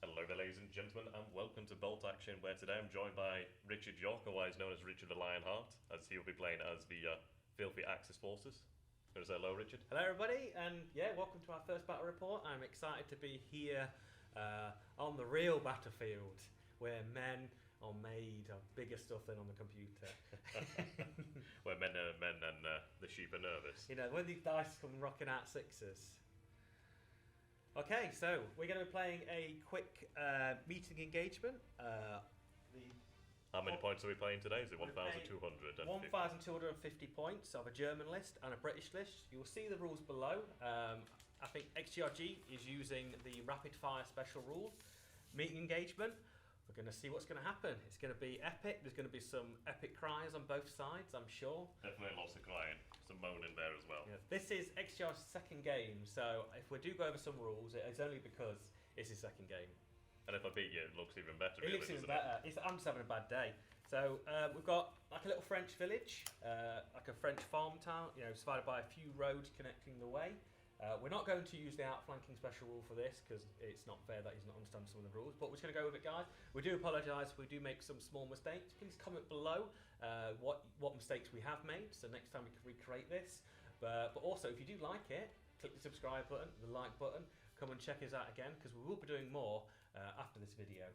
Hello there, ladies and gentlemen, and welcome to Bolt Action, where today I'm joined by RichardYorke, otherwise known as Richard the Lionheart, as he will be playing as the filthy Axis forces. Gonna say hello, Richard. Hello everybody, and welcome to our first battle report. I'm excited to be here on the real battlefield, where men are made of bigger stuff than on the computer. Where men are men and the sheep are nervous. You know, when these dice come rocking out sixes. Okay, so we're going to be playing a quick meeting engagement. How many points are we playing today? Is it 1,200? 1,250 points of a German list and a British list. You will see the rules below. I think XTRG is using the rapid fire special rule. Meeting engagement. We're going to see what's going to happen. It's going to be epic. There's going to be some epic cries on both sides, I'm sure. Definitely lots of crying. Some moaning there as well. Yeah. This is XTRG's second game, so if we do go over some rules, it's only because it's his second game. And if I beat you, it looks even better. It looks even better. I'm just having a bad day. So we've got like a little French village, like a French farm town, divided by a few roads connecting the way. We're not going to use the outflanking special rule for this because it's not fair that he's not understanding some of the rules, but we're just going to go with it, guys. We do apologise if we do make some small mistakes. Please comment below what mistakes we have made, so next time we can recreate this. But also, if you do like it, click the subscribe button, the like button, come and check us out again because we will be doing more after this video.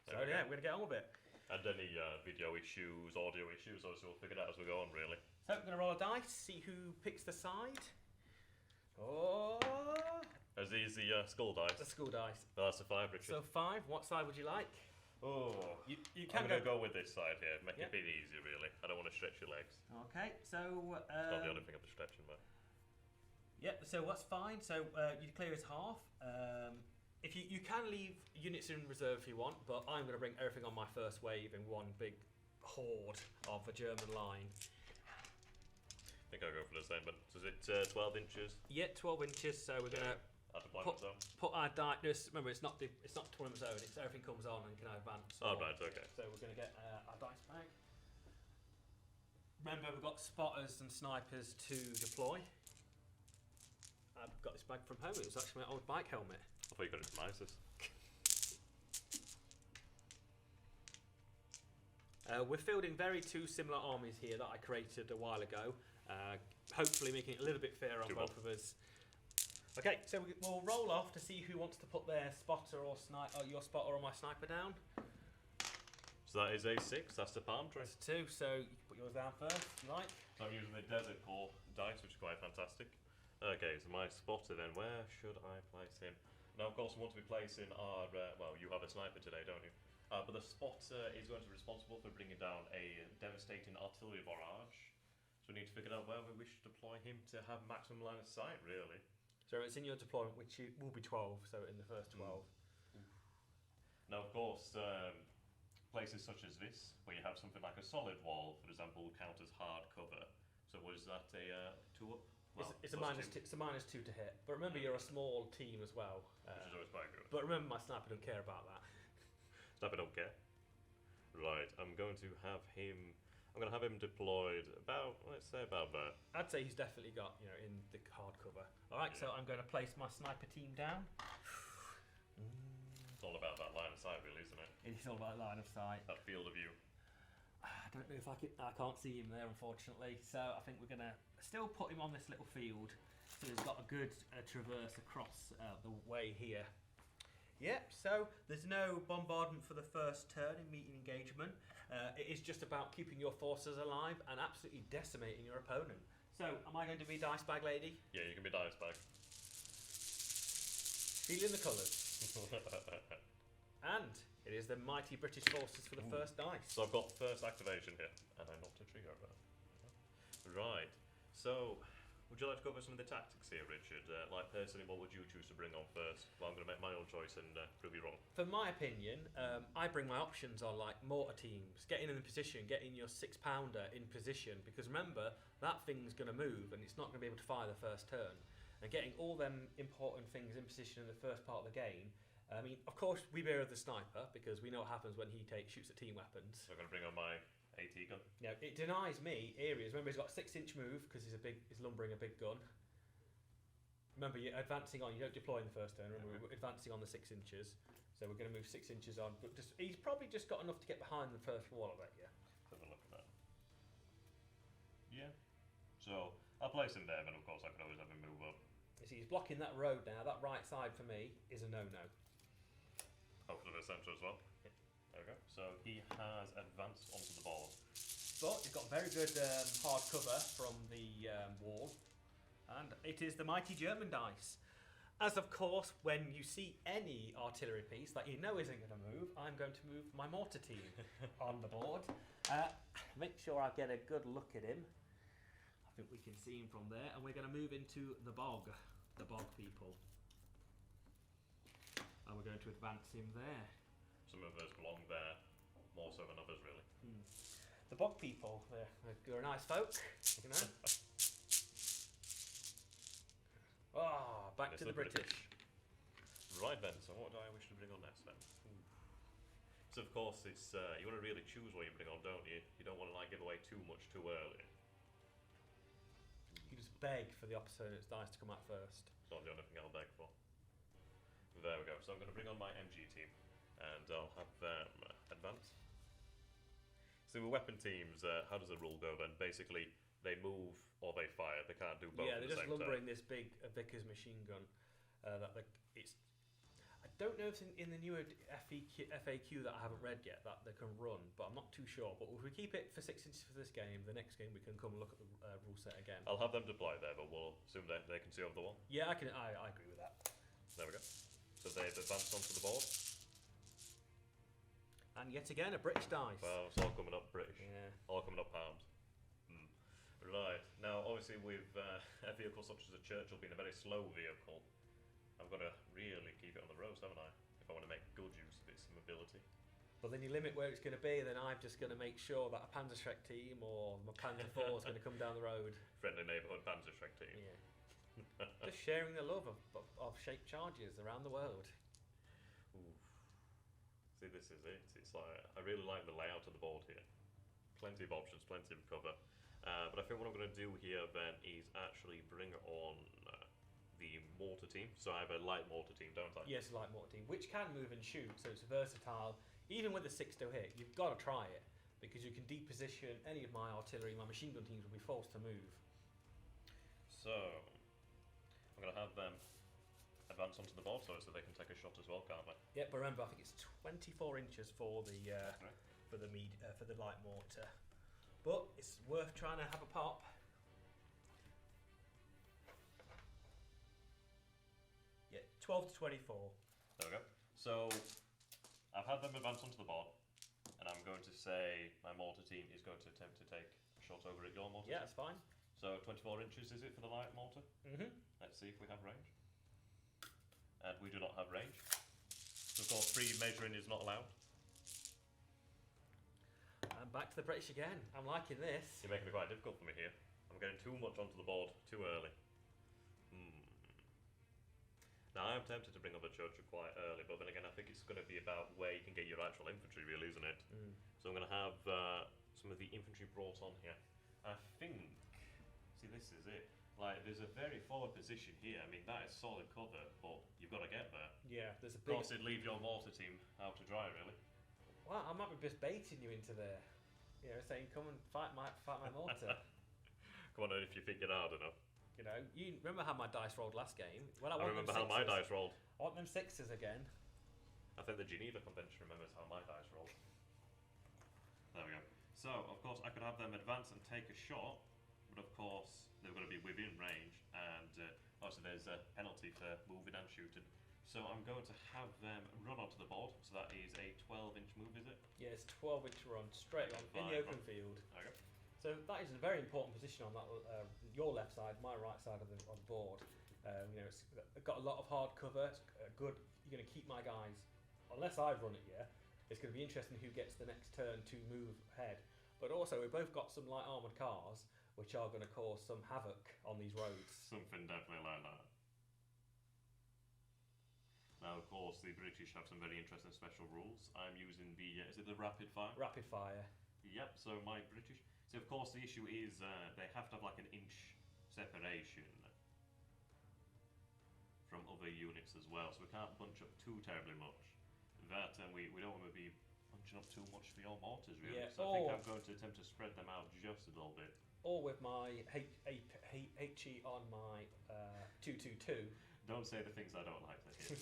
So yeah, we're going to get on with it. And any video issues, audio issues, obviously we'll figure it out as we go on, really. So we're going to roll a dice, see who picks the side. Oh! As these the skull dice? The skull dice. Oh, that's a 5, Richard. So 5, what side would you like? Oh, you can I'm going to go with this side here, make it a bit easier, really. I don't want to stretch your legs. Okay, so... it's not the only thing I'll be stretching, but... Yep, so what's fine. So you clear as half. If you can leave units in reserve if you want, but I'm going to bring everything on my first wave in one big horde of a German line. I think I'll go for the same, but is it 12 inches? Yeah, 12 inches, so we're going to put our dice. Remember, it's not tournament zone, it's everything comes on and can advance. Oh, right, okay. So we're going to get our dice bag. Remember, we've got spotters and snipers to deploy. I've got this bag from home, it was actually my old bike helmet. I thought you got it from ISIS. We're fielding two similar armies here that I created a while ago. Hopefully making it a little bit fair on both of us. Okay, so we'll roll off to see who wants to put their spotter or your spotter or my sniper down. So that is a 6, that's the palm tree. That's 2, so you can put yours down first, if you like. So I'm using the Desert Core dice, which is quite fantastic. Okay, so my spotter then, where should I place him? Now, of course, we want to be placing our, well, you have a sniper today, don't you? But the spotter is going to be responsible for bringing down a devastating artillery barrage. So we need to figure out where we wish to deploy him to have maximum line of sight, really. So it's in your deployment, which will be 12, so in the first 12. Now, of course, places such as this, where you have something like a solid wall, for example, will count as hard cover. So was that a 2 up? Well, it's a minus 2 to hit. But remember, you're a small team as well. Which is always quite good. But remember, my sniper don't care about that. Sniper don't care. Right, I'm going to have him deployed about, let's say about there. I'd say he's definitely got, in the hard cover. All right, so I'm going to place my sniper team down. It's all about that line of sight, really, isn't it? It's all about line of sight. That field of view. I don't know if I can't see him there, unfortunately. So I think we're going to still put him on this little field. So he's got a good traverse across the way here. Yep, so there's no bombardment for the first turn in meeting engagement. It is just about keeping your forces alive and absolutely decimating your opponent. So, am I going to be Dice Bag Lady? Yeah, you can be Dice Bag. Feeling the colours. And it is the mighty British forces for the first dice. So I've got first activation here, and I knocked a trigger over. Right, so would you like to go over some of the tactics here, Richard? Like personally, what would you choose to bring on first? Well, I'm going to make my own choice and prove you wrong. For my opinion, I bring my options on like mortar teams, getting in the position, getting your 6-pounder in position, because remember, that thing's going to move and it's not going to be able to fire the first turn. And getting all them important things in position in the first part of the game. I mean, of course, we bear the sniper because we know what happens when he shoots at team weapons. So I'm going to bring on my AT gun. You know, it denies me areas. Remember, he's got a 6-inch move because he's lumbering a big gun. Remember, you're advancing on. You don't deploy in the first turn. Remember, we're advancing on the 6 inches. So we're going to move 6 inches on. But he's probably just got enough to get behind the first wall, I bet you. Have a look at that. Yeah. So I'll place him there, but of course I can always have him move up. You see, he's blocking that road now. That right side for me is a no-no. Hopefully the centre as well. Yeah. There we go. So he has advanced onto the board. But he's got very good hard cover from the wall. And it is the mighty German dice. As of course, when you see any artillery piece that you know isn't going to move, I'm going to move my mortar team on the board. Make sure I get a good look at him. I think we can see him from there. And we're going to move into the bog people. And we're going to advance him there. Some of us belong there, more so than others really. The bog people, they're nice folk, you know. Back to the British. Right then, so what do I wish to bring on next then? So of course it's you want to really choose what you bring on, don't you? You don't want to like give away too much too early. You just beg for the opponent's dice to come out first. It's not the only thing I'll beg for. There we go. So I'm going to bring on my MG team, and I'll have them advance. So with weapon teams, how does the rule go then? Basically, they move or they fire. They can't do both. Yeah, at they're the just same lumbering time. this big Vickers machine gun. I don't know if in the newer FAQ that I haven't read yet that they can run, but I'm not too sure. But if we keep it for 6 inches for this game, the next game we can come and look at the rule set again. I'll have them deploy there, but we'll assume that they can see over the wall. Yeah, I agree with that. There we go. So they've advanced onto the board. And yet again, a British dice. Well, it's all coming up British. Yeah. All coming up pound. Right. Now, obviously, with a vehicle such as a Churchill being a very slow vehicle, I'm going to really keep it on the roads, haven't I? If I want to make good use of its mobility. But then you limit where it's going to be, then I'm just going to make sure that a Panzerschreck team or my Panzer IV is going to come down the road. Friendly neighbourhood Panzerschreck team. Yeah. Just sharing the love of shaped charges around the world. Oof. See, this is it. It's like I really like the layout of the board here. Plenty of options, plenty of cover. But I think what I'm going to do here then is actually bring on the mortar team. So I have a light mortar team, don't I? Yes, a light mortar team, which can move and shoot, so it's versatile. Even with the 6-2 hit, you've got to try it, because you can deposition any of my artillery. My machine gun teams will be forced to move. So I'm going to have them advance onto the board so they can take a shot as well, can't they? Yeah, but remember, I think it's 24 inches for the for the light mortar. But it's worth trying to have a pop. Yeah, 12 to 24. There we go. So I've had them advance onto the board, and I'm going to say my mortar team is going to attempt to take a shot over at your mortar. Yeah, that's fine. So 24 inches is it for the light mortar? Mm-hmm. Let's see if we have range. And we do not have range. So of course, pre-measuring is not allowed. And back to the British again. I'm liking this. You're making it quite difficult for me here. I'm getting too much onto the board too early. Now I'm tempted to bring up a Churchill quite early, but then again I think it's going to be about where you can get your actual infantry, really, isn't it? So I'm going to have some of the infantry brought on here. I think, see, this is it. Like, there's a very forward position here. I mean, that is solid cover, but you've got to get there. Yeah, there's a Of big... course, it'd leave your mortar team out to dry, really. Well, I might be just baiting you into there. You know, saying, come and fight my mortar. Come on, if you think you're hard enough. You know, you remember how my dice rolled last game? Well, I remember how my dice rolled. I want them 6s again. I think the Geneva Convention remembers how my dice rolled. There we go. So, of course, I could have them advance and take a shot, but of course, they're going to be within range, and obviously there's a penalty for moving and shooting. So I'm going to have them run onto the board. So that is a 12-inch move, is it? Yeah, it's 12-inch run, straight on, in the open field. There we go. So that is a very important position on that your left side, my right side of the board. You know, it's got a lot of hard cover. It's good. You're going to keep my guys, unless I've run it. Yeah, it's going to be interesting who gets the next turn to move ahead. But also, we've both got some light armoured cars, which are going to cause some havoc on these roads. Something definitely like that. Now, of course, the British have some very interesting special rules. I'm using the is it the rapid fire? Rapid fire. Yep. So my British. So of course the issue is they have to have like an inch separation. from other units as well, so we can't bunch up too terribly much. That, and we don't want to be bunching up too much for your mortars, really. Yeah, So I think I'm going to attempt to spread them out just a little bit. Or with my HE on my 222. Don't say the things I don't like to hear.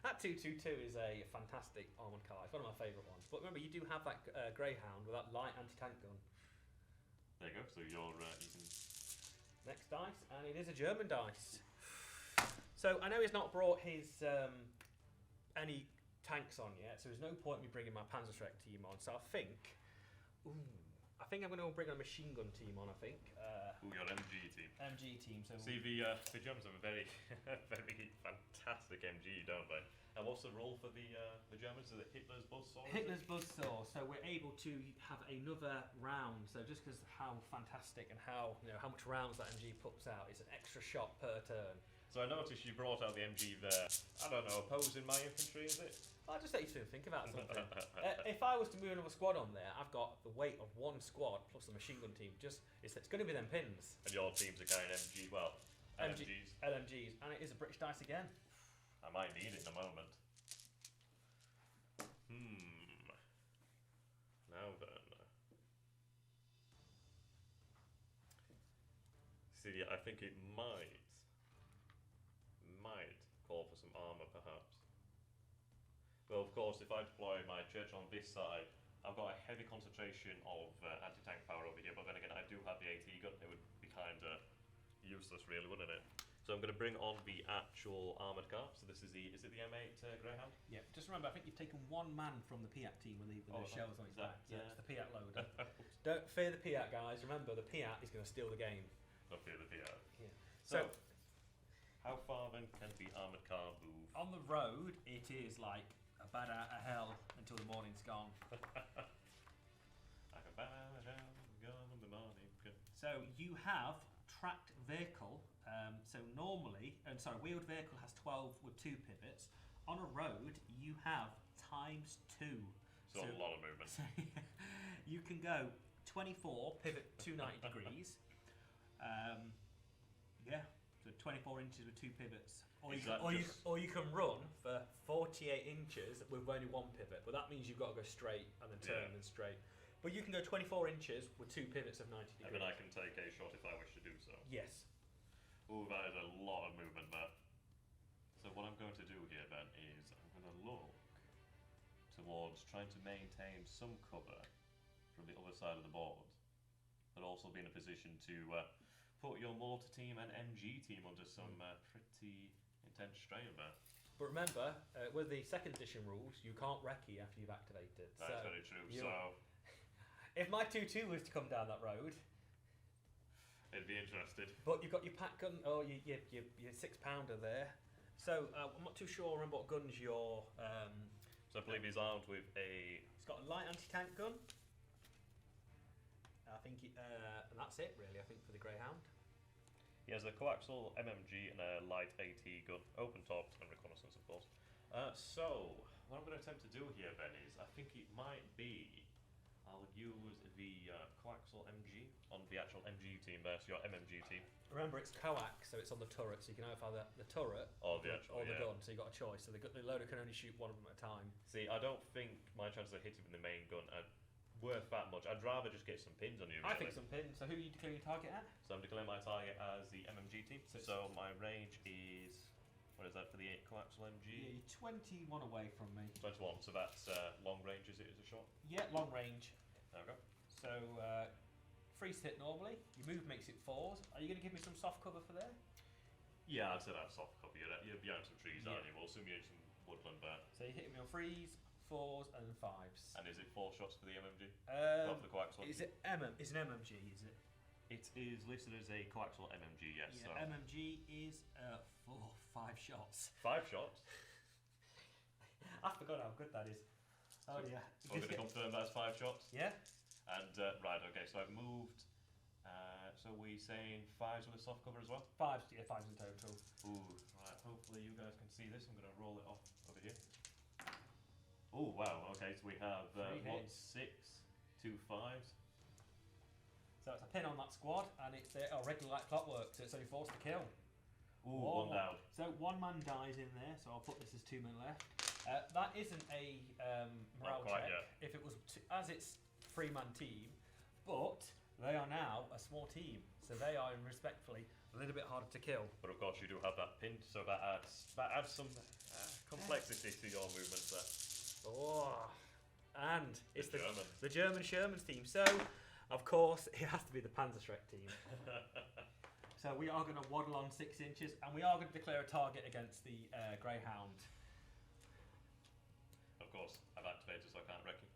That 222 is a fantastic armoured car. It's one of my favourite ones. But remember, you do have that Greyhound with that light anti-tank gun. There you go. So you can. Next dice, and it is a German dice. So I know he's not brought his any tanks on yet, so there's no point in me bringing my Panzerschreck team on. So I think I'm going to bring a machine gun team on. I think. Your MG team. MG team. So see, the Germans have a very, very fantastic MG, don't they? And what's the role for the Germans? Is it Hitler's buzzsaw? Hitler's buzzsaw. So we're able to have another round. So just because how fantastic and how much rounds that MG puts out, it's an extra shot per turn. So I noticed you brought out the MG there. I don't know, opposing my infantry, is it? I'll just let you two think about something. If I was to move another squad on there, I've got the weight of one squad plus the machine gun team. It's going to be them pins. And your teams are carrying MG, well, LMGs. LMGs, and it is a British dice again. I might need it in a moment. Now then. See, I think it might call for some armour, perhaps. Well, of course, if I deploy my church on this side, I've got a heavy concentration of anti-tank power over here, but then again, I do have the AT gun. It would be kind of useless, really, wouldn't it? So I'm going to bring on the actual armoured car. So this is is it the M8 Greyhound? Yeah, just remember, I think you've taken one man from the Piat team with the shells on his back. Yeah, it's the Piat loader. Don't fear the Piat, guys. Remember, the Piat is going to steal the game. Don't fear the Piat. Yeah. So how far then can the armoured car move? On the road, it is like a bad out of hell until the morning's gone. Like a bad out gone in the morning. So you have tracked vehicle. So normally, wheeled vehicle has 12 with 2 pivots. On a road, you have times 2. So a lot of movement. So you can go 24, pivot 290 degrees. So 24 inches with 2 pivots. Or you can run for 48 inches with only 1 pivot, but that means you've got to go straight and then turn and straight. But you can go 24 inches with 2 pivots of 90 degrees. And then I can take a shot if I wish to do so. Yes. Ooh, that is a lot of movement there. So what I'm going to do here then is I'm going to look towards trying to maintain some cover from the other side of the board, but also be in a position to put your mortar team and MG team under some pretty intense strain there. But remember, with the second edition rules, you can't recce after you've activated. That's very true. So if my 2-2 was to come down that road, it'd be interested. But you've got your pack gun, or your 6-pounder there. So I'm not too sure. Remember what guns your. So I believe he's armed with a. He's got a light anti-tank gun. I think, and that's it really. I think for the Greyhound. He has a coaxial MMG and a light AT gun, open tops and reconnaissance, of course. So what I'm going to attempt to do here, Ben, is I think it might be I'll use the coaxial MG on the actual MG team there, so your MMG team. Remember, it's coax, so it's on the turret, so you can either the turret or the actual, the gun, so you've got a choice. So the loader can only shoot one of them at a time. See, I don't think my chances of hitting with the main gun are worth that much. I'd rather just get some pins on you, really. I think some pins. So who are you declaring your target at? So I'm declaring my target as the MMG team. So my range is, what is that for the coaxial MG? Yeah, you're 21 away from me. 21, so that's long range, is it, as a shot? Yeah, long range. There we go. So, free hit normally. Your move makes it 4s. Are you going to give me some soft cover for there? Yeah, I'd say that's soft cover. You're behind some trees, aren't you? We'll assume you need some woodland there. So you're hitting me on 3s, 4s, and 5s. And is it 4 shots for the MMG? Not for the coaxial? Is it Is an MMG, is it? It is listed as a coaxial MMG, yes. Yeah, so. MMG is 5 shots. 5 shots? I forgot how good that is. Oh yeah. So we're going to confirm that's 5 shots? Yeah. And, right, okay, so I've moved, so we're saying 5s with a soft cover as well? 5s, yeah, 5s in total. Ooh, right, hopefully you guys can see this. I'm going to roll it off over here. Oh, wow, okay, so we have 1, 6, 2 5s. So it's a pin on that squad, and it's regular like clockwork, so it's only forced to kill. Ooh, one down. So one man dies in there, so I'll put this as 2 men left. That isn't a morale check if it was as it's 3-man team, but they are now a small team, so they are respectfully a little bit harder to kill. But of course you do have that pin, so that adds some complexity to your movements there. Oh, and it's the German Sherman's team, so of course it has to be the Panzerschreck team. So we are going to waddle on 6 inches, and we are going to declare a target against the Greyhound. Of course, I've activated, so I can't wreck you.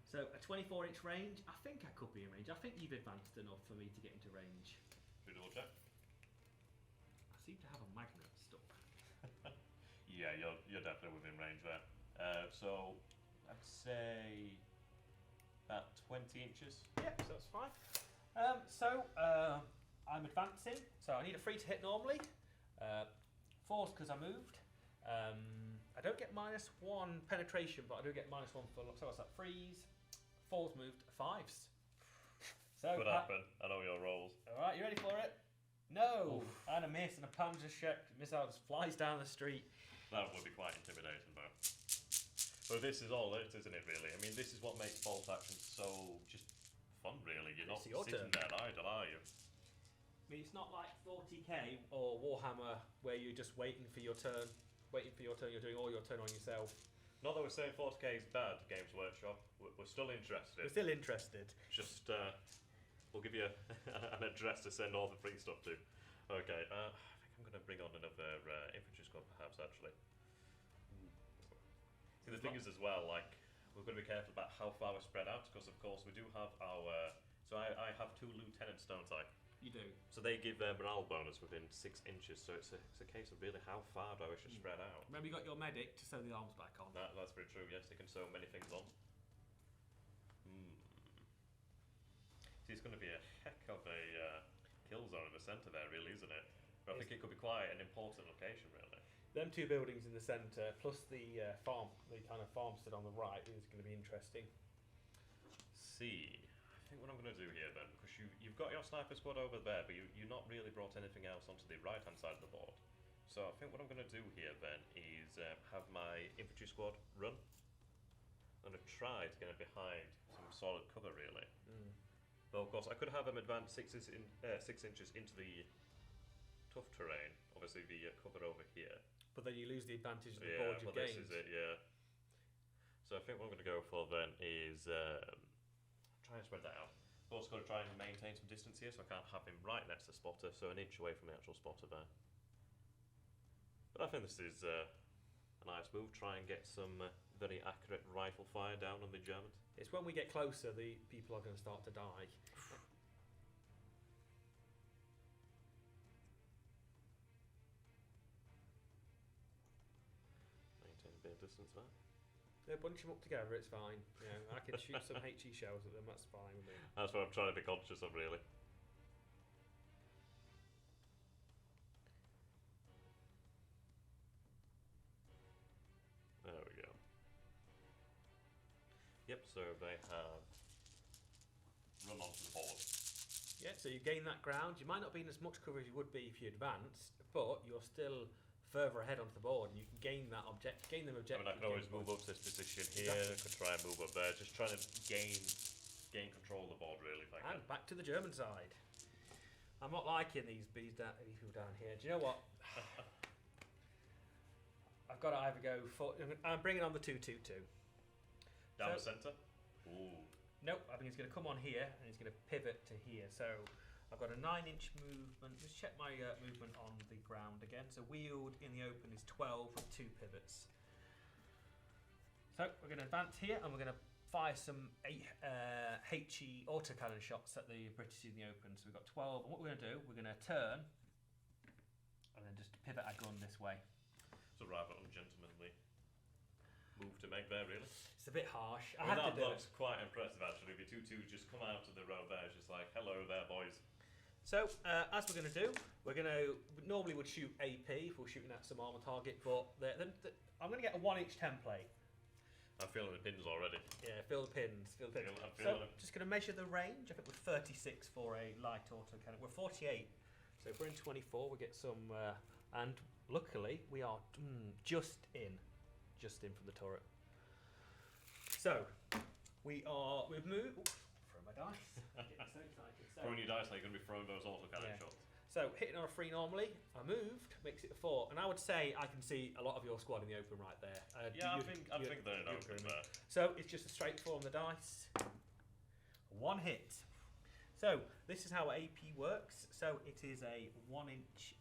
So a 24-inch range. I think I could be in range. I think you've advanced enough for me to get into range. Should we double check? I seem to have a magnet stuck. Yeah, you're definitely within range there. So I'd say about 20 inches. Yeah, so that's fine. I'm advancing, so I need a 3 to hit normally. 4's because I moved. I don't get -1 penetration, but I do get -1 for. So what's that? 3's, 4's moved, 5's. So could happen. I know your rolls. All right, you ready for it? No, and a miss, and a Panzerschreck missile just flies down the street. That would be quite intimidating, though. But this is all it, isn't it? Really, I mean, this is what makes bolt action so just fun. Really, you're not sitting there idle, are you? I mean, it's not like 40k or Warhammer where you're just waiting for your turn. You're doing all your turn on yourself. Not that we're saying 40k is bad, Games Workshop. We're still interested. We're still interested. Just, we'll give you an address to send all the free stuff to. Okay, I think I'm going to bring on another infantry squad, perhaps, actually. See, the thing is as well, like, we've got to be careful about how far we're spread out, because, of course, we do have our... so I have 2 lieutenants, don't I? You do. So they give their morale bonus within 6 inches, so it's a case of really how far do I wish to spread out. Remember, you got your medic to sew the arms back on. That's very true, yes, they can sew many things on. See, it's going to be a heck of a kill zone in the centre there, really, isn't it? But I think it could be quite an important location, really. Them 2 buildings in the centre, plus the farm, the kind of farmstead on the right, is going to be interesting. See, I think what I'm going to do here then, because you've got your sniper squad over there, but you've not really brought anything else onto the right-hand side of the board. So I think what I'm going to do here then is have my infantry squad run. I'm going to try to get it behind some solid cover, really. But of course, I could have them advance 6 inches into the tough terrain, obviously the cover over here. But then you lose the advantage of the board you've gained. This is it, yeah. So I think what I'm going to go for then is try and spread that out. I've also got to try and maintain some distance here, so I can't have him right next to the spotter, so an inch away from the actual spotter there. But I think this is a nice move. Try and get some very accurate rifle fire down on the Germans. It's when we get closer, the people are going to start to die. Maintain a bit of distance there. Yeah, bunch them up together, it's fine. You know, I can shoot some HE shells at them, that's fine with me. That's what I'm trying to be conscious of, really. There we go. Yep, so they have run onto the board. Yeah, so you gain that ground. You might not be in as much cover as you would be if you advanced, but you're still further ahead onto the board, and you can gain them objectives. I mean, I can always move up to this position here. I could try and move up there. Just trying to gain control of the board, really. If I can. And back to the German side. I'm not liking these people down here. Do you know what? I've got to either go for. I'm bringing on the 2-2-2. Down the centre. Ooh. Nope. I think it's going to come on here, and it's going to pivot to here. So I've got a 9-inch movement. Just check my movement on the ground again. So wheeled in the open is 12 with 2 pivots. So we're going to advance here, and we're going to fire some HE autocannon shots at the British in the open. So we've got 12, and what we're going to do, we're going to turn, and then just pivot our gun this way. It's a rather ungentlemanly move to make there, really. It's a bit harsh. I mean, that looks quite impressive, actually. The 2-2 just come out of the road there, it's just like, hello there, boys. So, as we're going to do, we're going to normally would shoot AP if we're shooting at some armor target, but I'm going to get a 1-inch template. I'm feeling the pins already. Yeah, feel the pins. Feel the pins. I'm feeling so, just going to measure the range. I think we're 36 for a light autocannon. We're 48. So if we're in 24, we get some, and luckily we are just in from the turret. So we've moved. Throw my dice. Getting so excited. So, Throwing your dice like you're going to be throwing those autocannon shots. So hitting on a 3 normally, I moved, makes it a 4, and I would say I can see a lot of your squad in the open right there. I think they're in open there. So it's just a straight 4 on the dice. 1 hit. So this is how AP works. So it is a 1-inch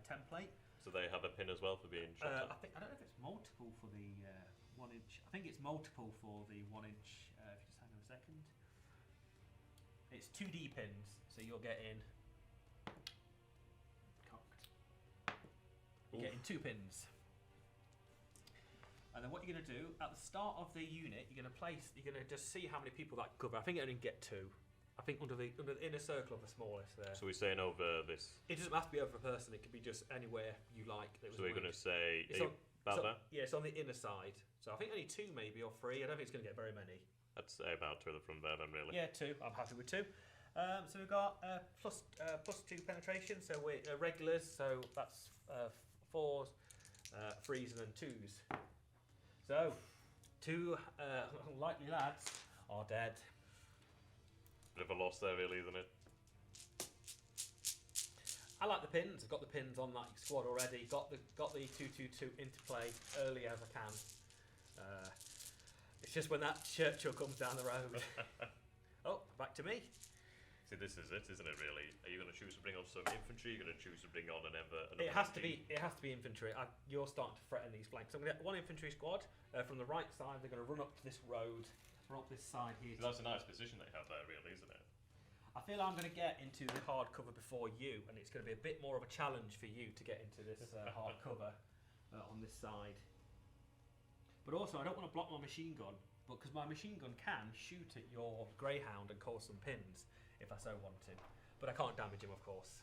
template. So they have a pin as well for being shot at? I don't know if it's multiple for the 1-inch. I think it's multiple for the 1-inch. If you just hang on a second. It's 2D pins, so you're getting cocked. You're getting 2 pins. And then what you're going to do at the start of the unit, you're going to just see how many people that cover. I think you only get 2. I think under the inner circle of the smallest there. So we're saying over this. It doesn't have to be over a person. It could be just anywhere you like. So we're going to say about there. Yeah, it's on the inner side. So I think only 2 maybe or 3. I don't think it's going to get very many. I'd say about 2 from there then, really. Yeah, 2. I'm happy with 2. So we've got plus 2 penetration. So we're regulars. So that's 4s, 3s, and then 2s. So 2 likely lads are dead. Bit of a loss there, really, isn't it? I like the pins. I've got the pins on that squad already. Got the 2-2-2 into play early as I can. It's just when that Churchill comes down the road. Oh, back to me. See, this is it, isn't it? Really, are you going to choose to bring on some infantry? You're going to choose to bring on another It has to be infantry. You're starting to threaten these flanks. So I'm going to get 1 infantry squad from the right side. They're going to run up to this road. Run up this side here. So that's a nice position they have there, really, isn't it? I feel I'm going to get into the hard cover before you, and it's going to be a bit more of a challenge for you to get into this hard cover on this side. But also, I don't want to block my machine gun, because my machine gun can shoot at your Greyhound and cause some pins if I so want to. But I can't damage him, of course.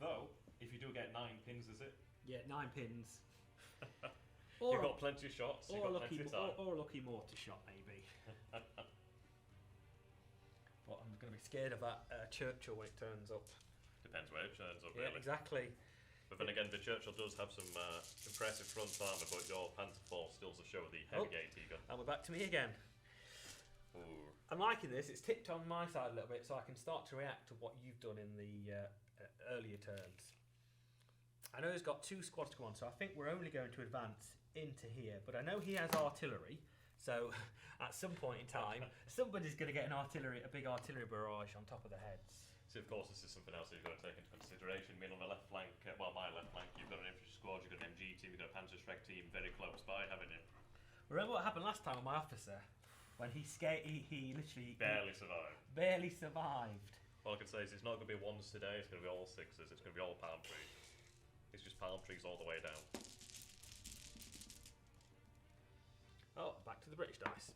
Though, if you do get 9 pins, is it? Yeah, 9 pins. You've got plenty of shots. Or a lucky mortar shot, maybe. But I'm going to be scared of that Churchill when it turns up. Depends where it turns up, Yeah, really. exactly. But then again, the Churchill does have some impressive front armour, but your Panzer IV still to show the heavy AT gun. And we're back to me again. Ooh. I'm liking this. It's tipped on my side a little bit, so I can start to react to what you've done in the earlier turns. I know he's got 2 squads to go on, so I think we're only going to advance into here. But I know he has artillery, so at some point in time, somebody's going to get a big artillery barrage on top of their heads. So of course, this is something else that you've got to take into consideration. I mean, on the left flank, well, my left flank, you've got an infantry squad, you've got an MG team, you've got a Panzerschreck team very close by, haven't you? Remember what happened last time with my officer? When he literally... Barely survived. Barely survived. All I can say is it's not going to be 1s today, it's going to be all 6s, it's going to be all palm trees. It's just palm trees all the way down. Oh, back to the British dice.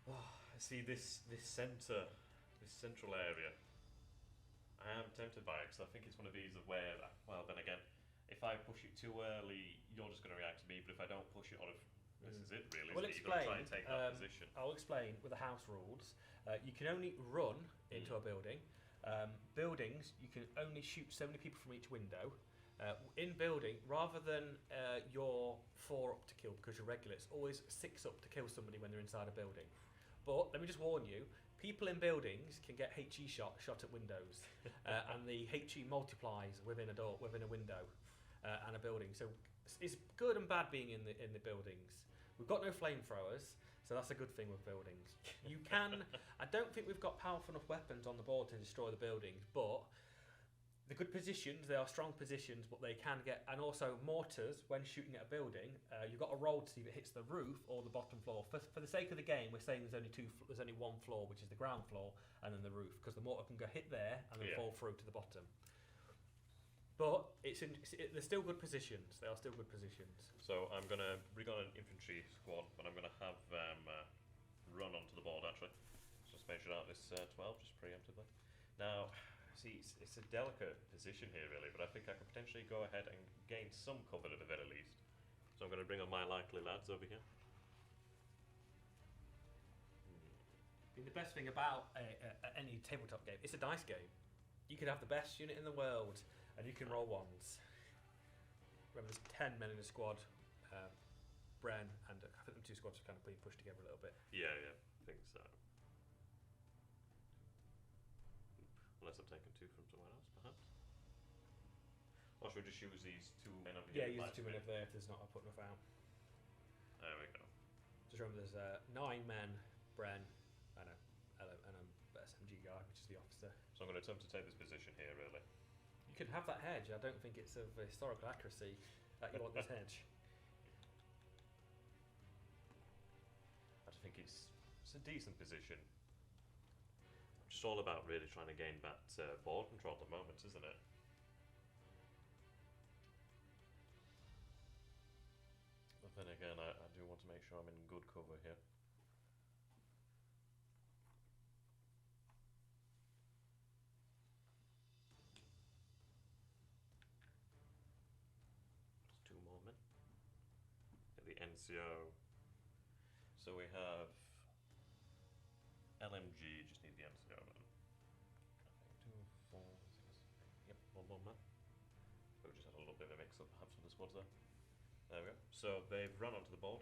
Oh, see this central area. I am tempted by it because I think it's one of these of where, well, then again, if I push it too early, you're just going to react to me. But if I don't push it on, this is it really. Well, you've got to try and take that position. I'll explain with the house rules. You can only run into a building. Buildings, you can only shoot so many people from each window. In building, rather than your 4 up to kill because you're regular, it's always 6 up to kill somebody when they're inside a building. But let me just warn you, people in buildings can get HE shot at windows, and the HE multiplies within a window and a building. So it's good and bad being in the buildings. We've got no flamethrowers, so that's a good thing with buildings. You can. I don't think we've got powerful enough weapons on the board to destroy the buildings, but the good positions, they are strong positions, but they can get, and also mortars, when shooting at a building, you've got to roll to see if it hits the roof or the bottom floor. For the sake of the game, we're saying there's only 1 floor, which is the ground floor, and then the roof, because the mortar can go hit there and then fall through to the bottom. But they're still good positions. They are still good positions. So I'm going to bring on an infantry squad, but I'm going to have run onto the board, actually. Just measure out this 12, just preemptively. Now, see, it's a delicate position here, really, but I think I could potentially go ahead and gain some cover at the very least. So I'm going to bring on my likely lads over here. The best thing about any tabletop game, it's a dice game. You could have the best unit in the world, and you can roll ones. Remember, there's 10 men in a squad. Bren and I think the two squads are kind of being pushed together a little bit. Yeah, I think so. Unless I've taken two from somewhere else, perhaps. Or should we just use these two men over here? Yeah, use the 2 men over there if there's not a put enough out. There we go. Just remember, there's 9 men, Bren, and a SMG guy, which is the officer. So I'm going to attempt to take this position here, really. You can have that hedge. I don't think it's of historical accuracy that you want this hedge. I think it's a decent position. Just all about really trying to gain that board control at the moment, isn't it? But then again, I do want to make sure I'm in good cover here. Just 2 more men. Get the NCO. So we have LMG, just need the NCO then. Okay, 2, 4, 6, yep, 1 more man. So we just had a little bit of a mix up perhaps with the squads there. There we go. So they've run onto the board.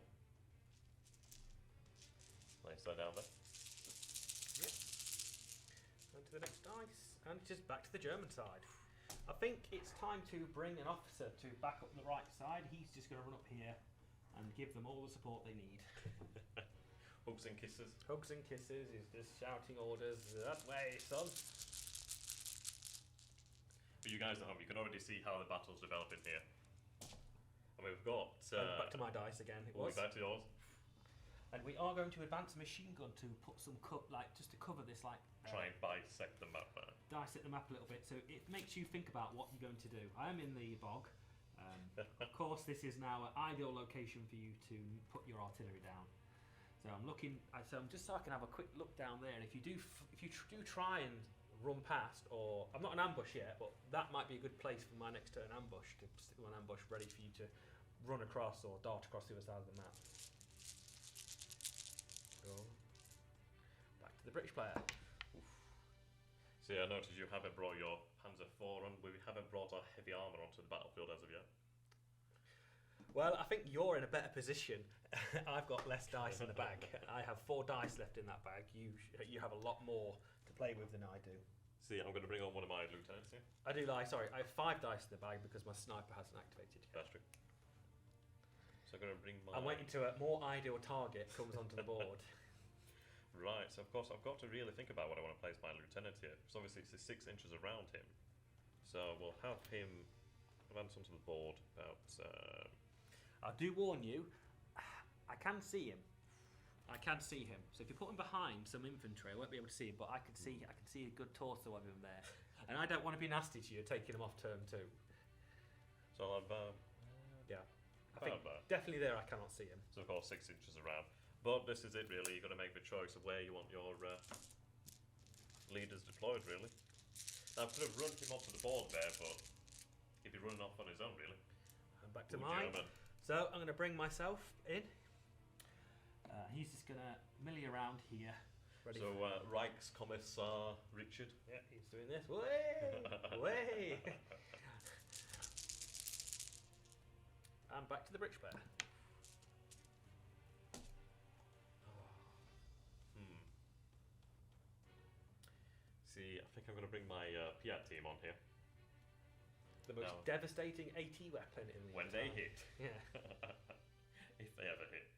Place that down there. Yep. On to the next dice. And just back to the German side. I think it's time to bring an officer to back up the right side. He's just going to run up here and give them all the support they need. Hugs and kisses. Hugs and kisses. He's just shouting orders. That way, son. For you guys at home, you can already see how the battle's developing here. And we've got... back to my dice again. We'll be back to yours. And we are going to advance a machine gun to put some just to cover this, try and bisect the map there. Dissect the map a little bit, so it makes you think about what you're going to do. I am in the bog. Of course, this is now an ideal location for you to put your artillery down. So I'm looking. So I'm just so I can have a quick look down there. And if you do try and run past, or I'm not an ambush yet, but that might be a good place for my next turn ambush to stick one ambush ready for you to run across or dart across the other side of the map. Go back to the British player. Oof. See, I noticed you haven't brought your Panzer IV on. We haven't brought our heavy armour onto the battlefield as of yet. Well, I think you're in a better position. I've got less dice in the bag. I have 4 dice left in that bag. You have a lot more to play with than I do. See, I'm going to bring on one of my lieutenants here. I have 5 dice in the bag because my sniper hasn't activated yet. That's true. So I'm going to bring my... I'm waiting to a more ideal target comes onto the board. Right, so of course I've got to really think about what I want to place my lieutenant here. Because obviously it's 6 inches around him. So we'll have him advance onto the board about... I do warn you, I can see him. So if you put him behind some infantry, I won't be able to see him, but I can see a good torso of him there. And I don't want to be nasty to you taking him off turn 2. So I'll have... yeah. I think definitely there I cannot see him. So of course 6 inches around. But this is it really, you've got to make the choice of where you want your leaders deployed really. Now I could have run him off to the board there, but he'd be running off on his own really. And back to mine. German. So I'm going to bring myself in. He's just going to millie around here. So Reichskommissar Richard. Yeah, he's doing this. Way! Way! And back to the British player. See, I think I'm going to bring my Piat team on here. The most devastating AT weapon in the when they hit. Yeah. If they ever hit.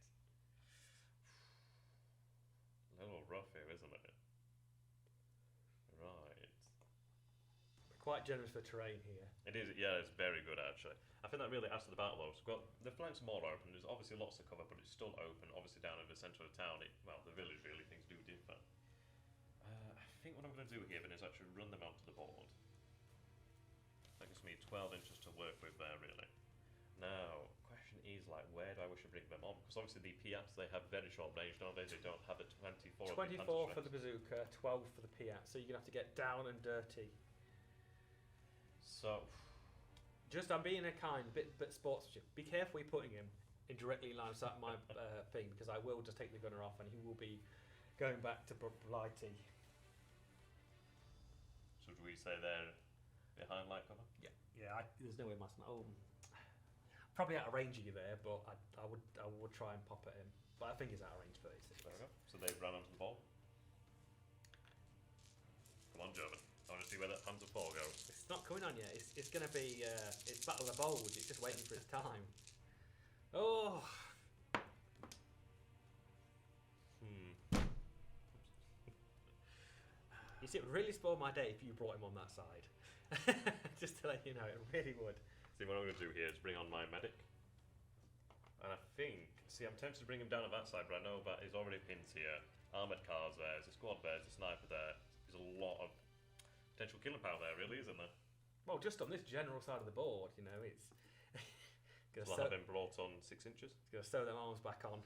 A little rough here, isn't it? Right. We're quite generous for terrain here. It is, yeah, it's very good actually. I think that really adds to the battle though. So we've got the flanks more open, there's obviously lots to cover, but it's still open. Obviously down in the centre of the town, the village really, things do differ. I think what I'm going to do here then is actually run them onto the board. That gives me 12 inches to work with there really. Now, question is where do I wish to bring them on? Because obviously the Piats, they have very short range, don't they? They don't have the 24 24 for the bazooka, 12 for the Piat, so you're going to have to get down and dirty. So... I'm being a kind, bit sportsmanship. Be careful you're putting him in directly in line of sight of my thing, because I will just take the gunner off and he will be going back to Blighty. So do we say they're behind light cover? Yeah. There's no way my sniper. Oh, probably out of range of you there, but I would try and pop at him. But I think he's out of range 36. Fair enough. So they've run onto the ball. Come on, German. I want to see where that Panzer IV goes. It's not coming on yet. It's going to be. It's Battle of the Bulge. It's just waiting for its time. Oh. You see, it would really spoil my day if you brought him on that side. Just to let you know, it really would. See, what I'm going to do here is bring on my medic. And I think, see, I'm tempted to bring him down at that side, but I know that he's already pinned here. Armoured cars there, there's a squad there, there's a sniper there. There's a lot of potential killing power there, really, isn't there? Well, just on this general side of the board, you know, it's... Will I have him brought on 6 inches? Going to sew them arms back on.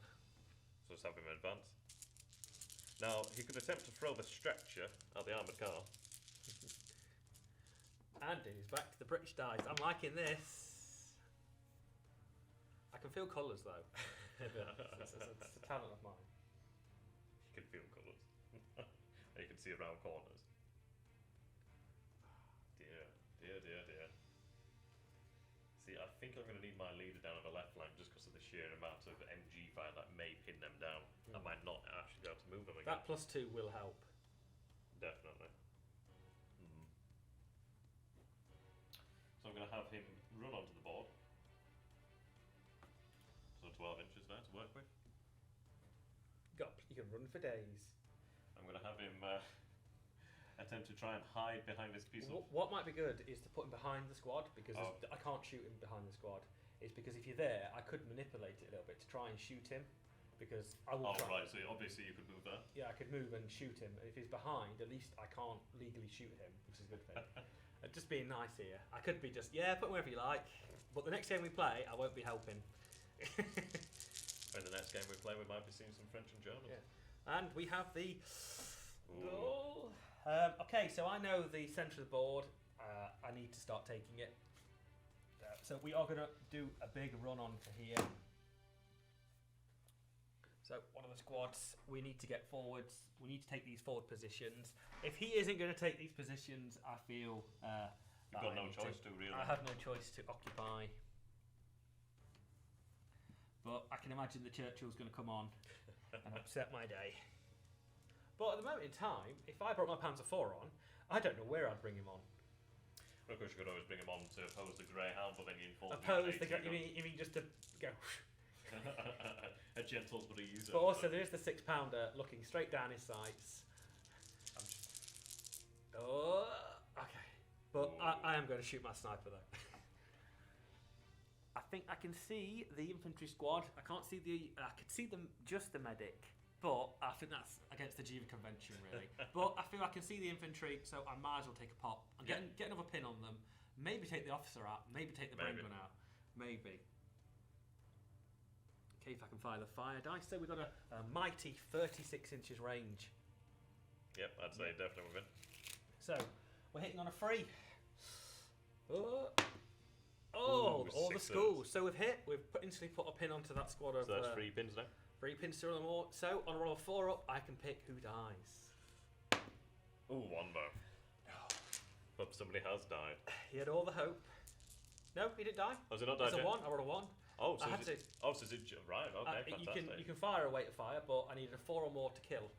So just have him advance. Now, he could attempt to throw the stretcher at the armoured car. And he's back to the British dice. I'm liking this. I can feel colours, though. It's a talent of mine. You can feel colours. And you can see around corners. Dear. See, I think I'm going to need my leader down on the left flank just because of the sheer amount of MG fire that may pin them down. I might not actually be able to move them again. That +2 will help. Definitely. So I'm going to have him run onto the board. So 12 inches there to work with. You can run for days. I'm going to have him attempt to try and hide behind this piece of... What might be good is to put him behind the squad, because I can't shoot him behind the squad. It's because if you're there, I could manipulate it a little bit to try and shoot him, because I will try. Right, so obviously you could move there. Yeah, I could move and shoot him. If he's behind, at least I can't legally shoot him, which is a good thing. Just being nice here. I could be just, put him wherever you like, but the next game we play, I won't be helping. In the next game we play, we might be seeing some French and German. Yeah. And we have the goal. Okay, so I know the centre of the board. I need to start taking it. So we are going to do a big run on to here. So one of the squads, we need to get forwards. We need to take these forward positions. If he isn't going to take these positions, I feel... You've got no choice to, really. I have no choice to occupy. But I can imagine the Churchill's going to come on and upset my day. But at the moment in time, if I brought my Panzer IV on, I don't know where I'd bring him on. Well, of course, you could always bring him on to oppose the Greyhound, but then you inform you mean just to go... A gentle but a user. But also, there is the 6-pounder looking straight down his sights. Okay. But I am going to shoot my sniper, though. I think I can see the infantry squad. I can't see I can see them, just the medic. But I think that's against the Geneva Convention, really. But I feel I can see the infantry, so I might as well take a pop and get another pin on them. Maybe take the officer out. Maybe take the brain gun out. Maybe. Okay, if I can fire the fire dice. So we've got a mighty 36 inches range. Yep, I'd say definitely within. So we're hitting on a 3. Ooh, all the schools. So we've hit. We've instantly put a pin onto that squad of... So that's 3 pins now? 3 pins to them all. So on a roll of 4 up, I can pick who dies. Ooh, one more. But somebody has died. He had all the hope. No, he didn't die. Oh, has he not died It's a yet? 1. I rolled a 1. Oh, so is it... Right, okay, fantastic. You can fire a weight of fire, but I needed a 4 or more to kill.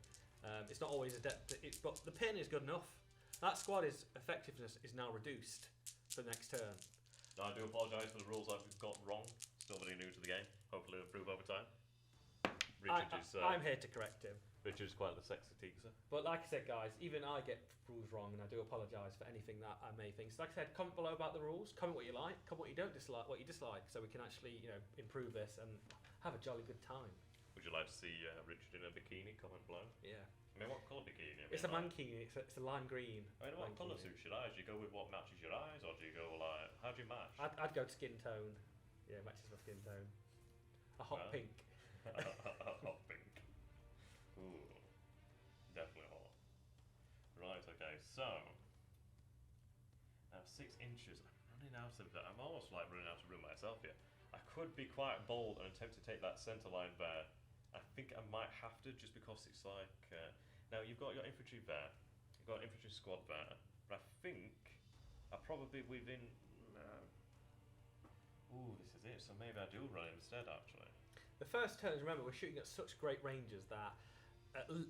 It's not always a depth. But the pin is good enough. That squad effectiveness is now reduced for the next turn. No, I do apologise for the rules I've got wrong. Still very new to the game. Hopefully it'll improve over time. I'm here to correct him. Richard's quite the sexy teaser. But like I said, guys, even I get rules wrong, and I do apologise for anything that I may think. So like I said, comment below about the rules. Comment what you like. Comment what you don't dislike. What you dislike, so we can actually, improve this and have a jolly good time. Would you like to see Richard in a bikini? Comment below. Yeah. I mean, what colour bikini? It's a mankini. It's a lime green. I mean, what colour suits your eyes? Do you go with what matches your eyes, or do you go like... How do you match? I'd go skin tone. Yeah, matches my skin tone. A hot pink. A hot pink. Ooh. Definitely hot. Right, okay, so... Now 6 inches. I'm running out of that. I'm almost like running out of room myself here. I could be quite bold and attempt to take that centre line there I think I might have to, just because it's like now you've got your infantry there, you've got an infantry squad there, but I think I probably within. Ooh, this is it. So maybe I do run it instead, actually. The first turns, remember, we're shooting at such great ranges that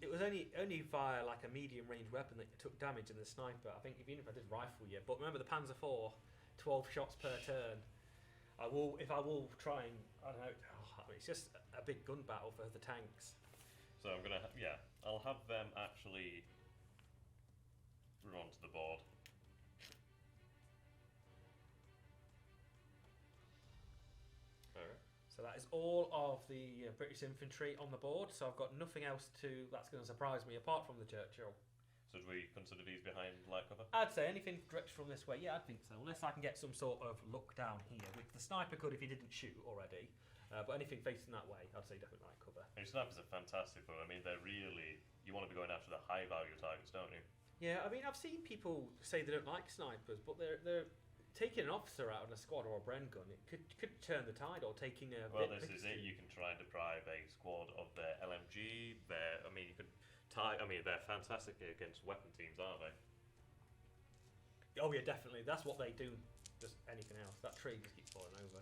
it was only via like a medium range weapon that you took damage in the sniper. I think even if I did rifle you, but remember the Panzer IV, 12 shots per turn. I will try and I don't know. It's just a big gun battle for the tanks. So I'm gonna I'll have them actually run to the board. So that is all of the British infantry on the board. So I've got nothing else that's going to surprise me apart from the Churchill. So do we consider these behind light cover? I'd say anything directed from this way. Yeah, I think so. Unless I can get some sort of look down here, which the sniper could if he didn't shoot already. But anything facing that way, I'd say definitely light cover. And your snipers are fantastic, but I mean, they're really, you want to be going after the high value targets, don't you? Yeah, I mean, I've seen people say they don't like snipers, but they're taking an officer out in a squad or a Bren gun. It could turn the tide, or taking a. Well, this is it. You can try and deprive a squad of their LMG. They're fantastic against weapon teams, aren't they? Oh yeah, definitely. That's what they do. Just anything else. That tree just keeps falling over.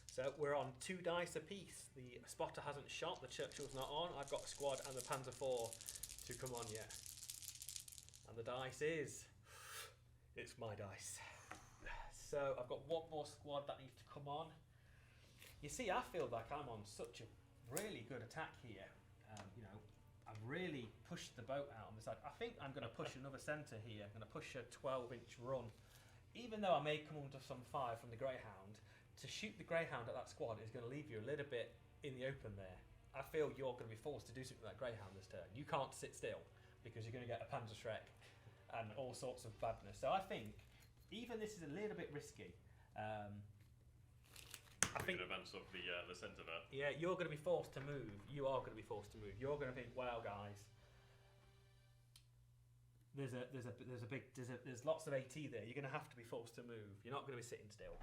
So we're on 2 dice apiece. The spotter hasn't shot. The Churchill's not on. I've got a squad and the Panzer IV to come on yet. And the dice is. It's my dice. So I've got one more squad that needs to come on. You see, I feel like I'm on such a really good attack here. I've really pushed the boat out on the side. I think I'm going to push another centre here. I'm going to push a 12-inch run. Even though I may come under some fire from the Greyhound, to shoot the Greyhound at that squad is going to leave you a little bit in the open there. I feel you're going to be forced to do something with that Greyhound this turn. You can't sit still because you're going to get a Panzer Schreck and all sorts of badness. So I think even this is a little bit risky. I think advance up the centre there. Yeah, you're going to be forced to move. You are going to be forced to move. You're going to think, "Wow, guys, there's lots of AT there. You're going to have to be forced to move. You're not going to be sitting still."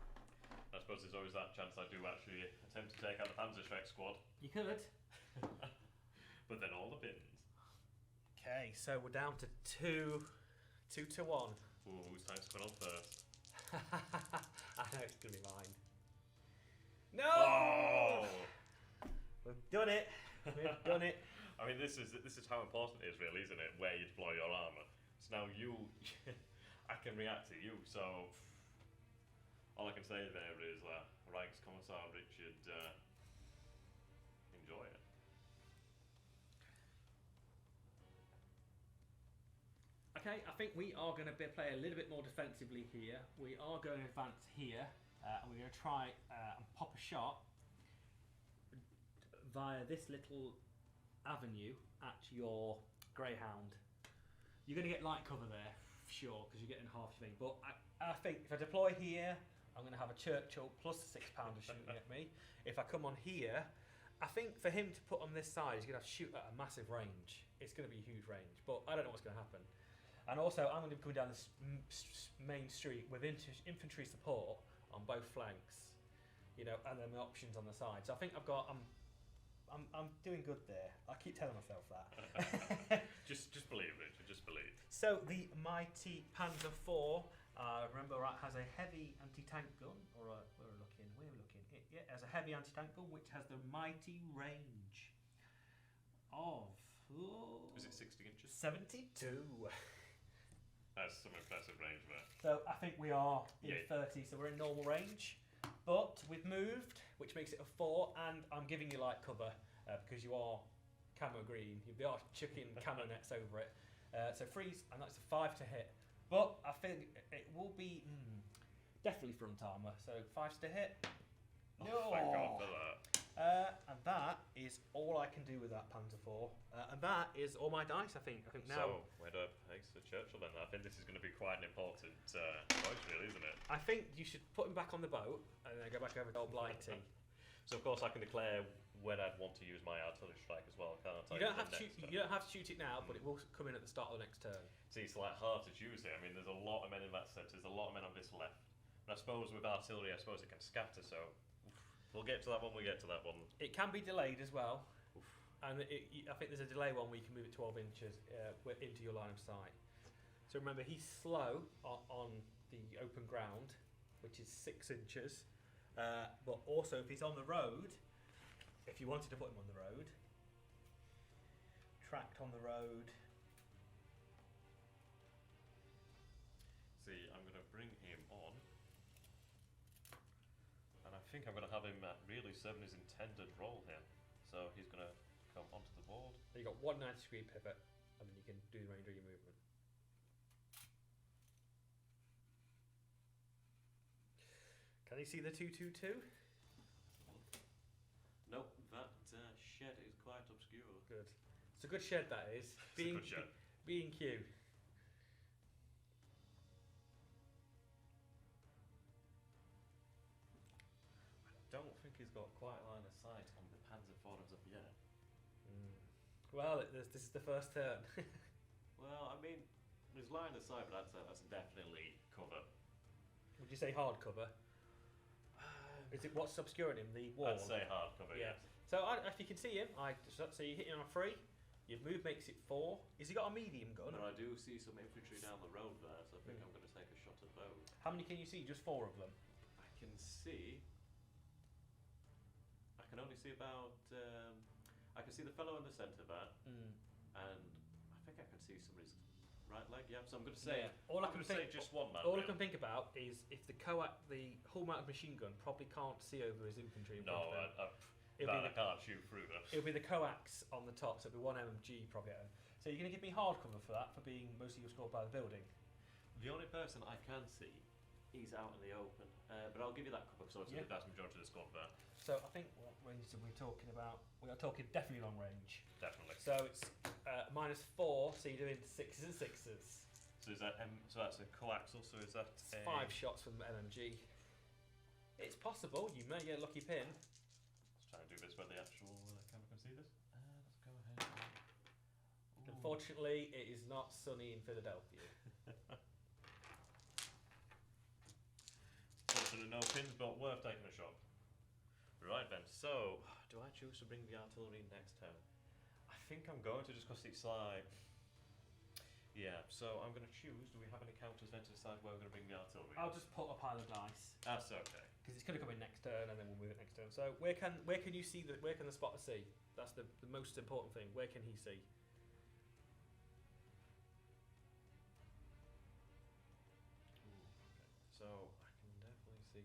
I suppose there's always that chance I do actually attempt to take out the Panzer Schreck squad. You could. But then all the pins. Okay, so we're down to 2 to 1. Ooh, whose time's coming on first? I know it's going to be mine. No! Oh! We've done it. We've done it. I mean, this is how important it is, really, isn't it? Where you deploy your armour. So now I can react to you. So all I can say there is, Reichskommissar Richard, enjoy it. Okay, I think we are going to play a little bit more defensively here. We are going to advance here. And we're going to try and pop a shot via this little avenue at your Greyhound. You're going to get light cover there, sure, because you're getting half your thing. But I think if I deploy here, I'm going to have a Churchill plus a 6-pounder shooting at me. If I come on here, I think for him to put on this side, he's going to have to shoot at a massive range. It's going to be a huge range, but I don't know what's going to happen. And also, I'm going to be coming down this main street with infantry support on both flanks, and then my options on the side. So I think I'm doing good there. I keep telling myself that. just believe, Richard. Just believe. So the mighty Panzer IV, remember, has a heavy anti-tank gun, or we're looking. It has a heavy anti-tank gun which has the mighty range of. Is it 60 inches? 72. That's some impressive range there. So I think we are in 30, so we're in normal range. But we've moved, which makes it a 4, and I'm giving you light cover because you are camo green. You are chucking camo nets over it. So freeze, and that's a 5 to hit. But I think it will be definitely front armour. So 5s to hit. No. Thank God for that. And that is all I can do with that Panzer IV. And that is all my dice, I think. Now. So, where do I place the Churchill then? I think this is going to be quite an important choice, really, isn't it? I think you should put him back on the boat and then go back over to Old Blighty. So, of course, I can declare when I'd want to use my artillery strike as well, can't I? You don't have to shoot it now, but it will come in at the start of the next turn. See, it's like hard to choose here. I mean, there's a lot of men in that set. There's a lot of men on this left. And I suppose with artillery, it can scatter, so. We'll get to that one. It can be delayed as well. And I think there's a delay one where you can move it 12 inches into your line of sight. So remember, he's slow on the open ground, which is 6 inches. But also, if he's on the road, if you wanted to put him on the road, tracked on the road. See, I'm going to bring him on. And I think I'm going to have him really serving his intended role here. So he's going to come onto the board. So you've got one 90-degree pivot, and then you can do the remainder of your movement. Can you see the 222? Nope, that shed is quite obscure. Good. It's a good shed, that is. It's a good shed. B&Q. I don't think he's got quite line of sight on the Panzer IV as of yet. Well, this is the first turn. Well, I mean, there's line of sight, but that's definitely cover. Would you say hard cover? Is it what's obscuring him? The wall? I'd say hard cover, Yeah. yes. So if you can see him, so you're hitting on a 3. Your move makes it 4. Has he got a medium gun? But I do see some infantry down the road there, so I think I'm going to take a shot at those. How many can you see? Just 4 of them? I can see... I can only see about... I can see the fellow in the centre there, and I think I can see somebody's right leg, yeah. So I'm going to say... Yeah. All I can say just one man. All I can think about is if the hull mounted machine gun probably can't see over his infantry. No, I can't shoot through them. It'll be the coax on the top, so it'll be 1 MG probably. So you're going to give me hard cover for that, for being most of your score by the building? The only person I can see, he's out in the open. But I'll give you that cover, so it's the vast majority of the squad there. So I think what range are we talking about? We are talking definitely long range. Definitely. So it's -4, so you're doing 6s and 6s. So is that so that's a coaxial, so is that it's 5 shots from MMG. It's possible, you may get a lucky pin. Let's try and do this where the actual camera can see this. Let's go ahead. Ooh. Unfortunately, it is not sunny in Philadelphia. Fortunately, no pins, but worth taking a shot. Right then, so do I choose to bring the artillery next turn? I think I'm going to, just because it's like... Yeah, so I'm going to choose. Do we have any counters then to decide where we're going to bring the artillery? I'll just put a pile of dice. That's okay. Because it's going to come in next turn, and then we'll move it next turn. So where can you see where can the spotter see? That's the most important thing. Where can he see? Ooh, okay. So I can definitely see.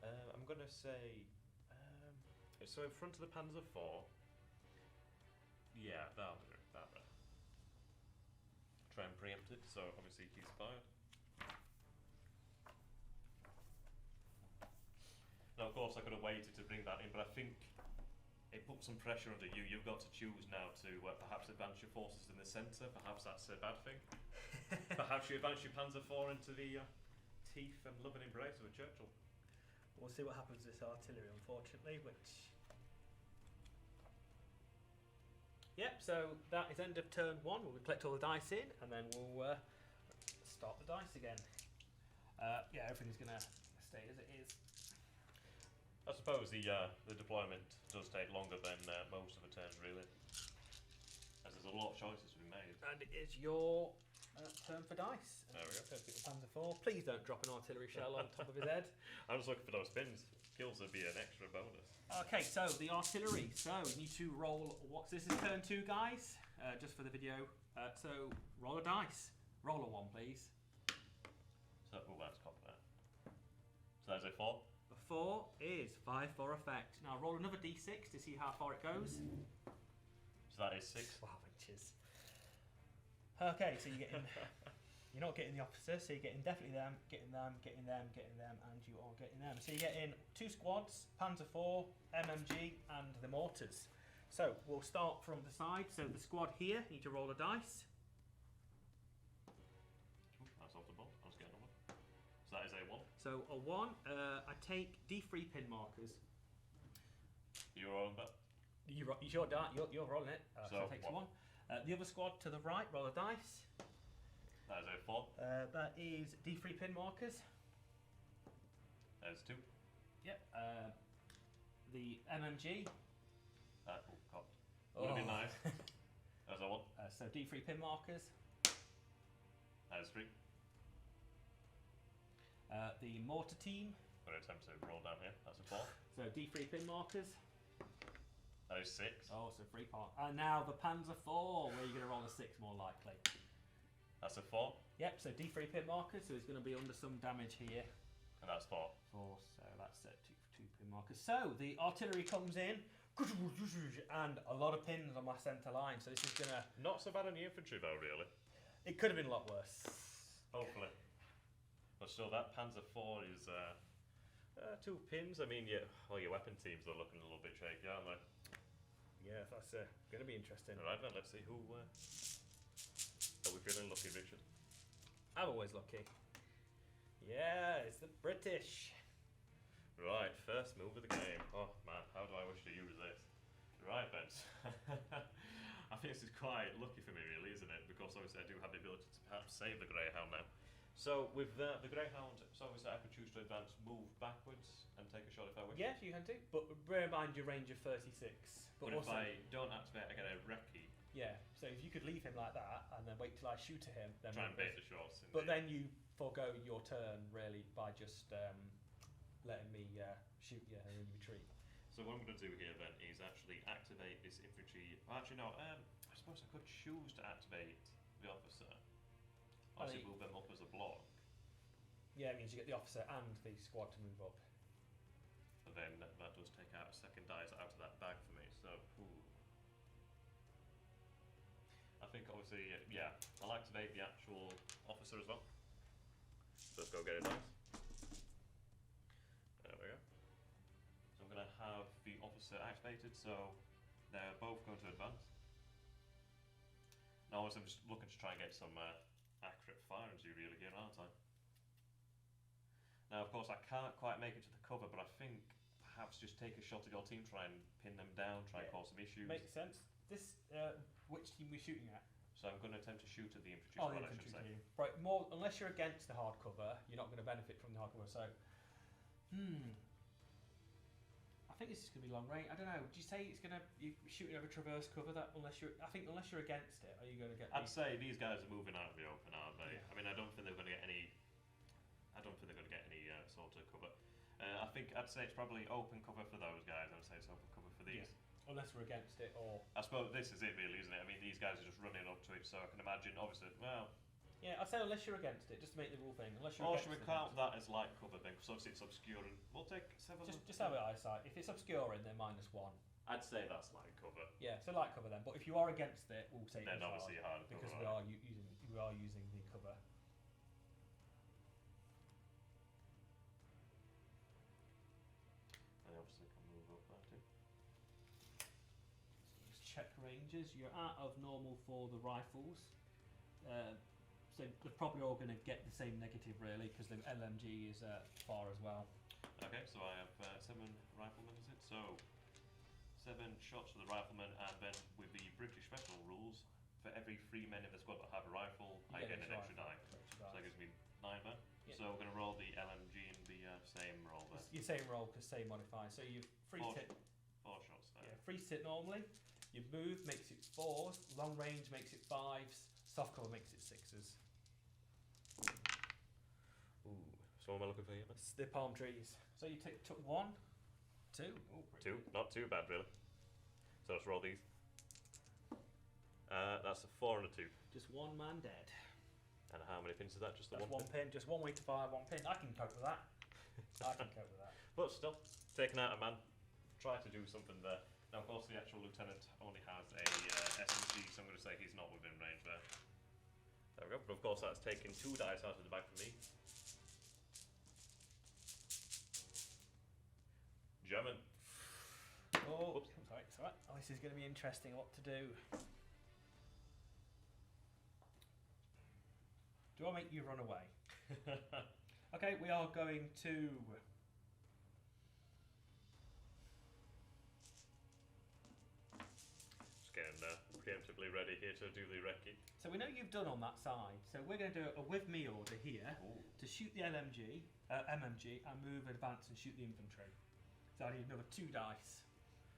I'm going to say. So in front of the Panzer IV. Yeah, that'll do. Try and preempt it, so obviously he's fired. Now of course I could have waited to bring that in, but I think it puts some pressure under you. You've got to choose now to perhaps advance your forces in the centre. Perhaps that's a bad thing. Perhaps you advance your Panzer IV into the teeth and loving embrace of a Churchill. We'll see what happens with this artillery, unfortunately, which... Yep, so that is end of turn 1. We'll collect all the dice in, and then we'll start the dice again. Yeah, everything's going to stay as it is. I suppose the deployment does take longer than most of the turns, really, as there's a lot of choices to be made. And it is your turn for dice. There we go. So pick the Panzer IV. Please don't drop an artillery shell on top of his head. I'm just looking for those pins. Kills would be an extra bonus. Okay, so the artillery. So you need to roll. This is turn 2, guys. Just for the video. So roll a dice. Roll a 1, please. So that's copy there. So there's a 4. The 4 is 5 for effect. Now roll another d6 to see how far it goes. So that is 6. 12 inches. Okay, so you're getting. You're not getting the officer, so you're getting definitely them, getting them, getting them, getting them, and you are getting them. So you're getting 2 squads, Panzer IV, MMG, and the mortars. So we'll start from the side. So the squad here, you need to roll a dice. Ooh, that's off the board. I was getting one. So that is a 1. So a 1, I take D3 pin markers. You're rolling that? You're rolling it. So it takes what? 1. The other squad to the right, roll a dice. That is a 4. That is D3 pin markers. There's 2. Yep. the MMG. Oh, God. Would have been nice. As I want. So D3 pin markers. That is 3. The mortar team. I'm going to attempt to roll down here. That's a 4. So D3 pin markers. That is 6. Oh, so 3 part. And now the Panzer 4, where you're going to roll a 6 more likely. That's a 4. Yep, so D3 pin markers, so he's going to be under some damage here. And that's 4. 4, so that's 2 pin markers. So the artillery comes in, and a lot of pins on my centre line. So this is going to... Not so bad on the infantry though, really. It could have been a lot worse. Hopefully. But still, that Panzer 4 is 2 pins. I mean, all your weapon teams are looking a little bit shaky, aren't they? Yeah, that's going to be interesting. Alright then, let's see who... are we feeling lucky, Richard? I'm always lucky. Yeah, it's the British. Right, first move of the game. Oh man, how do I wish to use this? Right then. I think this is quite lucky for me really, isn't it? Because obviously I do have the ability to perhaps save the Greyhound now. So with the Greyhound, so obviously I could choose to advance, move backwards and take a shot if I wish. Yeah, you can do. But bear in mind your range of 36. But if I don't activate, I get a recce. Yeah, so if you could leave him like that and then wait till I shoot at him, then try and bait the shots. But then you forego your turn really by just letting me shoot you and then you retreat. So what I'm going to do here then is actually activate this infantry. Well, actually no, I suppose I could choose to activate the officer. Obviously move them up as a block. Yeah, it means you get the officer and the squad to move up. But then that does take out a second dice out of that bag for me, so... Ooh. I think obviously, yeah, I'll activate the actual officer as well. So let's go get it nice. There we go. So I'm going to have the officer activated, so they're both going to advance. Now obviously I'm just looking to try and get some accurate firing to really here, aren't I? Now of course I can't quite make it to the cover, but I think perhaps just take a shot at your team, try and pin them down, try and cause some issues. Makes sense. This, which team we're shooting at? So I'm going to attempt to shoot at the infantry Oh, squad, the I should infantry say. team. Right, more, unless you're against the hard cover, you're not going to benefit from the hard cover, so... I think this is going to be long range. I don't know, would you say it's going to... You're shooting over traverse cover, that unless you're... I think unless you're against it, are you going to get... I'd say these guys are moving out of the open, aren't they? Yeah. I mean, I don't think they're going to get any... sort of cover. I think I'd say it's probably open cover for those guys. I'd say it's open cover for these. Yeah. Unless we're against it, or... I suppose this is it really, isn't it? I mean, these guys are just running up to it, so I can imagine, obviously, well... Yeah, I'd say unless you're against it, just to make the rule thing. Unless you're Or against should we it, count that as light cover then? Because obviously it's obscuring. We'll take 7... Just have it eyesight. If it's obscuring, then -1. I'd say that's light cover. Yeah, so light cover then. But if you are against it, we'll take Then it as obviously hard cover. because we are using the cover. And obviously can move up there too. Just check ranges. You're out of normal for the rifles. So they're probably all going to get the same negative really because the LMG is far as well. Okay, so I have 7 riflemen, is it? So 7 shots for the rifleman, and then with the British special rules, for every 3 men in the squad that have a rifle, I get an extra die. So that gives me 9 men. Yeah. So we're going to roll the LMG in the same roll there. Your same roll because same modifier. So you've free sit. 4 shots there. Yeah, free sit normally. Your move makes it 4s. Long range makes it 5s. Soft cover makes it 6s. Ooh, so what am I looking for here? It's the palm trees. So you took 1, 2. Oh, 2, not too bad really. So let's roll these. That's a 4 and a 2. Just 1 man dead. And how many pins is that? Just the That's one pin? Just one way to fire 1 pin. I can cope with that. I can cope with that. But still, taking out a man. Try to do something there. Now, of course, the actual lieutenant only has a SMG, so I'm going to say he's not within range there. There we go. But of course, that's taking 2 dice out of the bag for me. German. Oh, Whoops. sorry, it's alright. Oh, this is going to be interesting what to do. Do I make you run away? Okay, we are going to... Just getting preemptively ready here to do the recce. So we know you've done on that side, so we're going to do a with me order here to shoot the MMG and move, advance and shoot the infantry. So So I need another 2 dice.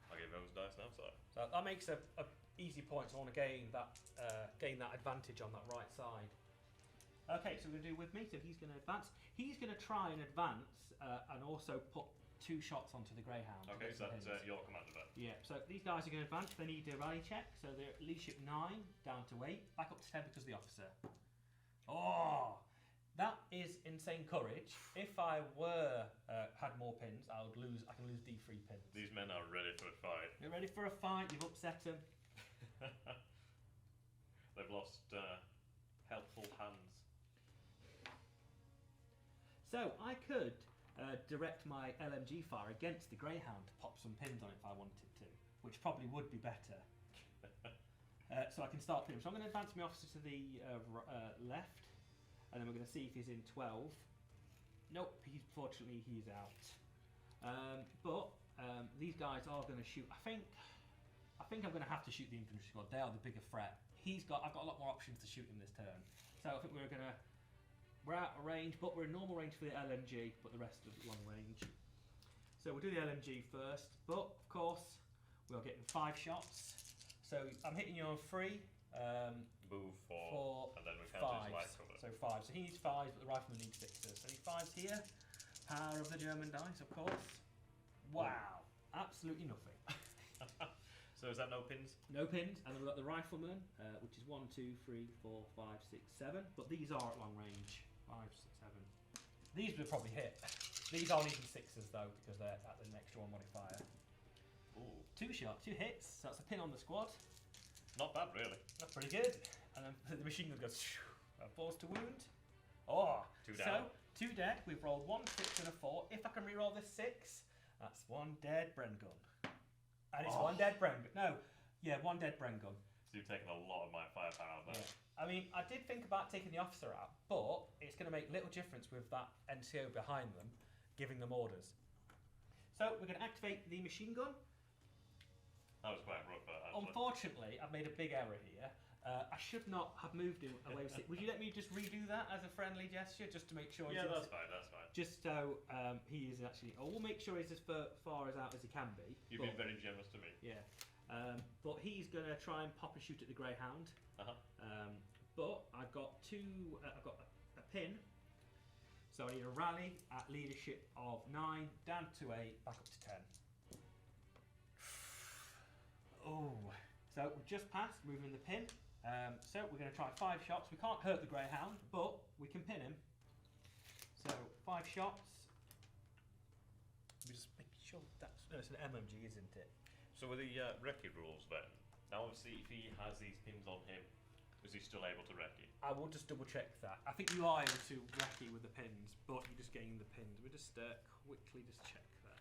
I'll give those dice now, sorry. So that makes a easy point. So I want to gain that advantage on that right side. Okay, so we're going to do with me. So he's going to advance. He's going to try and advance and also put 2 shots onto the greyhound. Okay, so that's your commander then. Yeah. So these guys are going to advance. They need a rally check. So they're at leadership 9 down to 8, back up to 10 because of the officer. Oh, that is insane courage. If I were had more pins, I can lose D3 pins. These men are ready for a fight. You're ready for a fight. You've upset them. They've lost helpful hands. So I could direct my LMG fire against the greyhound to pop some pins on it if I wanted to, which probably would be better. So I can start pinning. So I'm going to advance my officer to the left, and then we're going to see if he's in 12. Nope, fortunately he's out. But these guys are going to shoot. I think I'm going to have to shoot the infantry squad. They are the bigger threat. I've got a lot more options to shoot him this turn. So I think we're out of range, but we're in normal range for the LMG, but the rest are long range. So we'll do the LMG first, but of course we're getting 5 shots. So I'm hitting you on 3. Move 4, and then we count his light cover. So 5. So he needs 5s, but the rifleman needs 6s. So he 5s here. Power of the German dice, of course. Wow, absolutely nothing. So is that no pins? No pins, and then we've got the rifleman, which is 1, 2, 3, 4, 5, 6, 7. But these are at long range. 5, 6, 7. These will probably hit. These aren't even 6s though, because they're at an extra 1 modifier. Ooh. 2 shots, 2 hits. So that's a pin on the squad. Not bad, really. That's pretty good. And then the machine gun goes. Force to wound. Oh, 2 down. So 2 dead. We've rolled 1 6 and a 4. If I can re-roll this 6, that's 1 dead Bren gun. And it's 1 dead Bren gun. No, yeah, 1 dead Bren gun. So you've taken a lot of my firepower out there. Yeah. I mean, I did think about taking the officer out, but it's going to make little difference with that NCO behind them, giving them orders. So we're going to activate the machine gun. That was quite rough, actually. Unfortunately, I've made a big error here. I should not have moved him away with 6. Would you let me just redo that as a friendly gesture, just to make sure? Yeah, that's fine. That's fine. Just so he is actually. I will make sure he's as far as out as he can be. You've been very generous to me. Yeah, but he's going to try and pop and shoot at the greyhound. But I've got I've got a pin. So I need a rally at leadership of 9, down to 8, back up to 10. Oh, so we've just passed, moving the pin. So we're going to try 5 shots. We can't hurt the greyhound, but we can pin him. So 5 shots. We're just making sure it's an MMG, isn't it? So with the recce rules then, now obviously if he has these pins on him, is he still able to recce? I will just double check that. I think you are able to recce with the pins, but you're just getting the pins. We'll just quickly just check that.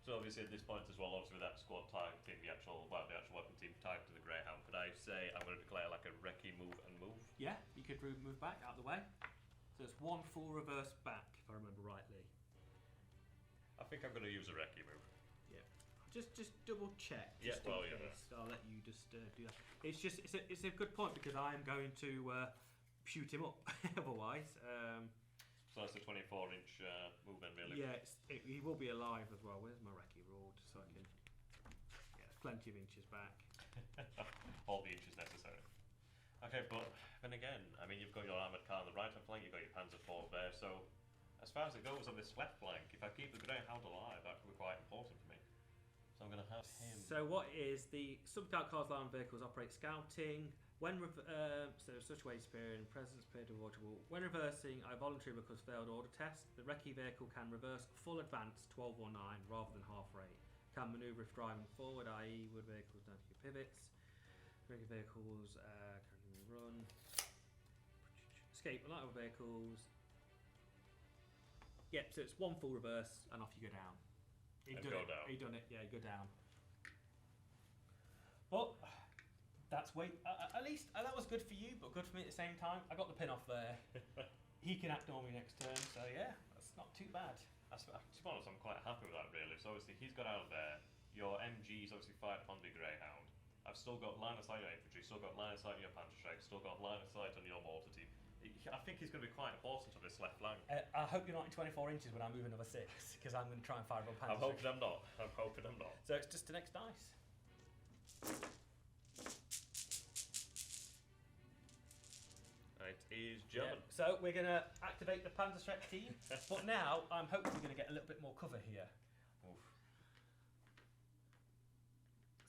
So obviously at this point as well, obviously with that squad targeting the actual weapon team tagged to the greyhound, could I say I'm going to declare like a recce move and move? Yeah, you could move back out of the way. So it's 1 full reverse back, if I remember rightly. I think I'm going to use a recce move. Yeah, just double check. Yeah, well, yeah. I'll let you just do that. It's a good point because I am going to shoot him up otherwise. So that's a 24-inch move then, really? Yeah, he will be alive as well. Where's my recce rule? Just so I can... Yeah, plenty of inches back. All the inches necessary. Okay, but then again, I mean, you've got your armoured car on the right-hand flank, you've got your Panzer IV there, so as far as it goes on this left flank, if I keep the greyhound alive, that could be quite important for me. So I'm going to have him... So what is the sub-scout cars, land vehicles operate scouting. When so such way superior and presence appear to avoidable. When reversing a voluntary because failed order test, the recce vehicle can reverse full advance 12 or 9 rather than half rate. Can manoeuvre if driving forward, i.e. wood vehicles don't keep pivots. Recce vehicles can run. Escape light vehicles. Yep, so it's 1 full reverse and off you go down. He done it, yeah, go down. But that's at least that was good for you, but good for me at the same time. I got the pin off there. He can act normally next turn, so yeah, that's not too bad. To be honest, I'm quite happy with that really. So obviously he's got out there. Your MG's obviously fired upon the greyhound. I've still got line of sight on your infantry, still got line of sight on your Panzer strike, still got line of sight on your mortar team. I think he's going to be quite important on this left flank. I hope you're not in 24 inches when I move another 6, because I'm going to try and fire a panda. I'm hoping I'm not. I'm hoping I'm not. So it's just the next dice. It is German. Yeah. So we're going to activate the Panda Shrek team, but now I'm hoping we're going to get a little bit more cover here. Oof.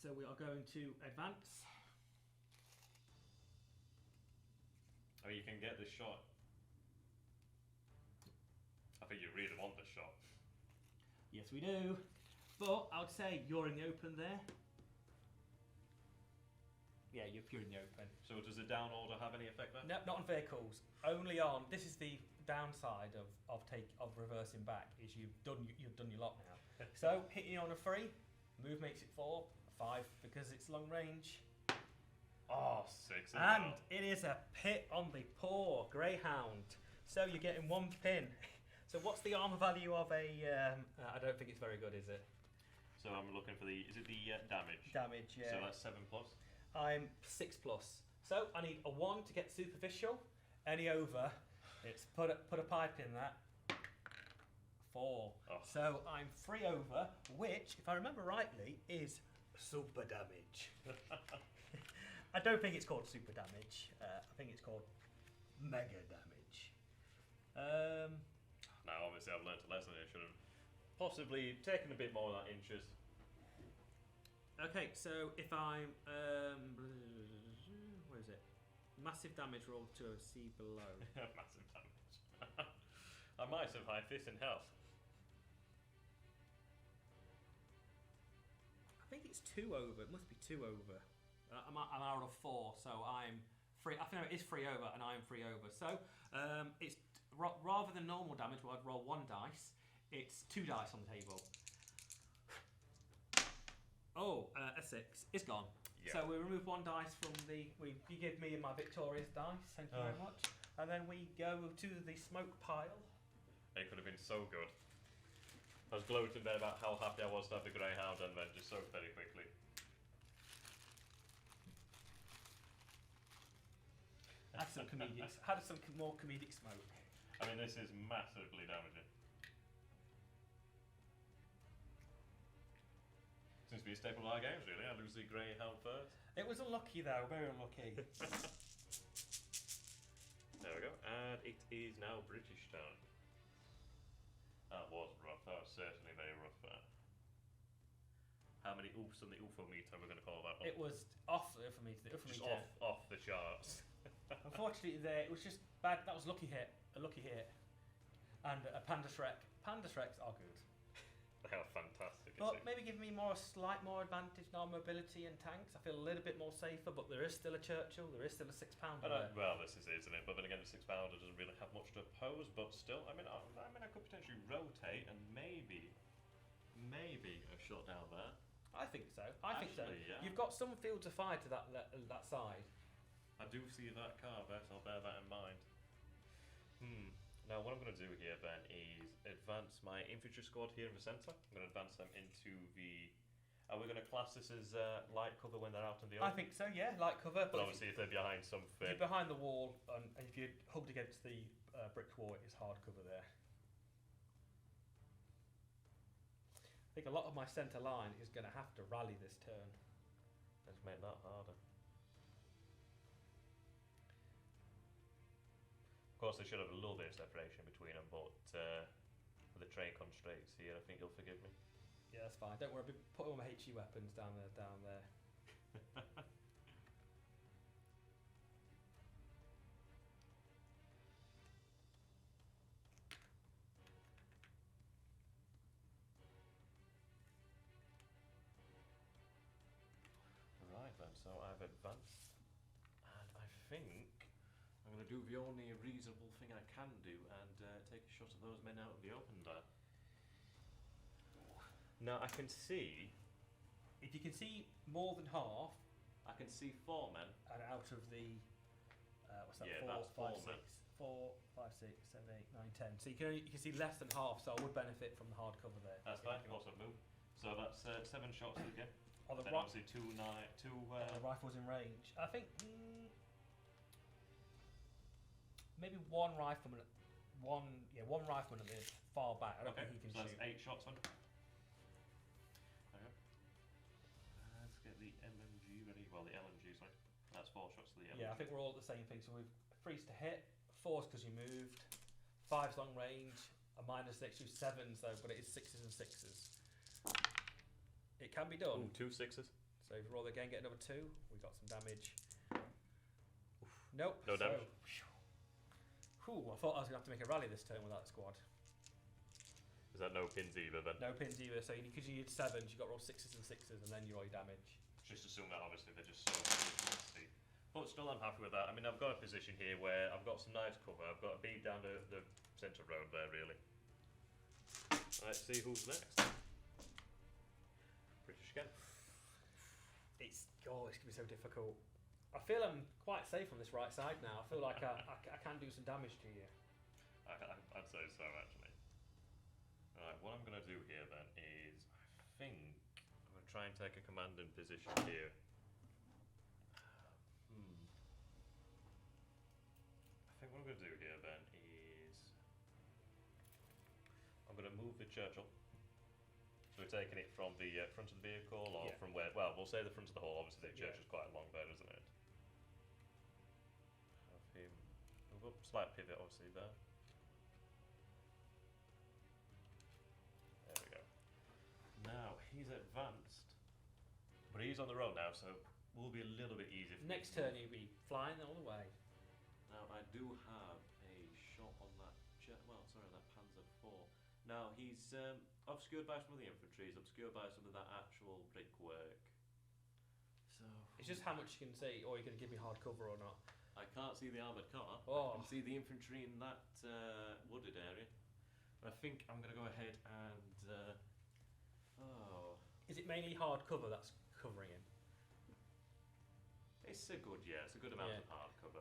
So we are going to advance. I mean, you can get this shot. I think you really want this shot. Yes, we do. But I would say you're in the open there. Yeah, you're in the open. So does the down order have any effect there? No, not on vehicles. Only on. This is the downside of reversing back. Is you've done your lot now. So hitting on a 3, move makes it 4, 5 because it's long range. Oh, 6 And it is a pit on the paw, Greyhound. So you're getting 1 pin. So what's the armor value of a? I don't think it's very good, is it? So I'm looking for the. Is it the damage? Damage, yeah. So that's 7+. I'm 6+. So I need a 1 to get superficial. Any over, it's put a pipe in that. 4. Oh. So I'm 3 over, which, if I remember rightly, is super damage. I don't think it's called super damage. I think it's called mega damage. Now, obviously, I've learnt a lesson. I should have possibly taken a bit more of that inches. Okay, so if I'm where is it? Massive damage roll to a C below. Massive damage. I might survive this in health. I think it's 2 over. It must be 2 over. I'm out of 4, so I'm 3. I think it is 3 over, and I am 3 over. So it's rather than normal damage, where I'd roll 1 dice, it's 2 dice on the table. Oh, a 6 is gone. Yeah. So we remove 1 dice from the. You give me my victorious dice. Thank you very much. And then we go to the smoke pile. It could have been so good. I was gloating there about how happy I was to have the Greyhound, and then just so very quickly. Had some comedic. Had some more comedic smoke. I mean, this is massively damaging. Seems to be a staple of our games, really. I lose the Greyhound first. It was unlucky, though. Very unlucky. There we go. And it is now British time. That was rough. That was certainly very rough. How many oofs on the oofo-meter we're going to call that one? It was off for me. Just off the charts. Unfortunately, it was just bad. That was a lucky hit, and a Panda Shrek. Panda Shreks are good, They are fantastic. but maybe give me a slight more advantage in our mobility and tanks. I feel a little bit more safer, but there is still a Churchill. There is still a 6-pounder. Well, this is it, isn't it? But then again, the 6-pounder doesn't really have much to oppose. But still, I mean, I could potentially rotate and maybe a shot down there. I think so. I think so. Yeah. You've got some field to fire to that side. I do see that car, Bet. I'll bear that in mind. Now, what I'm going to do here, Ben, is advance my infantry squad here in the centre. I'm going to advance them into the... Are we going to class this as light cover when they're out in the open? I think so, yeah, light cover. But obviously, if they're behind something... If you're behind the wall, and if you're hugged against the brick wall, it's hard cover there. I think a lot of my centre line is going to have to rally this turn. Let's make that harder. Of course, they should have a little bit of separation between them, but with the train constraints here, I think you'll forgive me. Yeah, that's fine. Don't worry. I'll put all my HE weapons down there. Right then, so I've advanced, and I think I'm going to do the only reasonable thing I can do and take a shot of those men out of the open there. Now I can see... If you can see more than half... I can see 4 men. And out of the... what's that? Yeah, 4, that's 4 5, men. 6, 4, 5, 6, 7, 8, 9, 10. So you can see less than half, so I would benefit from the hard cover there. That's fine, also move. So that's 7 shots again. On the Then obviously 2 rifles in range. I think... maybe one rifleman, one rifleman at the far back. I don't Okay, think he can so shoot. that's 8 shots then. Okay. Let's get the MMG ready. Well, the LMG, sorry. That's 4 shots to the LMG. Yeah, I think we're all at the same thing. So we've 3's to hit, 4's because you moved, 5's long range, a -6, 7's though, but it is 6's and 6's. It can be done. Ooh, 2 6s. So if we roll again, get another 2. We got some damage. Nope. No damage. Whew, I thought I was going to have to make a rally this turn with that squad. Is that no pins either then? No pins either, so because you need 7s, you've got to roll 6's and 6's and then you roll your damage. Just assume that obviously they're just so nasty. But still I'm happy with that. I mean, I've got a position here where I've got some nice cover. I've got a beat down the centre road there, really. Let's see who's next. British again. It's going to be so difficult. I feel I'm quite safe on this right side now. I feel like I can do some damage to you. I'd say so, actually. Right, what I'm going to do here then is, I think I'm going to try and take a commanding position here. I think what I'm going to do here then is, I'm going to move the Churchill. So we're taking it from the front of the vehicle, or from where? Well, we'll say the front of the hull. Obviously, the Churchill's quite long there, isn't it? Have him move up, slight pivot, obviously there. There we go. Now he's advanced, but he's on the road now, so will be a little bit easier. For Next turn, you'll be flying all the way. Now I do have a shot on that. Well, sorry, that Panzer IV. Now he's obscured by some of the infantry. He's obscured by some of that actual brickwork. So It's just how much you can see, or you're going to give me hard cover or not. I can't see the armoured car. Oh. I can see the infantry in that wooded area. But I think I'm going to go ahead and. Is it mainly hard cover that's covering him? It's a good, it's a good amount of hard cover.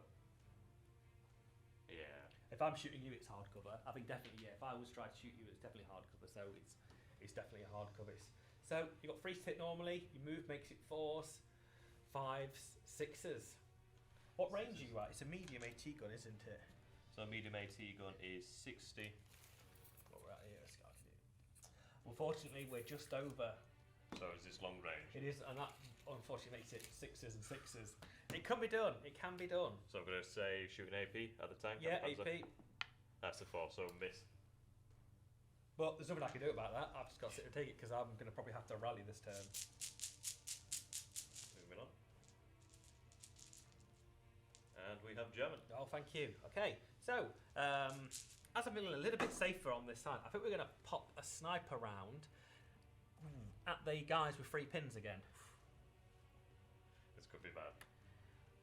Yeah. If I'm shooting you, it's hard cover. I think definitely, If I was trying to shoot you, it's definitely hard cover. So it's definitely a hard cover. So you got 3's hit normally. You move makes it 4's, 5's, 6's. What range are you at? It's a medium AT gun, isn't it? So medium AT gun is 60. What we're at here, Scarf. Unfortunately, we're just over. So is this long range? It is, and that unfortunately makes it 6's and 6's. It can be done. It can be done. So I'm going to say shooting AP at the tank. Yeah, at the AP. That's a 4, so miss. But there's nothing I can do about that. I've just got to sit and take it because I'm going to probably have to rally this turn. Moving on. And we have German. Oh, thank you. Okay, so as I'm feeling a little bit safer on this side, I think we're going to pop a sniper round at the guys with 3 pins again. This could be bad.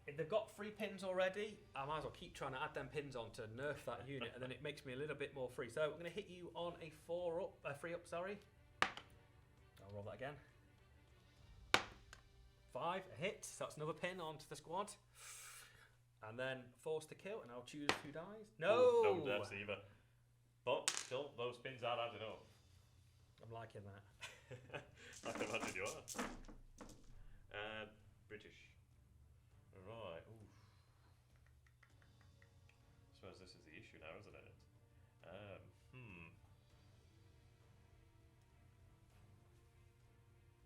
If they've got 3 pins already, I might as well keep trying to add them pins on to nerf that unit, and then it makes me a little bit more free. So I'm going to hit you on a 3 up, sorry. I'll roll that again. 5, a hit, so that's another pin onto the squad. And then 4's to kill, and I'll choose 2 dies. No! No deaths either. But still, those pins are adding up. I'm liking that. I can imagine you are. And British. Right, oof. I suppose this is the issue now, isn't it?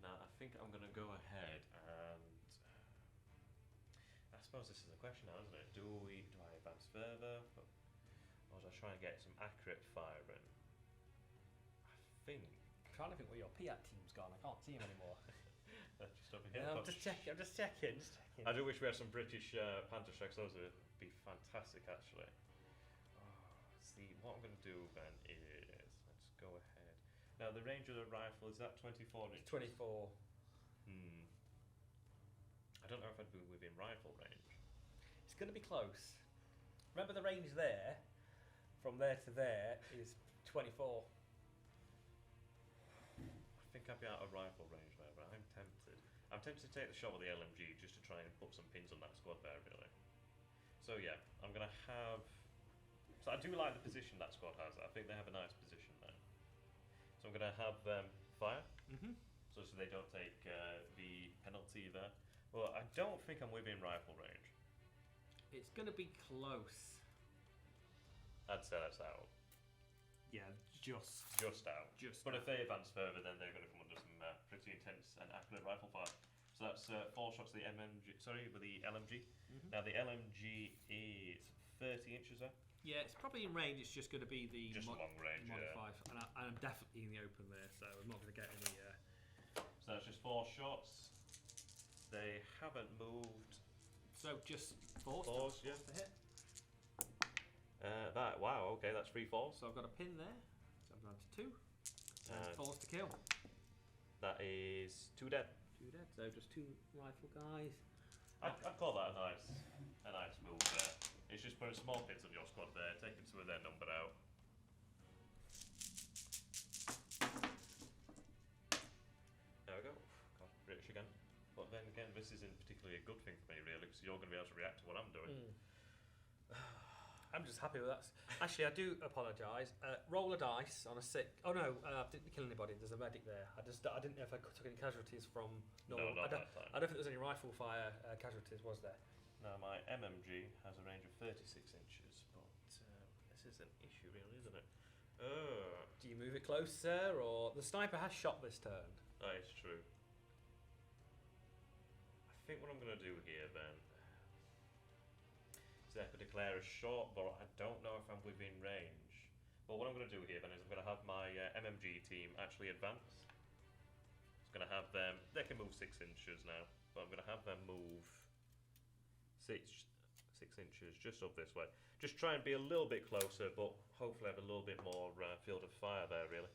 Now, I think I'm going to go ahead and... I suppose this is the question now, isn't it? Do I advance further? Or do I try and get some accurate firing? I think... I'm trying to think where your Piat team's gone. I can't see him anymore. Just over here. No, I'm just checking. I do wish we had some British Panther strikes. Those would be fantastic, actually. See, what I'm going to do then is let's go ahead. Now, the range of the rifle is that 24 inches. 24. I don't know if I'd be within rifle range. It's going to be close. Remember the range there, from there to there, is 24. I think I'd be out of rifle range there, but I'm tempted. I'm tempted to take the shot with the LMG just to try and put some pins on that squad there, really. So yeah, I'm going to have... So I do like the position that squad has. I think they have a nice position there. So I'm going to have them fire, so they don't take the penalty there. Well, I don't think I'm within rifle range. It's going to be close. I'd say that's out. Yeah, just out. Just But out. if they advance further, then they're going to come under some pretty intense and accurate rifle fire. So that's 4 shots with the MMG. Sorry, with the LMG. Now the LMG is 30 inches there. Yeah, it's probably in range. It's just going to be the Just long range. modified, and I'm definitely in the open there, so I'm not going to get any. So that's just 4 shots. They haven't moved. So just 4 Fours, yeah. to hit. Wow. Okay, that's 3 falls. So I've got a pin there. So I'm down to 2. And 4s to kill. That is 2 dead. 2 dead. So just 2 rifle guys. I'd call that a nice move there. It's just putting small kids on your squad there, taking some of their number out. There we go. God, British again. But then again, this isn't particularly a good thing for me, really, because you're going to be able to react to what I'm doing. I'm just happy with that. Actually, I do apologise. Roll a dice on a 6. Oh no, I didn't kill anybody. There's a medic there. I didn't know if I took any casualties from. No, not that time. I don't think there was any rifle fire casualties, was there? Now, my MMG has a range of 36 inches, but this is an issue, really, isn't it? Do you move it closer, or the sniper has shot this turn? That is true. I think what I'm going to do here then is I could declare a shot, but I don't know if I'm within range. But what I'm going to do here then is I'm going to have my MMG team actually advance. It's going to have them, they can move 6 inches now, but I'm going to have them move 6 inches just up this way. Just try and be a little bit closer, but hopefully have a little bit more field of fire there, really.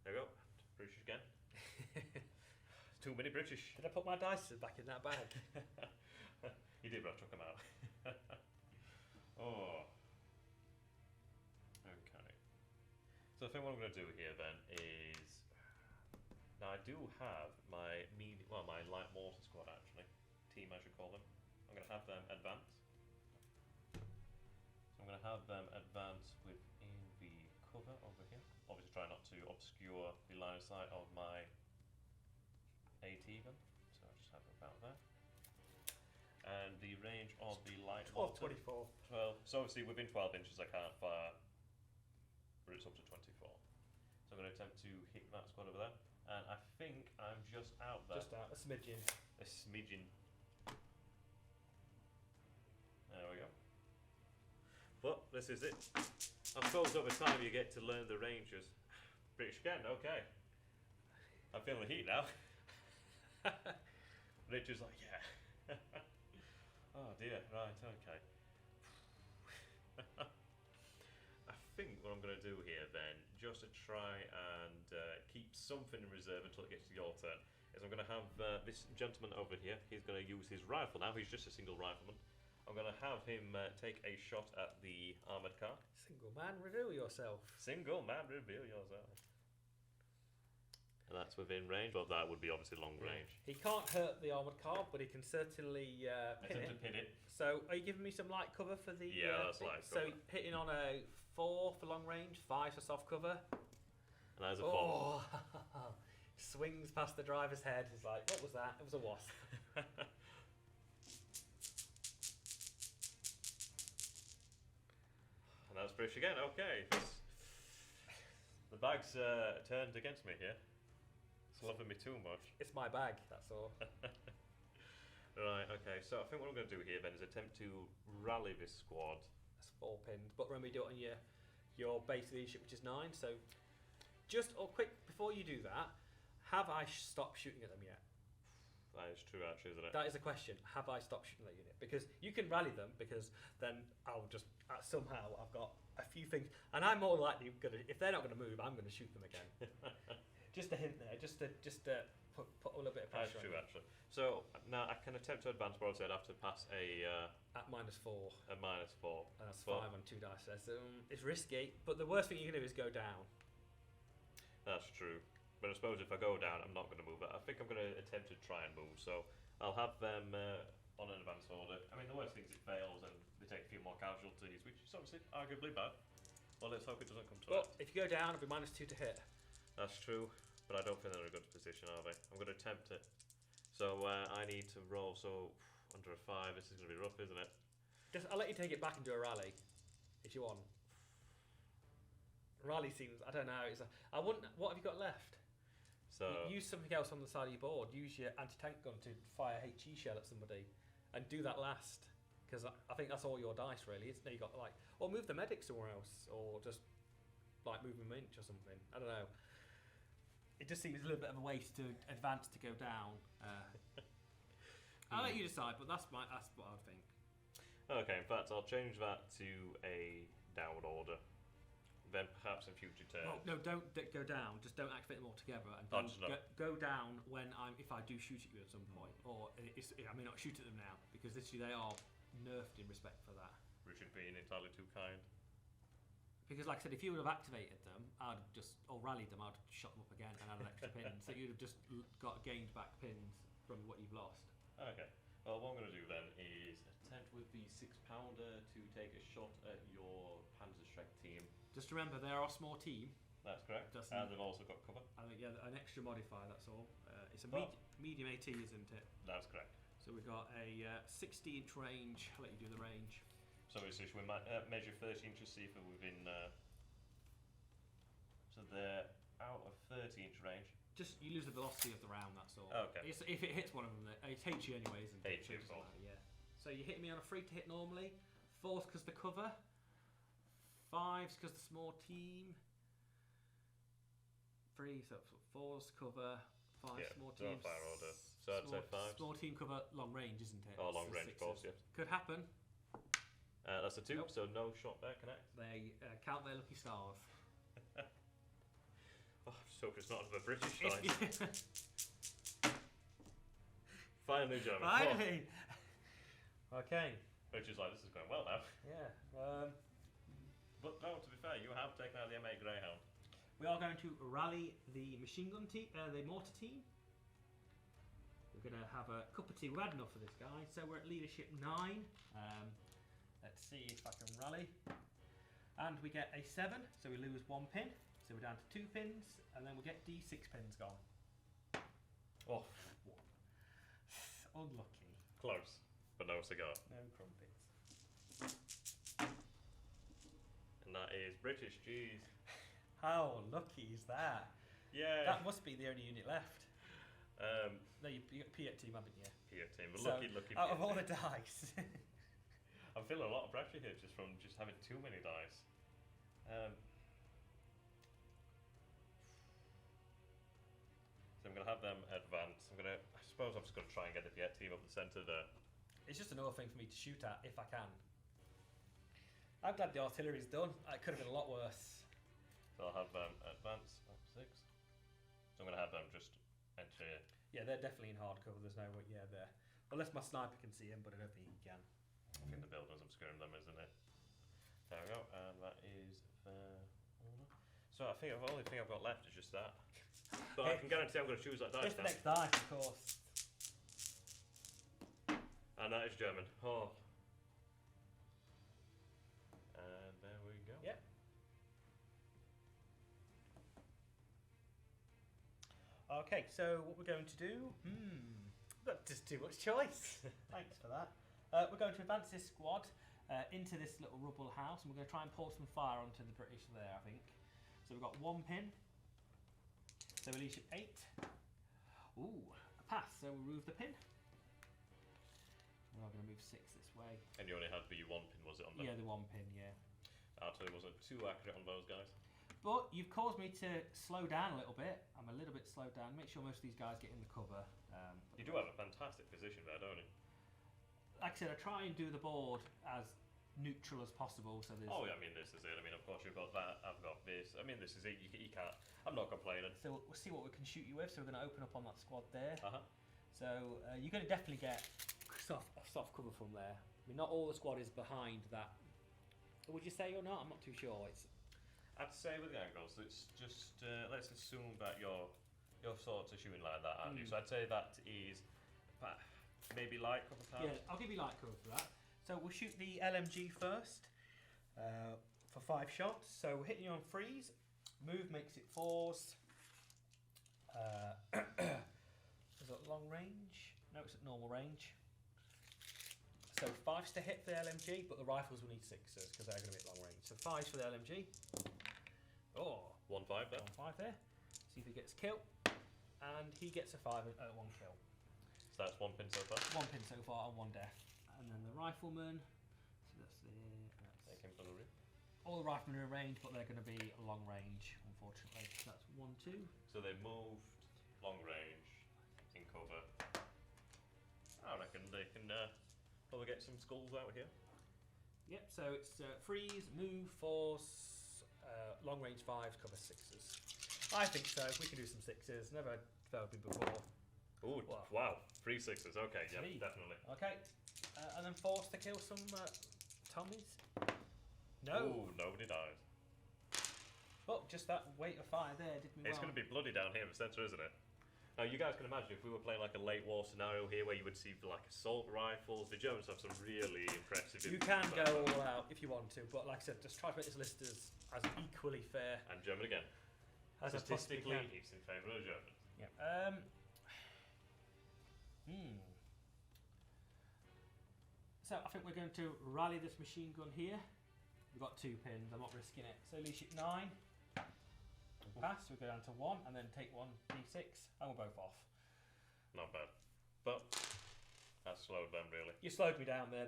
There we go. British again. Too many British. Did I put my dice back in that bag? You did, but I took them out. Oh. Okay. So I think what I'm going to do here then is... Now I do have my my light mortar squad actually. Team I should call them. I'm going to have them advance. So I'm going to have them advance within the cover over here. Obviously try not to obscure the line of sight of my AT even. So I'll just have them about there. And the range of the light 12, mortar. 24. 12. So obviously within 12 inches I can't fire, but it's up to 24. So I'm going to attempt to hit that squad over there. And I think I'm just out there. Just out, a smidgen. A smidgen. There we go. But this is it. I suppose over time you get to learn the ranges. British again, okay. I'm feeling the heat now. Richard's like, yeah. Oh dear, right, okay. I think what I'm going to do here then, just to try and keep something in reserve until it gets to your turn, is I'm going to have this gentleman over here. He's going to use his rifle now. He's just a single rifleman. I'm going to have him take a shot at the armoured car. Single man, reveal yourself. Single man, reveal yourself. And that's within range. Well, that would be obviously long range. He can't hurt the armoured car, but he can certainly pin it. To pin it. So, are you giving me some light cover for the? Yeah, that's light cover. So, hitting on a 4 for long range, 5 for soft cover. And there's a 4. Swings past the driver's head. He's like, what was that? It was a wasp. And that's British again. Okay. The bag's turned against me here. It's loving me too much. It's my bag, that's all. Right, okay. So I think what I'm going to do here then is attempt to rally this squad. That's 4 pinned. But remember, you do it on your base leadership, which is 9. So, just quick, before you do that, have I stopped shooting at them yet? That is true, actually, isn't it? That is a question. Have I stopped shooting at that unit? Because you can rally them, because then I'll just somehow I've got a few things, and I'm more likely gonna, if they're not going to move, I'm going to shoot them again. Just a hint there, just to put a little bit of pressure. That's true, actually. So now I can attempt to advance, but I'd have to pass a at -4. A -4. And that's 5 on 2 dice. So it's risky, but the worst thing you can do is go down. That's true. But I suppose if I go down, I'm not going to move it. I think I'm going to attempt to try and move. So I'll have them on an advance order. I mean, the worst thing is it fails and they take a few more casualties, which is obviously arguably bad. Well, let's hope it doesn't come to Well, that. if you go down, it'll be -2 to hit. That's true, but I don't think they're in a good position, are they? I'm going to attempt it. So I need to roll. So Under a 5, this is going to be rough, isn't it? I'll let you take it back and do a rally, if you want. Rally seems, I don't know. I wouldn't. What have you got left? So Use something else on the side of your board. Use your anti-tank gun to fire a HE shell at somebody, and do that last. Because I think that's all your dice really. It's, you got like, or move the medic somewhere else, or just like move them inch or something. I don't know. It just seems a little bit of a waste to advance to go down. I'll let you decide, but that's what I would think. Okay, in fact, I'll change that to a down order. Then perhaps in future turns. Well, no, don't go down. Just don't activate them all together, and go down when if I do shoot at you at some point, or I may not shoot at them now because literally they are nerfed in respect for that. Richard being entirely too kind. Because, like I said, if you would have activated them, I'd or rallied them, I'd have shot them up again and added extra pins. So you'd have just gained back pins from what you've lost. Okay. Well, what I'm going to do then is attempt with the 6-pounder to take a shot at your Panzerschreck team. Just remember, they are a small team. That's correct. And they've also got cover. I think, yeah, an extra modifier, that's all. It's a medium AT, isn't it? That's correct. So we've got a 60-inch range. I'll let you do the range. So should we measure 30 inches, see if we're within... so they're out of 30-inch range. Just, you lose the velocity of the round, that's all. Okay. If it hits one of them, it's HE anyway, isn't it? HE, of course. Yeah. So you hit me on a 3 to hit normally, 4's because the cover, 5's because the small team, 3, so 4's cover, 5 small team. Fire order. So I'd say 5. Small team cover, long range, isn't it? Oh, long range, of course, yes. Could happen. That's a 2, so no shot there, connect. They count their lucky stars. Oh, I'm so it's not the British side. Finally, German. Finally! Okay. Which is like, this is going well now. Yeah. But no, to be fair, you have taken out the M8 Greyhound. We are going to rally the machine gun team, the mortar team. We're going to have a cup of tea. We've had enough of this guy, so we're at leadership 9. Let's see if I can rally. And we get a 7, so we lose 1 pin. So we're down to 2 pins, and then we get D6 pins gone. Oh. Unlucky. Close, but no cigar. No crumpets. And that is British, jeez. How lucky is that? Yeah. That must be the only unit left. No, you got Piat team, haven't you? Piat team, but so, lucky out of Piat all team. the dice. I'm feeling a lot of pressure here just from having too many dice. So I'm going to have them advance. I suppose I'm just going to try and get the Piat team up the centre there. It's just another thing for me to shoot at if I can. I'm glad the artillery's done. It could have been a lot worse. So I'll have them advance up 6. So I'm going to have them just enter. Yeah, they're definitely in hard cover. There's no way. Yeah, there. Unless my sniper can see him, but I don't think he can. I think the building's obscuring them, isn't it? There we go, and that is the order. So I think the only thing I've got left is just that. But I can guarantee I'm going to choose that dice It's the now. next dice, of course. And that is German. Oh. And there we go. Yep. Okay, so what we're going to do... Not just too much choice. Thanks for that. We're going to advance this squad into this little rubble house, and we're going to try and pour some fire onto the British there, I think. So we've got 1 pin. So we leadership 8. Ooh, a pass. So we'll remove the pin. We're going to move 6 this way. And you only had the 1 pin, was it, on them? Yeah, the 1 pin, yeah. Actually, wasn't too accurate on those guys. But you've caused me to slow down a little bit. I'm a little bit slowed down. Make sure most of these guys get in the cover. You do have a fantastic position there, don't you? Like I said, I try and do the board as neutral as possible. So there's Oh, yeah, I mean, this is it. I mean, of course, you've got that. I've got this. I mean, this is it. You can't. I'm not complaining. So we'll see what we can shoot you with. So we're going to open up on that squad there. Uh-huh. So you're going to definitely get soft cover from there. I mean, not all the squad is behind that. Would you say or not? I'm not too sure. I'd say with the angles, it's just let's assume that you're sort of shooting like that, aren't you? So I'd say that is maybe light cover perhaps. Yeah, I'll give you light cover for that. So we'll shoot the LMG first for 5 shots. So we're hitting you on freeze. Move makes it 4s. Is it long range? No, it's at normal range. So 5s to hit for the LMG, but the rifles will need 6s because they're going to be at long range. So 5s for the LMG. Oh, 1-5 there. 1-5 there. See if he gets a kill. And he gets a 5 at 1 kill. So that's 1 pin so far. 1 pin so far and 1 death. And then the rifleman. So that's Take him from the rear. all the riflemen are in range, but they're going to be long range, unfortunately. So that's 1-2. So they moved long range in cover. I reckon they can probably get some skulls out here. Yep, so it's freeze, move, force, long range 5s, cover 6s. I think so. We can do some 6s. Never failed me before. Ooh, wow. 3 6s. Okay, yeah, Gee. definitely. Okay, and then force to kill some Tommies. No. Ooh, nobody dies. Oh, just that weight of fire there did me well. It's going to be bloody down here in the centre, isn't it? Now, you guys can imagine if we were playing like a late war scenario here where you would see like assault rifles. The Germans have some really impressive... You can go all out if you want to, but like I said, just try to make this list as equally fair And German again. as I possibly Statistically, can. it's in favour of the Germans. Yep. So I think we're going to rally this machine gun here. We've got 2 pins, I'm not risking it. So leadership 9. Pass, we go down to 1 and then take 1 d6 and we're both off. Not bad. But that slowed them really. You slowed me down there.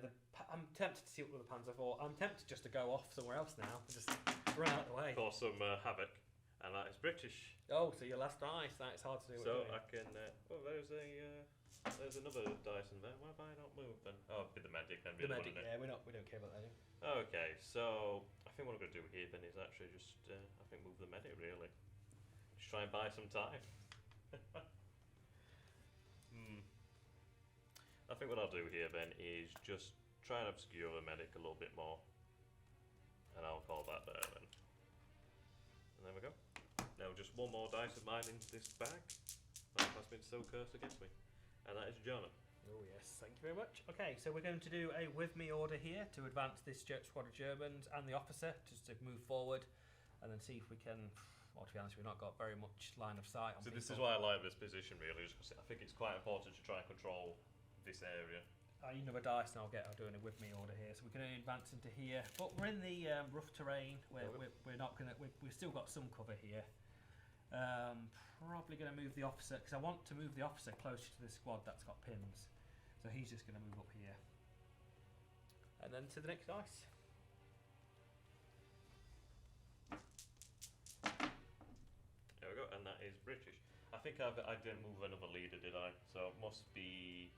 I'm tempted to see what the Panzer IV. I'm tempted just to go off somewhere else now and just run out of the way. Cause some havoc. And that is British. Oh, so your last dice. That's hard to do. So I can... well, there's another dice in there. Why have I not moved then? Oh, it'd be the medic then. The medic, yeah, we don't care about that. Okay, so I think what I'm going to do here then is actually just, I think move the medic really. Just try and buy some time. I think what I'll do here then is just try and obscure the medic a little bit more. And I'll call that there then. And there we go. Now just one more dice of mine into this bag. That has been so cursed against me. And that is German. Oh yes, thank you very much. Okay, so we're going to do a with me order here to advance this squad of Germans and the officer just to move forward and then see if we can, well to be honest we've not got very much line of sight on So people. this is why I like this position really, just 'cause I think it's quite important to try and control this area. I need another dice and I'll doing a with me order here. So we can only advance into here, but we're in the rough terrain where we're not gonna, we've still got some cover here. Probably going to move the officer because I want to move the officer closer to the squad that's got pins. So he's just going to move up here. And then to the next dice. There we go, and that is British. I think I didn't move another leader, did I? So it must be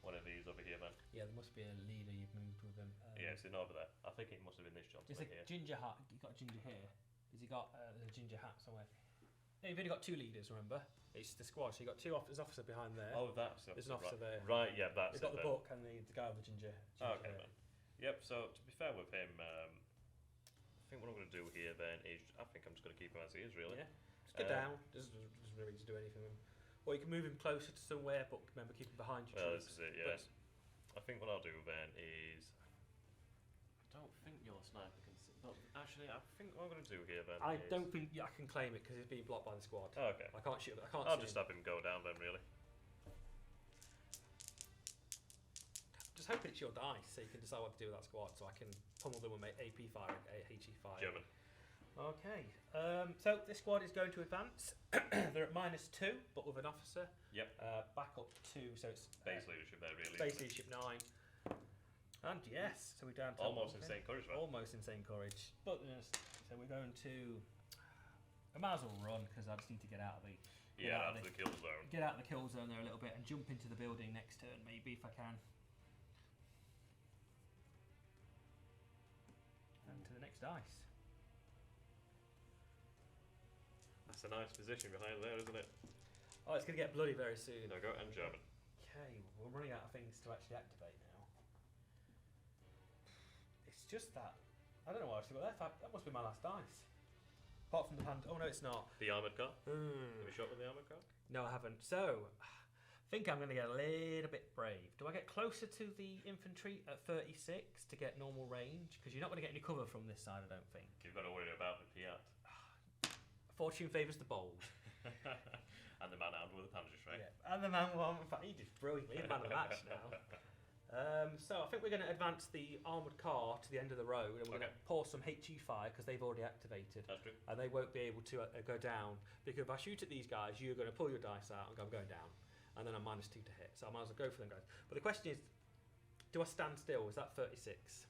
one of these over here, man. Yeah, there must be a leader you've moved with him. Yeah, it's in over there. I think it must have been this gentleman Is it here. ginger hat? You got a ginger hair? Has he got a ginger hat somewhere? No, you've only got 2 leaders, remember? It's the squad, so you've got 2 officer behind there. Oh, that's the There's an officer there. Right, yeah, that's He's got it the then. book and the guy with the ginger Okay, hair. then. Yep, so to be fair with him, I think what I'm going to do here then is, I think I'm just going to keep him as he is, really. Yeah, just get down. There's no reason to do anything with him. Or you can move him closer to somewhere, but remember, keep him behind you. Well, this is it, yeah. I think what I'll do then is, I don't think your sniper can see, but actually, I think what I'm going to do here then I is... don't think I can claim it because it's being blocked by the squad. Oh, okay. I can't shoot. I can't. I'll see just him. have him go down then, really. Just hoping it's your dice, so you can decide what to do with that squad. So I can pummel them with my AP fire, HE fire. German. Okay. So this squad is going to advance. They're at -2, but with an officer. Yep. Back up 2, so it's Base leadership there, really. base isn't it? leadership 9. And yes, so we're down to Almost insane courage, man. Almost insane courage. But so we're going to. I might as well run because I just need to get out of the. Yeah, out of the kill zone. Get out of the kill zone there a little bit and jump into the building next turn, maybe if I can. And to the next dice. That's a nice position behind there, isn't it? Oh, it's going to get bloody very soon. There we go, and German. Okay, we're running out of things to actually activate now. It's just that. I don't know why I still got that. That must be my last dice. Apart from the hand. Oh no, it's not. The armoured car? Have you shot with the armoured car? No, I haven't. So, I think I'm going to get a little bit brave. Do I get closer to the infantry at 36 to get normal range? Because you're not going to get any cover from this side, I don't think. You've got to worry about the Fiat. Fortune favours the bold. And the man armed with a Panzer Shrek. Yeah. And the man, well, in fact, he did brilliantly. He's man of the match now. So I think we're going to advance the armoured car to the end of the road, and we're going to pour some HE fire because they've already activated. That's true. And they won't be able to go down, because if I shoot at these guys, you're going to pull your dice out and go, I'm going down, and then I'm -2 to hit. So I might as well go for them guys. But the question is, do I stand still? Is that 36?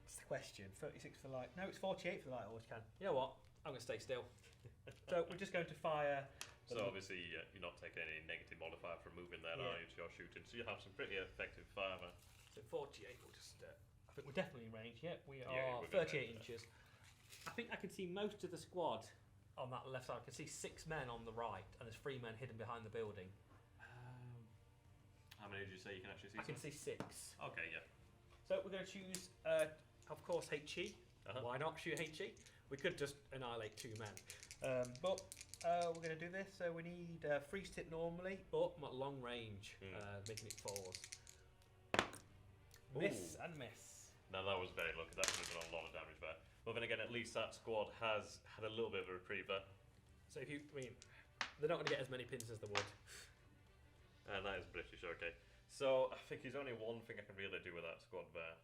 That's the question. 36 for the light. No, it's 48 for the light horse can. You know what? I'm going to stay still. So we're just going to fire. So obviously you're not taking any negative modifier from moving there, are you, to your shooting? So you have some pretty effective fire there. So 48, we'll just, I think we're definitely in range. Yep, we are Yeah, 38 inches. I think I can see most of the squad on that left side. I can see 6 men on the right, and there's 3 men hidden behind the building. How many did you say you can actually see? I can see 6. Okay, yeah. So we're going to choose, of course, HE. Why not shoot HE? We could just annihilate 2 men. But we're going to do this. So we need free stick normally, but long range, making it 4s. Miss and miss. Now that was very lucky. That would have done a lot of damage there. But then again, at least that squad has had a little bit of a reprieve there. So if you, they're not going to get as many pins as they would. And that is British, okay. So I think there's only one thing I can really do with that squad there.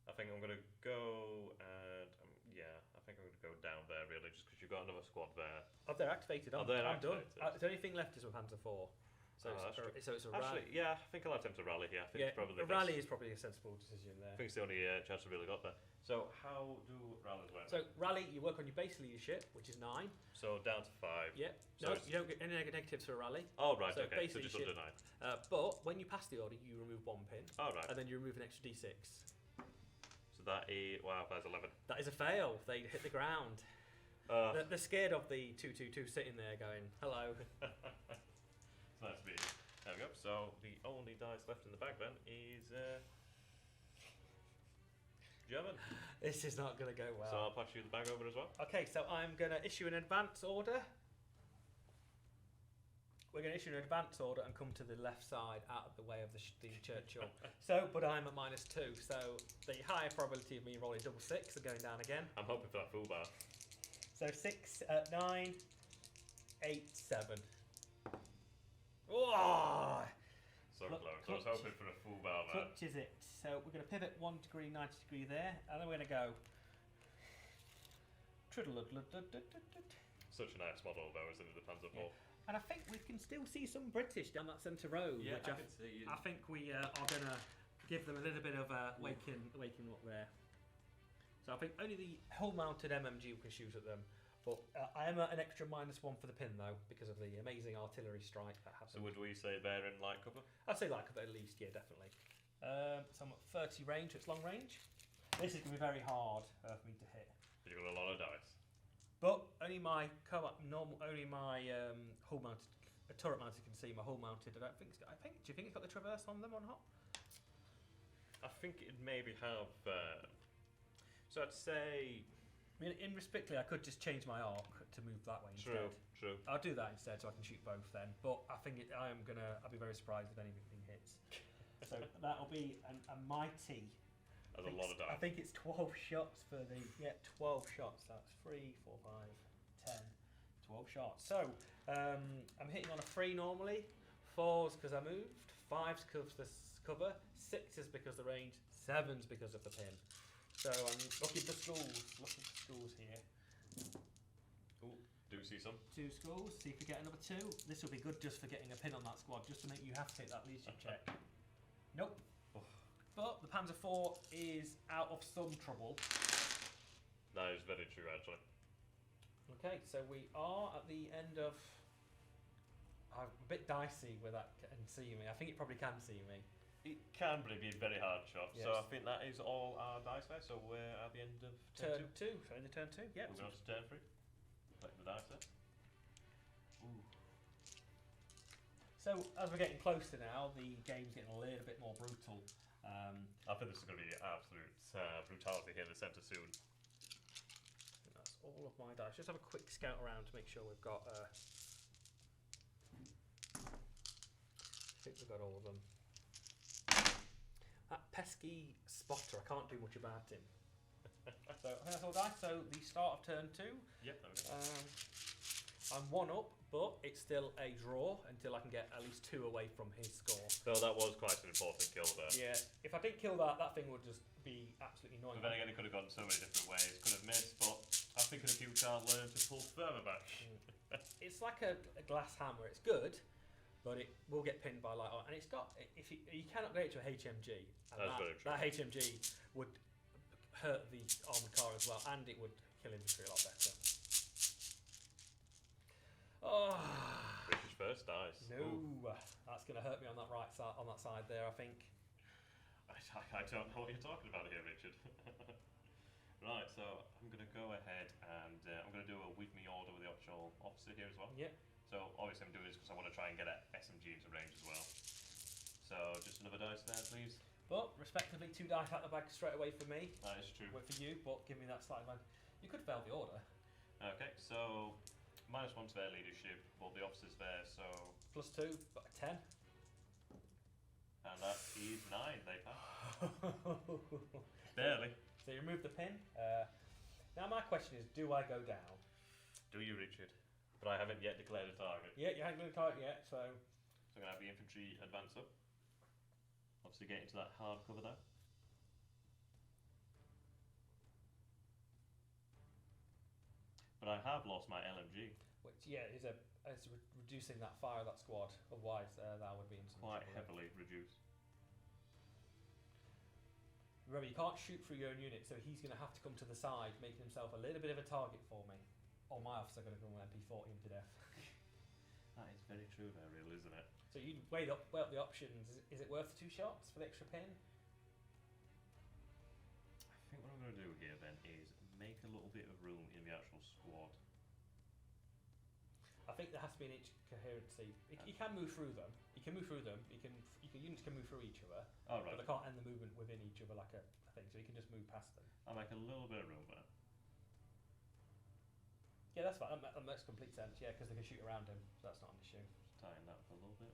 I think I'm going to go and I think I'm going to go down there really, just because you've got another squad there. Oh, they're activated. I'm done. The only thing left is my Panzer IV. So it's a rally. Actually, yeah, I think I'll attempt a rally here. I think it's probably a rally is probably a sensible decision there. I think it's the only chance I've really got there. So how do rallies work? So rally, you work on your base leadership, which is 9. So down to 5. Yeah. So no, you don't get any negatives for a rally. Oh right, so okay. So just under 9. But when you pass the order, you remove 1 pin. Oh right. And then you remove an extra d6. So that is that's 11. That is a fail. They hit the ground. They're scared of the 222 sitting there going, hello. So that's me. There we go. So the only dice left in the bag then is German. This is not going to go well. So I'll pass you the bag over as well. Okay, so I'm going to issue an advance order. We're going to issue an advance order and come to the left side out of the way of the Churchill. But I'm at -2, so the higher probability of me rolling double 6 are going down again. I'm hoping for that full bar. So 6, 9, 8, 7. Oh! So close. I was hoping for a full bar there. Clutches it. So we're going to pivot 1 degree, 90 degree there, and then we're going to go. Such a nice model though, isn't it, the Panzer IV? And I think we can still see some British down that centre road. Yeah, which I can see. I think we are going to give them a little bit of a waking up there. So I think only the hull-mounted MMG can shoot at them. But I am at an extra -1 for the pin though, because of the amazing artillery strike that happened. So would we say they're in light cover? I'd say light cover at least, yeah, definitely. So I'm at 30 range, so it's long range. This is going to be very hard for me to hit. But you've got a lot of dice. But only my hull-mounted, turret-mounted can see. My hull-mounted, I don't think. Do you think it's got the traverse on them or not? I think it maybe have. So I'd say. I mean, in respectfully, I could just change my arc to move that way instead. True. I'll do that instead, so I can shoot both then. But I think I'll be very surprised if anything hits. So that'll be a mighty. That's a lot of dice. I think it's 12 shots for the 12 shots. That's 3, 4, 5, 10, 12 shots. So I'm hitting on a 3 normally, 4s because I moved, 5s because the cover, 6s because the range, 7s because of the pin. So I'm looking for schools here. Ooh, do see some. 2 schools, see if we get another 2. This will be good just for getting a pin on that squad, just to make you have to take that leadership check. Nope. But the Panzer IV is out of some trouble. That is very true, actually. Okay, so we are at the end of... I'm a bit dicey with that and seeing me. I think it probably can see me. It can be a very hard shot. Yes. So I think that is all our dice there. So we're at the end of turn 2. So in the turn 2, yeah. We're going to turn 3. Collect the dice there. Ooh. So as we're getting closer now, the game's getting a little bit more brutal. I think this is going to be absolute brutality here in the centre soon. That's all of my dice. Just have a quick scout around to make sure we've got... I think we've got all of them. That pesky spotter, I can't do much about him. So I think that's all dice. So the start of turn 2. Yep. I'm 1 up, but it's still a draw until I can get at least 2 away from his score. So that was quite an important kill there. Yeah, if I didn't kill that, that thing would just be absolutely annoying. But then again, it could have gone so many different ways. Could have missed, but I think in the future I'll learn to pull further back. It's like a glass hammer. It's good, but it will get pinned by light on. And it's got, if you can upgrade it to a HMG, and That's very true. that HMG would hurt the armoured car as well, and it would kill infantry a lot better. Oh. British first dice. No, Ooh. that's going to hurt me on that right side, on that side there, I think. I don't know what you're talking about here, Richard. Right, so I'm going to go ahead and I'm going to do a with me order with the optional officer here as well. Yep. So obviously I'm doing this because I want to try and get an SMG into range as well. So just another dice there, please. But respectively, 2 dice out the bag straight away for me. That is true. Wait for you, but give me that slight advantage. You could fail the order. Okay, so -1 to their leadership, but the officer's there, so... +2, but a 10. And that is 9, they pass. Barely. So you remove the pin. Now my question is, do I go down? Do you, Richard? But I haven't yet declared a target. Yeah, you haven't got a target yet, so... So I'm going to have the infantry advance up. Obviously get into that hard cover there. But I have lost my LMG. Which, yeah, is reducing that fire of that squad. Otherwise, that would be in some Quite trouble. heavily reduced. Remember, you can't shoot through your own unit, so he's going to have to come to the side, making himself a little bit of a target for me. Or my officer going to come and MP40 him to death. That is very true there, really, isn't it? So you weigh up the options. Is it worth 2 shots for the extra pin? I think what I'm going to do here then is make a little bit of room in the actual squad. I think there has to be an inch coherency. You can move through them. You can move through them. Units can move through each other. Oh, right. But they can't end the movement within each other like a thing. So you can just move past them. I'll make a little bit of room there. Yeah, that's fine. That makes complete sense. Yeah, because they can shoot around him. So that's not an issue. Just tighten that up a little bit.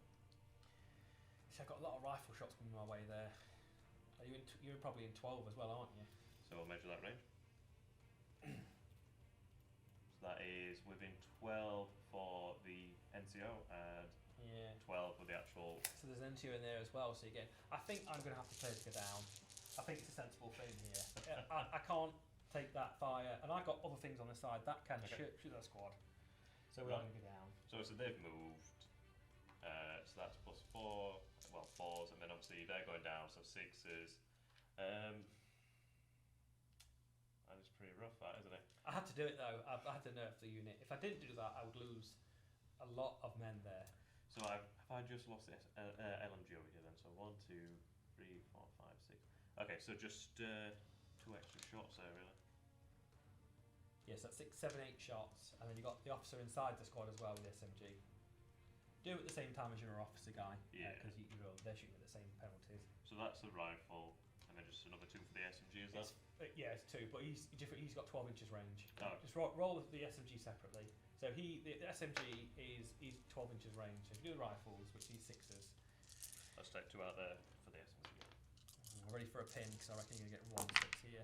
See, I've got a lot of rifle shots coming my way there. Are you you're probably in 12 as well, aren't you? So we'll measure that range. So that is within 12 for the NCO and Yeah. 12 with the actual... So there's an NTO in there as well, so you get... I think I'm going to have to play to go down. I think it's a sensible thing here. I can't take that fire, and I've got other things on the side that can shoot that squad. So we're Right. going to go down. So they've moved. So that's +4, well 4s, and then obviously they're going down, so 6s. That is pretty rough, that, isn't it? I had to do it though. I had to nerf the unit. If I didn't do that, I would lose a lot of men there. So have I just lost this LMG over here then? So 1, 2, 3, 4, 5, 6. Okay, so just 2 extra shots there, really. Yes, that's 6, 7, 8 shots, and then you got the officer inside the squad as well with the SMG. Do it at the same time as your officer guy, Yeah. because they're shooting at the same penalties. So that's the rifle, and then just another 2 for the SMG, is that? Yeah, it's 2, but he's different. He's got 12 inches range. Oh. Just roll the SMG separately. So the SMG is 12 inches range. So if you do the rifles, which he's 6s. Let's take 2 out there for the SMG. I'm ready for a pin because I reckon you're going to get 1 6 here.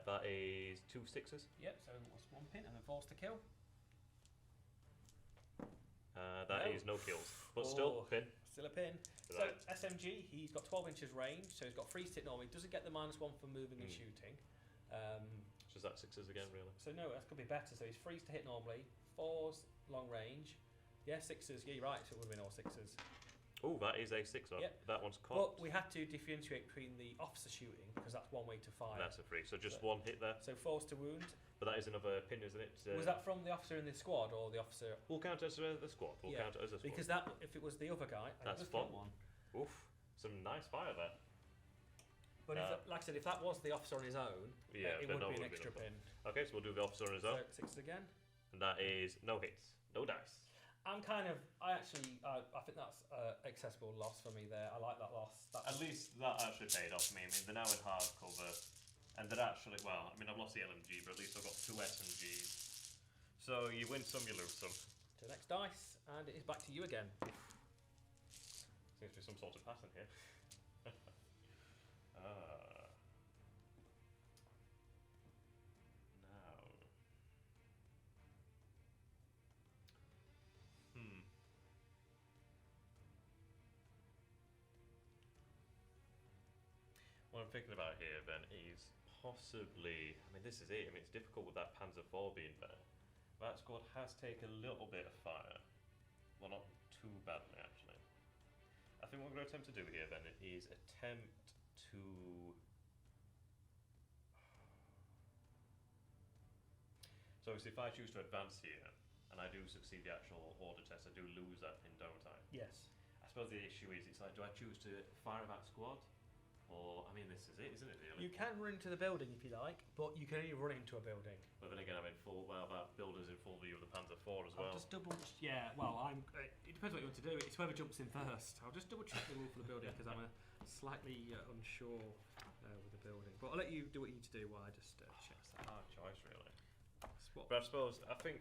That is 2 6s. Yep. So what's 1 pin and then force to kill? That is no kills, but still pin. Still a pin. Right. So SMG, he's got 12 inches range, so he's got freeze hit normally. Doesn't get the -1 for moving and shooting. It's just that 6s again, really. So no, that could be better. So he's freeze to hit normally. 4s long range. Yeah, 6s. Yeah, you're right. So it would have been all 6s. Oh, that is a 6 one. Yep. That one's But caught. we had to differentiate between the officer shooting because that's one way to fire. That's a 3. So just 1 hit there. So force to wound. But that is another pin, isn't it? Was that from the officer in the squad or the officer? We'll count it as the squad. We'll count it as a squad. Because that, if it was the other guy, I That's just killed fun. one. Oof, some nice fire there. But if like I said, if that was the officer on his own, Yeah, it then would that be an would've been extra a pin. Okay, so we'll do the officer on his own. So 6s again. And that is no hits, no dice. I think that's accessible loss for me there. I like that loss. At least that actually paid off me. I mean, they're now in hard cover. And they're actually, well, I mean, I've lost the LMG, but at least I've got 2 SMGs. So you win some, you lose some. To the next dice, and it is back to you again. Seems to be some sort of pattern here. Now. what I'm thinking about here then is possibly. I mean, this is it. I mean, it's difficult with that Panzer IV being there. That squad has taken a little bit of fire. Well, not too badly actually. I think what I'm going to attempt to do here then is attempt to. So obviously, if I choose to advance here, and I do succeed the actual order test, I do lose that pin, don't I? Yes. I suppose the issue is, it's like, do I choose to fire that squad? Or, I mean, this is it, isn't it, really? You can run into the building if you like, but you can only run into a building. But then again, I'm in full, well, that builder's in full view of the Panzer IV as well. I'll just double, yeah, well, it depends what you want to do. It's whoever jumps in first. I'll just double check the rule for the building because I'm slightly unsure with the building. But I'll let you do what you need to do while I just check It's that. a hard choice, really. What? But I suppose, I think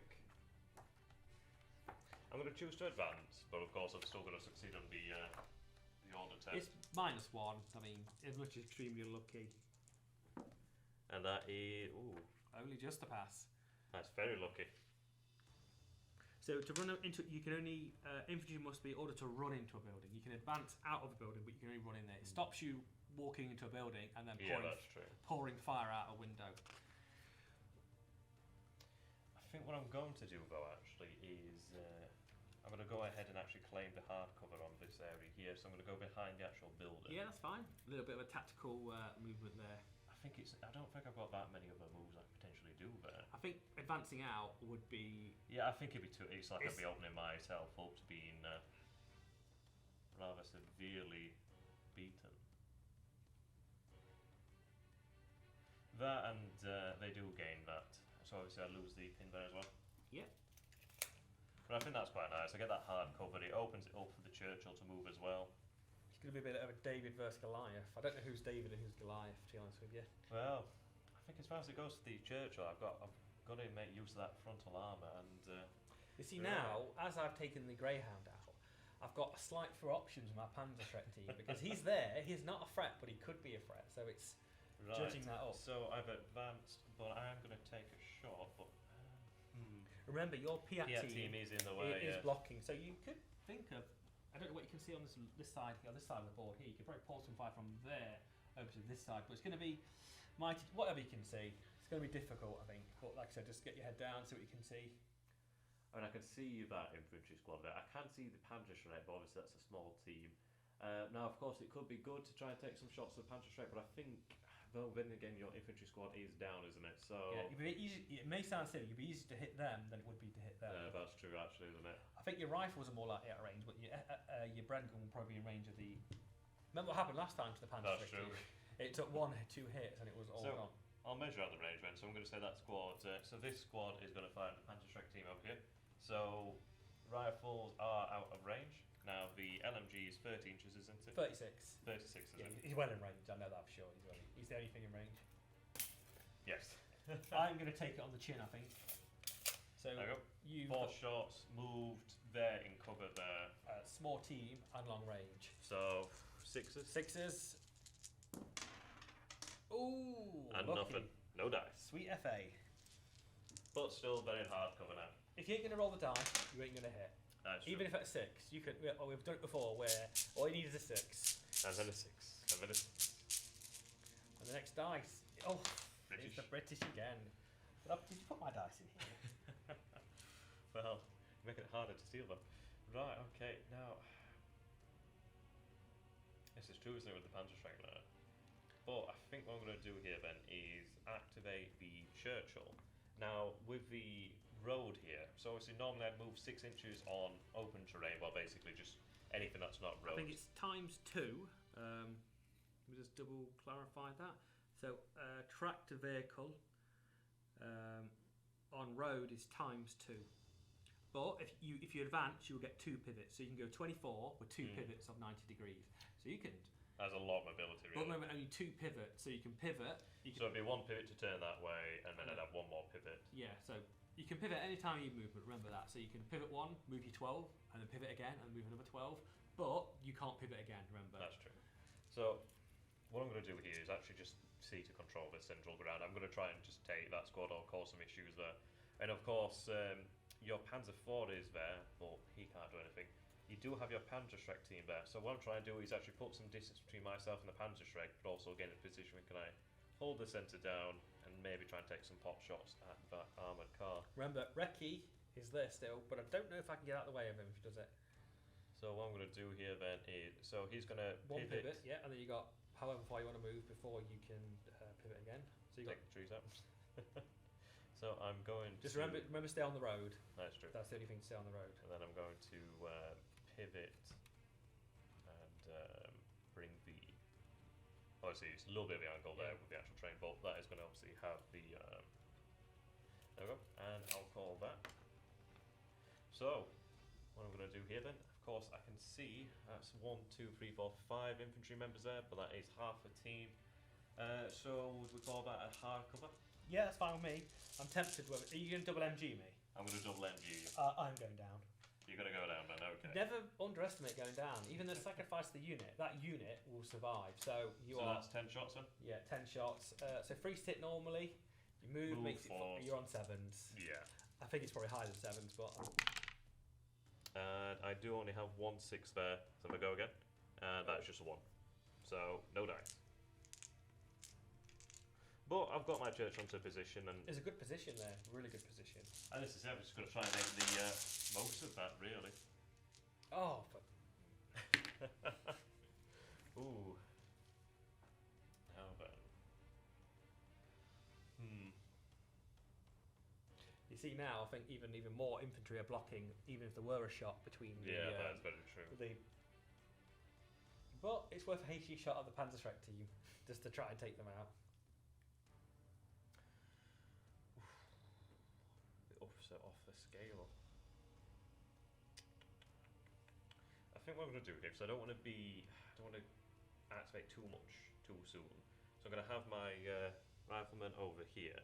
I'm going to choose to advance, but of course I'm still going to succeed on the order test. It's -1. I mean, English is extremely unlucky. And that is, ooh, Only just a pass. that's very lucky. So to run into, you can only infantry must be ordered to run into a building. You can advance out of a building, but you can only run in there. It stops you walking into a building and then That's true. pouring fire out a window. I think what I'm going to do though actually is I'm going to go ahead and actually claim the hardcover on this area here. So I'm going to go behind the actual building. Yeah, that's fine. A little bit of a tactical movement there. I don't think I've got that many other moves I could potentially do there. I think advancing out would be. Yeah, I think it'd be too. It's like I'd be opening myself up to being rather severely beaten. That and they do gain that. So obviously I lose the pin there as well. Yeah. But I think that's quite nice. I get that hard cover. It opens it up for the Churchill to move as well. It's going to be a bit of a David versus Goliath. I don't know who's David and who's Goliath, to be honest with you. Well, I think as far as it goes to the Churchill, I've got to make use of that frontal armour and. You see now, as I've taken the Greyhound out, I've got slight for options in my Panzerschreck team because he's there. He's not a threat, but he could be a threat. So it's judging that up. So I've advanced, but I am going to take a shot. But remember, your Piat team is in the way. It is blocking. So you could think of. I don't know what you can see on this side of the board here. You could probably pull some fire from there over to this side, but it's going to be mighty. Whatever you can see, it's going to be difficult, I think. But like I said, just get your head down, see what you can see. I mean, I can see that infantry squad there. I can see the Panzerschreck, but obviously that's a small team. Now, of course, it could be good to try and take some shots at the Panzerschreck, but I think, though, then again, your infantry squad is down, isn't it? So yeah, it may sound silly. It'd be easier to hit them than it would be to hit them. That's true, actually, isn't it? I think your rifles are more likely at range, but your Brendan will probably be in range of the. Remember what happened last time to the Panzerschreck? That's true. It took 2 hits and it was all gone. I'll measure out the range then. So I'm going to say that squad. So this squad is going to fire the Panzerschreck team over here. So rifles are out of range. Now the LMG is 30 inches, isn't it? 36. 36, isn't it? He's well in range. I know that for sure. He's the only thing in range. Yes. I'm going to take it on the chin, I think. So there you go. 4 shots, moved there in cover there. Small team and long range. So 6s. 6s. Ooh. And lucky. nothing. No dice. Sweet FA. But still very hard cover now. If you ain't going to roll the die, you ain't going to hit. That's Even true. if at 6, you could. We've done it before where all you need is a 6. And then a 6. And then a 6. And the next dice. Oh, British. it's the British again. But did you put my dice in here? Well, making it harder to steal them. Right, okay, now. This is true, isn't it, with the Panzerschreck there? But I think what I'm going to do here then is activate the Churchill. Now, with the road here, so obviously normally I'd move 6 inches on open terrain, well basically just anything that's not road. I think it's ×2. Let me just double clarify that. So tractor vehicle on road is ×2. But if you advance, you'll get 2 pivots. So you can go 24 with 2 pivots of 90 degrees. So you can. That's a lot of mobility, really. But remember, only 2 pivots, so you can pivot. So it'd be 1 pivot to turn that way, and then I'd have 1 more pivot. Yeah, so you can pivot any time you move, but remember that. So you can pivot 1, move your 12, and then pivot again, and move another 12. But you can't pivot again, remember. That's true. So what I'm going to do here is actually just see to control the central ground. I'm going to try and just take that squad. I'll cause some issues there. And of course, your Panzer IV is there, but he can't do anything. you do have your Panzerschreck team there. So what I'm trying to do is actually put some distance between myself and the Panzerschreck, but also gain a position where can I hold the centre down and maybe try and take some pot shots at that armoured car. Remember, Reki is there still, but I don't know if I can get out of the way of him if he does it. So what I'm going to do here then is, so he's going to One pivot, yeah, and then you got however far you want to move before you can pivot again. So you take the trees out. So I'm going just to... remember stay on the road. That's true. That's the only thing to stay on the road. And then I'm going to pivot and bring the... Obviously it's a little bit of the angle there with the actual train, but that is going to obviously have the... there we go. And I'll call that. So, what I'm going to do here then, of course I can see that's 1, 2, 3, 4, 5 infantry members there, but that is half a team. So would we call that a hard cover? Yeah, that's fine with me. I'm tempted with it. Are you going to double MG me? I'm going to double MG you. I'm going down. You're going to go down then, okay. Never underestimate going down. Even though sacrifice the unit, that unit will survive. So that's 10 shots then? Yeah, 10 shots. So free sit normally. You move makes it you're on 7s. Yeah. I think it's probably higher than 7s, but... And I do only have 1 6 there, so if I go again, that's just a 1. So, no dice. But I've got my church onto position, and it's a good position there, really good position. And this is it. I'm just going to try and make the most of that, really. Oh, but ooh. Now then. You see now, I think even more infantry are blocking, even if there were a shot between. That's very true. But it's worth a hasty shot at the Panzerschreck team just to try and take them out. Off the scale. I think what I'm going to do here, because I don't want to activate too much too soon. So I'm going to have my rifleman over here.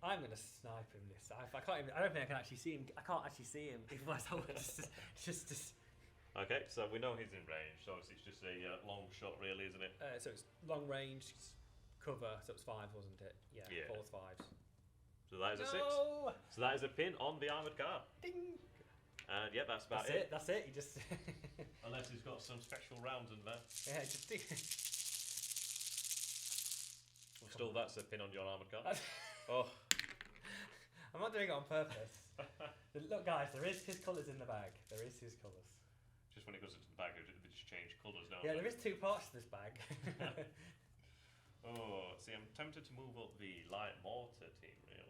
I'm going to snipe him this time. I don't think I can actually see him. I can't actually see him. just. Okay, so we know he's in range. So it's just a long shot, really, isn't it? So it's long range cover. So it's 5, wasn't it? Yeah. 4's 5s. So that is a 6. So that is a pin on the armoured car. Ding! And yeah, that's about it. That's it. You just unless he's got some special rounds in there. Yeah, just well, still, that's a pin on your armoured car. Oh. I'm not doing it on purpose. Look, guys, there is his colours in the bag. There is his colours. Just when it goes into the bag, they just change colours now. Yeah, there is 2 parts to this bag. Oh, see, I'm tempted to move up the light mortar team, really.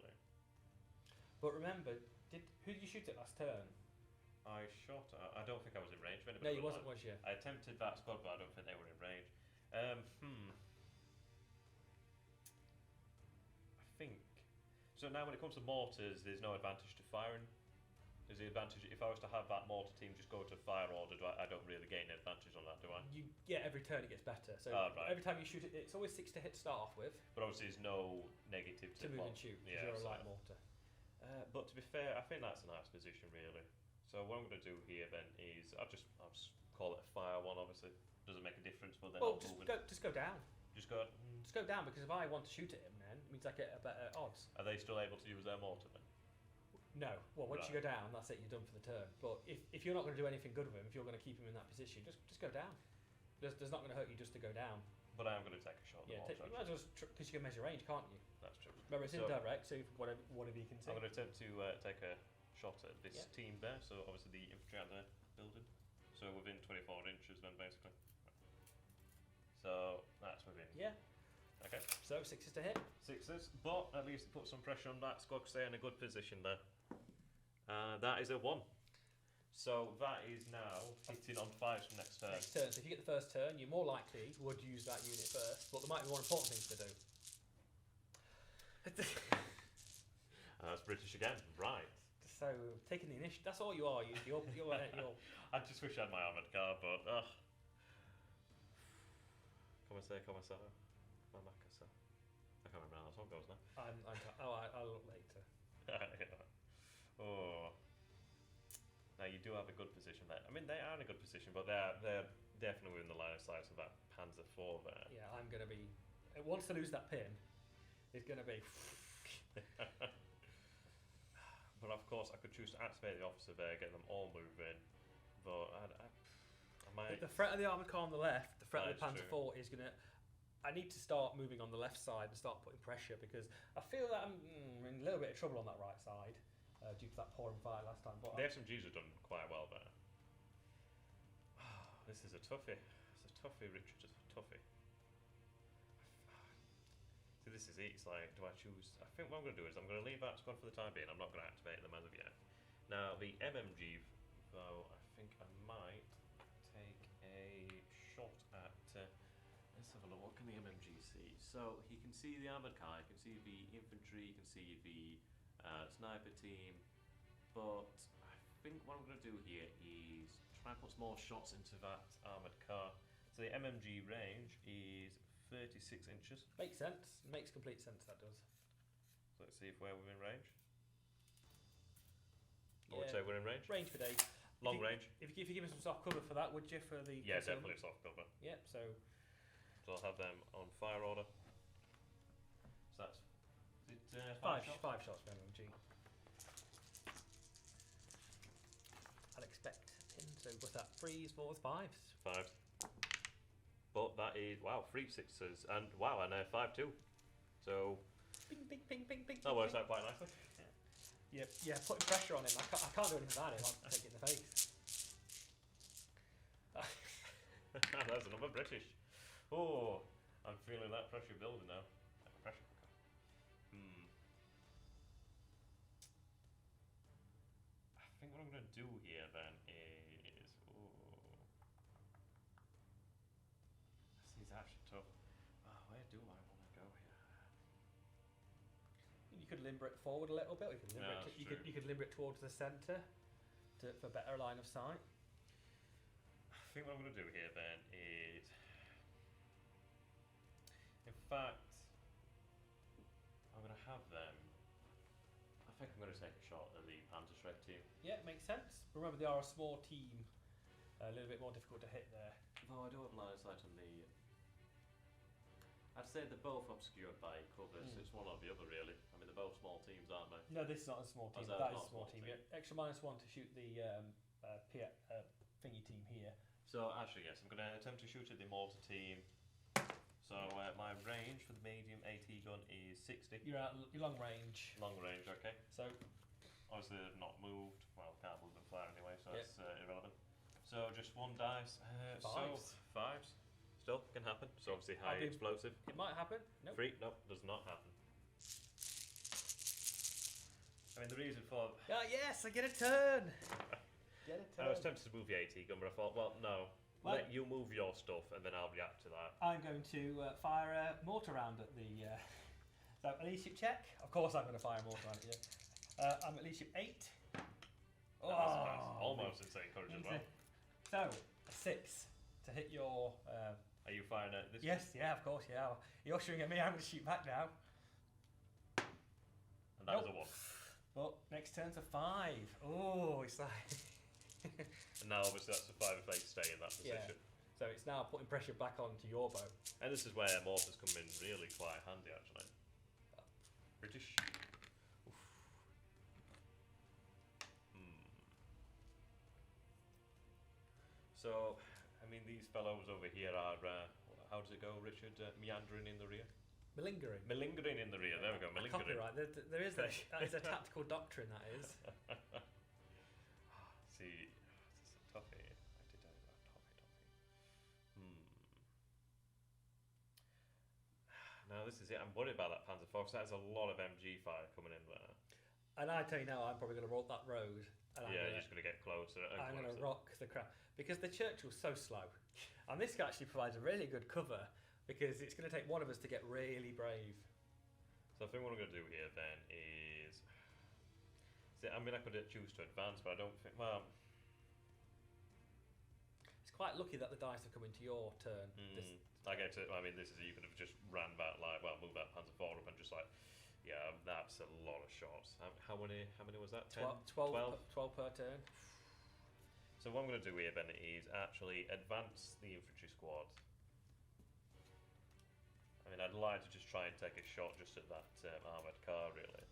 But remember, who did you shoot at last turn? I shot. I don't think I was in range of anybody. No, you wasn't, was you? I attempted that squad, but I don't think they were in range. I think. So now, when it comes to mortars, there's no advantage to firing. Is the advantage if I was to have that mortar team just go to fire order? I don't really gain an advantage on that, do I? Every turn it gets better. So right. Every time you shoot it, it's always 6 to hit to start off with. But obviously, there's no negative to move and shoot because you're a light mortar. But to be fair, I think that's a nice position, really. So what I'm going to do here then is I'll just call it a fire one. Obviously, doesn't make a difference. But then just go down. Just go. Just go down, because if I want to shoot at him, then it means I get a better odds. Are they still able to use their mortar then? No. Well, once you go down, that's it. You're done for the turn. But if you're not going to do anything good with him, if you're going to keep him in that position, just go down. There's not going to hurt you just to go down. But I am going to take a shot. Yeah, you might as well, because you can measure range, can't you? That's true. Remember, it's indirect, so whatever you can see. I'm going to attempt to take a shot at this team there. So obviously the infantry out there building. So within 24 inches then, basically. So that's within. Yeah. Okay. So 6s to hit. 6s, but at least it puts some pressure on that squad, because they're in a good position there. That is a 1. So that is now hitting on 5s from next turn. Next turn. So if you get the first turn, you're more likely would use that unit first, but there might be more important things to do. That's British again, right? So taking the initiative. That's all you are. You're I just wish I had my armoured car, but Come say, my Macasa. I can't remember how that song goes now. I'll look later. Oh. Now you do have a good position there. I mean, they are in a good position, but they're definitely in the line of sight of that Panzer IV there. Yeah, I'm going to be... Once I lose that pin, it's going to be... But of course, I could choose to activate the officer there, get them all moving, but I might. The threat of the armoured car on the left, the threat of the That's Panzer true. IV is going to... I need to start moving on the left side and start putting pressure because I feel that I'm in a little bit of trouble on that right side due to that pouring fire last time. But The SMGs have done quite well there. This is a toughie. It's a toughie, Richard. It's a toughie. See, this is it. It's like, do I choose? I think what I'm going to do is I'm going to leave that squad for the time being. I'm not going to activate them as of yet. Now, the MMG, though, I think I might take a shot at. Let's have a look. What can the MMG see? So he can see the armoured car, he can see the infantry, he can see the sniper team. But I think what I'm going to do here is try and put some more shots into that armoured car. So the MMG range is 36 inches. makes sense. Makes complete sense, that does. So let's see if we're within range. I would say we're in range. Range for days. Long range. If you give us some soft cover for that, would you, for the... Yeah, concealment? definitely soft cover. Yep, so... So I'll have them on fire order. So that's five shots? Five shots for MMG. I'd expect him, so what's that? 3s, 4s, 5s? Fives. But that is, wow, 3 sixes, and wow, and 5 too. So, Bing, bing, bing, bing, bing. that works out quite nicely. Yeah, putting pressure on him. I can't do anything about it. I'll take it in the face. That's another British. Oh, I'm feeling that pressure building now. Like a pressure cooker. I think what I'm going to do here then is. This is actually tough. Where do I want to go here? You could limber it forward a little bit. Or you could limber it towards the centre for better line of sight. I think what I'm going to do here then is. In fact, I'm going to have them. I think I'm going to take a shot at the Panzer team. Yeah, it makes sense. Remember, they are a small team. A little bit more difficult to hit there. No, I don't have line of sight on the. I'd say they're both obscured by cover, so it's one or the other really. I mean, they're both small teams, aren't they? No, this is not a small team. that That not is a small team. team? Yeah. Extra -1 to shoot the thingy team here. So actually, yes, I'm going to attempt to shoot at the mortar team. So my range for the medium AT gun is 60. You're long range. Long range, okay. So Obviously they've not moved. Well, can't move them far anyway, so Yep. that's irrelevant. So just one dice. So Fives. fives. Still can happen. So obviously high explosive. it might happen. Nope. 3, nope, does not happen. I mean the reason for Yes, I get a turn. Get a turn. I was tempted to move the AT gun, but I thought, well, no. Well- Let you move your stuff, and then I'll react to that. I'm going to fire a mortar round at the. So, leadership check. Of course, I'm going to fire a mortar round at you. I'm at leadership 8. That was nice. Almost insane courage as well. So, a 6 to hit your. Are you firing at this? Yes, yeah, of course, yeah. You're shooting at me. I'm going to shoot back now. And that was a 1. But next turn's a 5. Oh, it's like. And now obviously that's a 5 if they stay in that position. So it's now putting pressure back onto your bow. And this is where mortars come in really quite handy actually. British. Oof. So, I mean these fellows over here are, how does it go Richard? Meandering in the rear? Malingering. Malingering in the rear, there we go, malingering. Copyright. There is that is a tactical doctrine, that is. See, this is a toughie. I did a toughie. Now this is it. I'm worried about that Panzer Fox. That's a lot of MG fire coming in there. And I tell you now, I'm probably going to roll that road. And Yeah, you're just going to get closer and I'm going to closer. rock the crap. Because the Churchill's so slow. And this actually provides a really good cover because it's going to take one of us to get really brave. So I think what I'm going to do here then is... See, I mean, I could choose to advance, but I don't think... Well... It's quite lucky that the dice have come into your turn. I get to... I mean, this is... You could have just ran back, like... Well, move that Panzer IV up and just like... Yeah, that's a lot of shots. How many was that? 10? 12 per turn. So what I'm going to do here then is actually advance the infantry squad. I mean, I'd like to just try and take a shot just at that armoured car, really.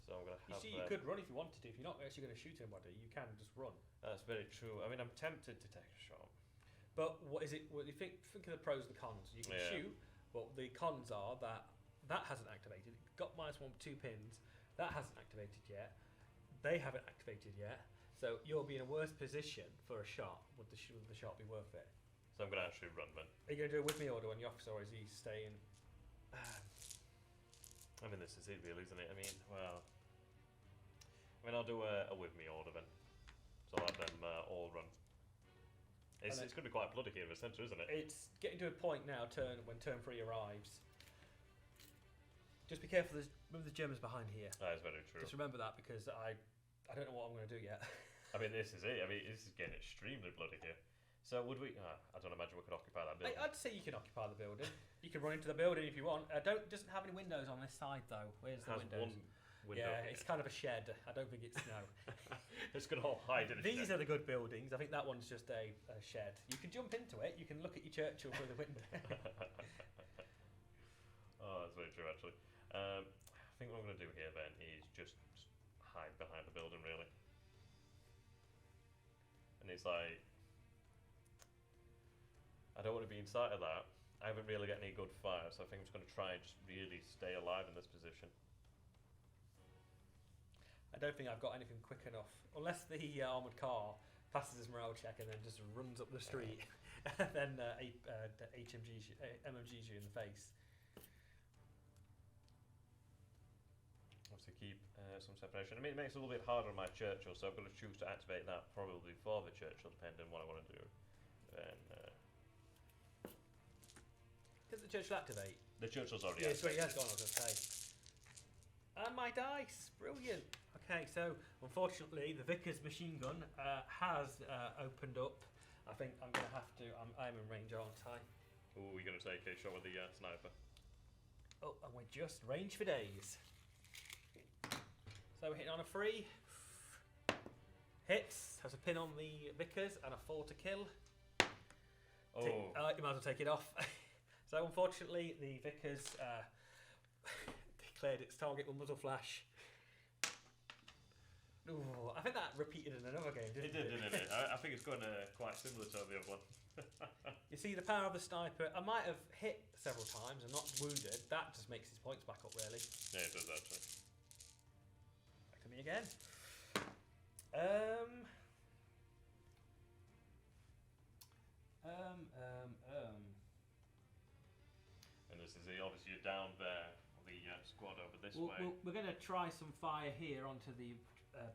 So So I'm going to You have. see, you could run if you wanted to. If you're not actually going to shoot anybody, you can just run. That's very true. I mean, I'm tempted to take a shot. But what is it? What do you think of the pros and the cons? You can shoot, but the cons are that hasn't activated. It got -1 with 2 pins. That hasn't activated yet. They haven't activated yet. So you'll be in a worse position for a shot. Would the shot be worth it? So I'm going to actually run then. Are you going to do it with me or do on the officer, or is he staying? I mean, this is it, really, isn't it? I mean, well, I'll do a with me order then. So I'll have them all run. It's going to be quite bloody here in the centre, isn't it? It's getting to a point now. When turn 3 arrives. Just be careful. Remember the Germans behind here. That is very true. Just remember that, because I don't know what I'm going to do yet. I mean, this is it. I mean, this is getting extremely bloody here. So would we? I don't imagine we could occupy that building. I'd say you can occupy the building. You can run into the building if you want. Doesn't have any windows on this side though. Where's the windows? One window. Yeah, it's kind of a shed. I don't think it's no. It's going to all hide in a These shed. are the good buildings. I think that one's just a shed. You can jump into it. You can look at your Churchill through the window. Oh, that's very true, actually. I think what I'm going to do here then is just hide behind the building, really. And it's like, I don't want to be inside of that. I haven't really got any good fire, so I think I'm just going to try and just really stay alive in this position. I don't think I've got anything quick enough, unless the armoured car passes his morale check and then just runs up the street, and then MMGs you in the face. Obviously keep some separation. I mean, it makes it a little bit harder on my Churchill, so I've got to choose to activate that probably for the Churchill, depending on what I want to do. Then, does the Churchill activate? the Churchill's already Yeah, so he activated. has gone, I was going to say. And my dice! Brilliant! Okay, so unfortunately the Vickers machine gun has opened up. I think I'm going to have to... I'm in range, aren't I? Ooh, we're going to take a shot with the sniper. Oh, and we're just range for days. So we're hitting on a 3. Hits. Has a pin on the Vickers and a 4 to kill. Oh. You might as well take it off. So unfortunately the Vickers declared its target with muzzle flash. Ooh, I think that repeated in another game, didn't it? Didn't it? I think it's going quite similar to the other one. You see the power of the sniper. I might have hit several times and not wounded. That just makes his points back up, really. Yeah, it does actually. Back to me again. And this is it. Obviously, you're down there. The squad over this way. We're going to try some fire here onto the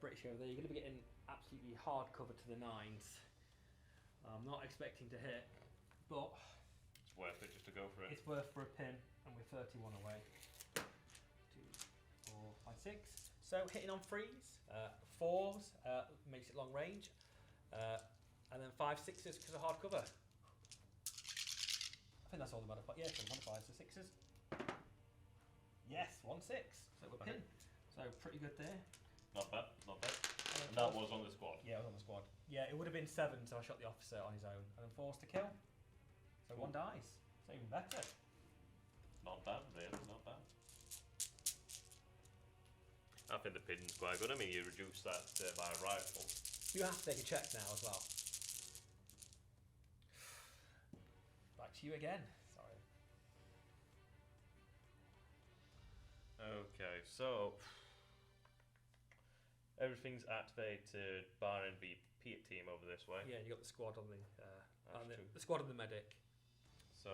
British over there. You're going to be getting absolutely hard cover to the 9s. I'm not expecting to hit, but It's worth it just to go for it. it's worth for a pin, and we're 31 away. 2, 4, 5, 6. So hitting on 3s, 4s makes it long range, and then 5, 6s because of hard cover. I think that's all the modifiers. Yeah, some modifiers, so 6s. Yes, 1, 6. So we're pin. So pretty good there. Not bad, not bad. And And that was on the squad. Yeah, it was on the squad. Yeah, it would have been 7, so I shot the officer on his own, and then 4's to kill. So 1 dies. So even better. Not bad, really, not bad. I think the pin's quite good. I mean, you reduce that by a rifle. You have to take a check now as well. Back to you again. Sorry. Okay, so everything's activated, barring the Pete team over this way. Yeah, you got the squad on the true. the squad and the medic. So,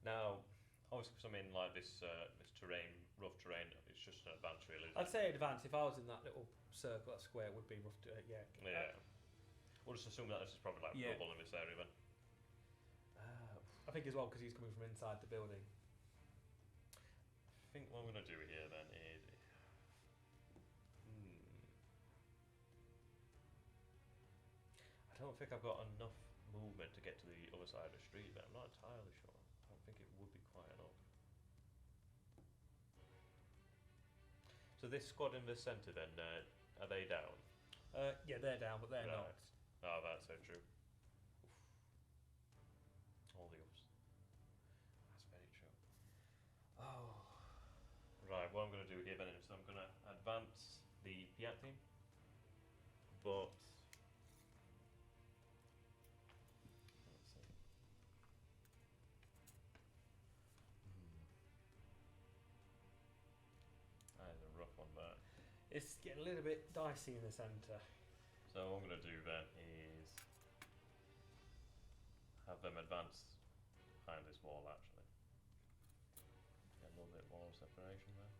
now, obviously, because I'm in like this terrain, rough terrain, it's just an advance, really. Isn't I'd it? say advance. If I was in that little circle, that square would be rough. Yeah. Yeah. We'll just assume that this is probably like Yeah. double in this area then. I think as well because he's coming from inside the building. I think what I'm going to do here then is. I don't think I've got enough movement to get to the other side of the street, but I'm not entirely sure. I don't think it would be quite enough. So this squad in the centre then, are they down? Yeah, they're down, but they're not. Oh, that's so true. Oof. All the ups. That's very true. do here then is I'm going to advance the Piat team, but let's see. That is a rough one there. It's getting a little bit dicey in the centre. So what I'm going to do then is have them advance behind this wall actually. Get a little bit more separation there.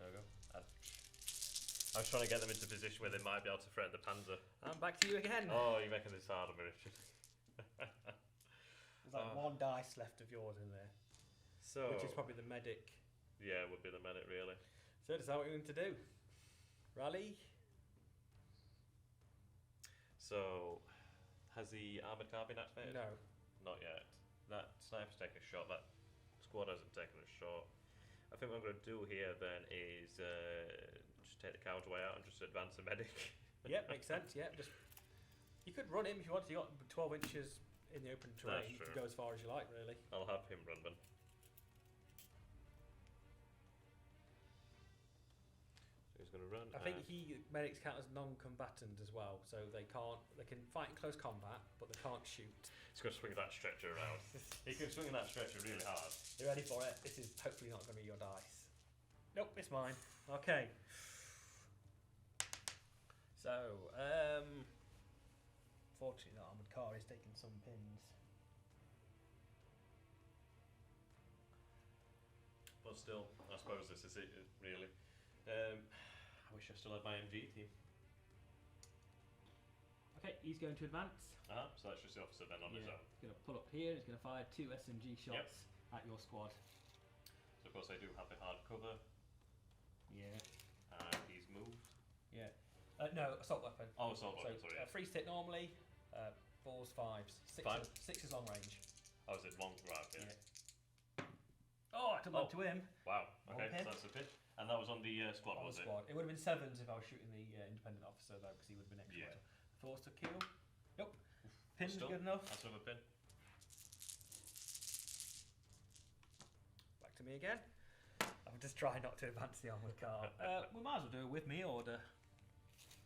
There we go. I was trying to get them into a position where they might be able to threaten the Panzer. I'm back to you again. Oh, you're making this hard on me, Richard. There's like one dice left of yours in there, So, which is probably the medic. yeah, it would be the medic really. So decide what you're going to do. Rally. So, has the armoured car been activated? No. Not yet. That sniper's taking a shot, that squad hasn't taken a shot. I think what I'm going to do here then is just take the counter way out and just advance the medic. Yep, makes sense. Yeah, just you could run him if you wanted. You got 12 inches in the open terrain. You true. can go as far as you like, really. I'll have him run then. So he's going to run. I think medics count as non-combatant as well, so they can fight in close combat, but they can't shoot. He's going to swing that stretcher around. He can swing that stretcher really hard. You ready for it? This is hopefully not going to be your dice. Nope, it's mine. Okay. So, fortunately, the armoured car is taking some pins. But still, I suppose this is it, really. I wish I still had my MG team. Okay, he's going to advance. So that's just the officer then on his own. He's going to pull up here. He's going to fire 2 SMG shots at your squad. So of course they do have the hard cover. Yeah. And he's moved. Yeah. No, assault weapon. Oh, assault weapon, So, sorry. free stick normally, 4s, 5s. 6 is long range. Oh, is it long? Right, yeah. Oh, I took that to him. Wow, One okay, pin. so that's a pin. And that was on the squad, On was the it? squad. It would have been 7s if I was shooting the independent officer, though, because he would have been extra. Yeah. 4s to kill. Nope. Pin Still, good enough. That's another pin. Back to me again. I'm just trying not to advance the armoured car. We might as well do a with me order.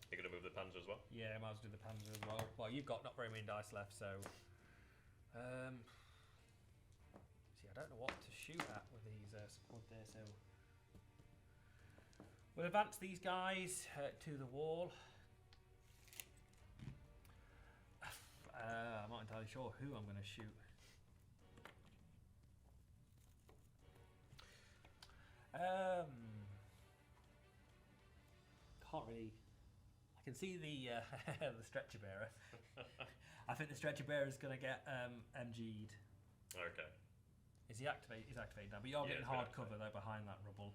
You're going to move the Panzer as well? Yeah, might as well do the Panzer as well. Well, you've got not very many dice left, so... see, I don't know what to shoot at with these squad there, so... We'll advance these guys to the wall. I'm not entirely sure who I'm going to shoot. Can't really... I can see the the stretcher bearer. I think the stretcher bearer is going to get MG'd. Okay. Is he activated? He's activated now, but you're Yeah, getting he's been hard cover though behind that rubble.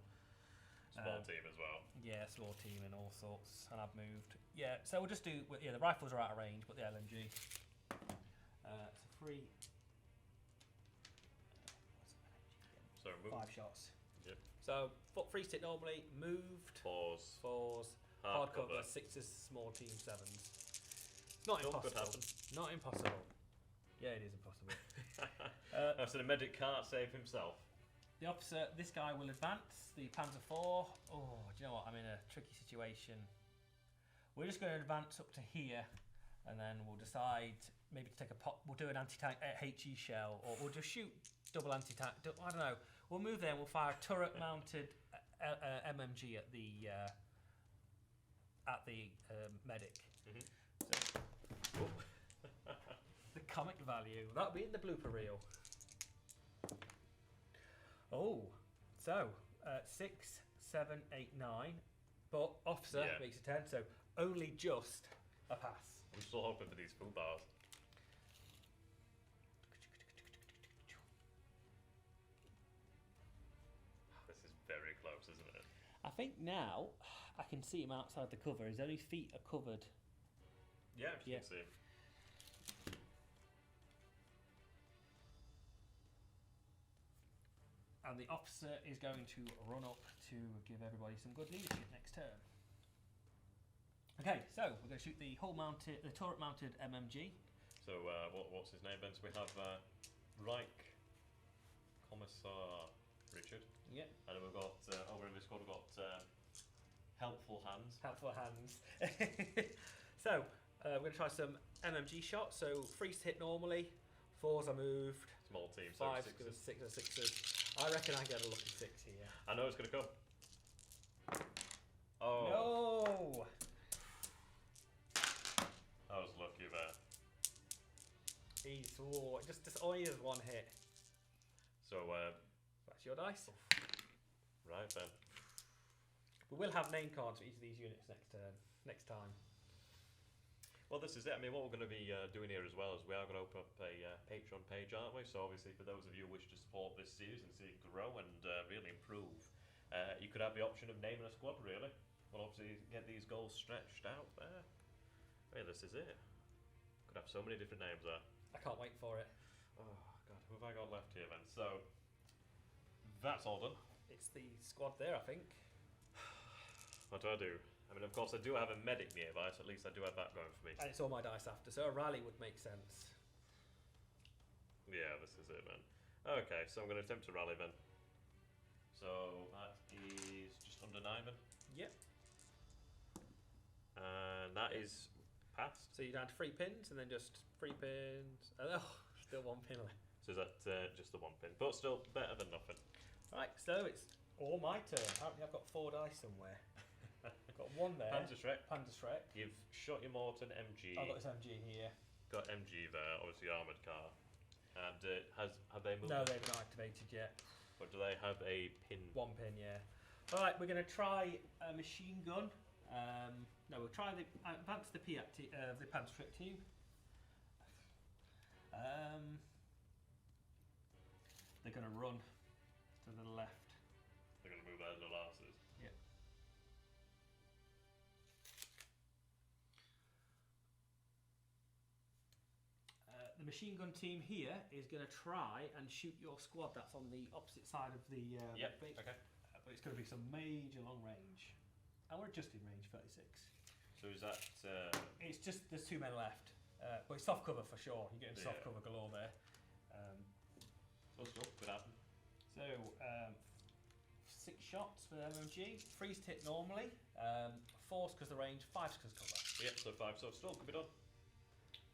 Small team as well. Yeah, small team and all sorts, and I've moved. Yeah, so we'll just do. Yeah, the rifles are out of range, but the LMG. It's a free. So move. 5 shots. Yep. So free stick normally moved. 4s. 4s. Hard cover. 6s. Small team 7s. Not Still impossible. could happen. Not impossible. Yeah, it is impossible. So the medic can't save himself. The officer, this guy will advance. The Panzer IV. Oh, do you know what? I'm in a tricky situation. We're just going to advance up to here, and then we'll decide maybe to take a pop. We'll do an anti-tank HE shell, or we'll just shoot double anti-tank. I don't know. We'll move there and we'll fire a turret-mounted MMG at the medic. So, the comic value that'll be in the blooper reel. Oh, so 6, 7, 8, 9, but officer makes a 10, so only just a pass. I'm still hoping for these food bars. This is very close, isn't it? I think now I can see him outside the cover. His only feet are covered. Yeah, you can see him. And the officer is going to run up to give everybody some good leadership next turn. Okay, so we're going to shoot the turret-mounted MMG. So what's his name then? So we have Reich Commissar Richard. Yep. And then we've got, over in this squad, we've got helpful hands. Helpful hands. So, we're going to try some MMG shots. So, 3s hit normally, 4s are moved, Small team, so 5s sixes. 6 are 6s. I reckon I get a lucky 6 here. I know it's going to come. Oh. No! I was lucky there. He's just all he is one hit. So, That's your dice. right then. We will have name cards for each of these units next time. Well, this is it. I mean, what we're going to be doing here as well is we are going to open up a Patreon page, aren't we? So obviously, for those of you who wish to support this series and see it grow and really improve, you could have the option of naming a squad, really. Well, obviously, get these goals stretched out there. Hey, this is it. Could have so many different names there. I can't wait for it. Oh, God, who have I got left here then? So, that's all done. It's the squad there, I think. What do I do? I mean, of course, I do have a medic nearby, so at least I do have that going for me. And it's all my dice after, so a rally would make sense. Yeah, this is it, man. Okay, so I'm going to attempt to rally then. So, that is just under 9 then. Yep. And that is passed. So you're down to 3 pins, and then just 3 pins. Oh, still 1 pin left. So is that just the 1 pin? But still better than nothing. Right, so it's all my turn. Apparently I've got 4 dice somewhere. I've got 1 there. Panzerschreck. Panzerschreck. You've shot your Morton MG. I've got this MG here. Got MG there, obviously armoured car. And have they moved? No, on? they've not activated yet. But do they have a pin? 1 pin, yeah. Alright, we're going to try a machine gun. No, we'll try the advance the the Panzerschreck team. They're going to run to the left. They're going to move as their asses. Yeah. The machine gun team here is going to try and shoot your squad that's on the opposite side of the Yep, base. okay. But it's going to be some major long range. And we're just in range 36. So is that... It's just, there's 2 men left. But it's soft cover for sure. You're getting soft Yeah. cover galore there. So still, could happen. So, 6 shots for the MMG. 3's hit normally. 4's because the range, 5's because cover. Yep, so 5, so still could be done.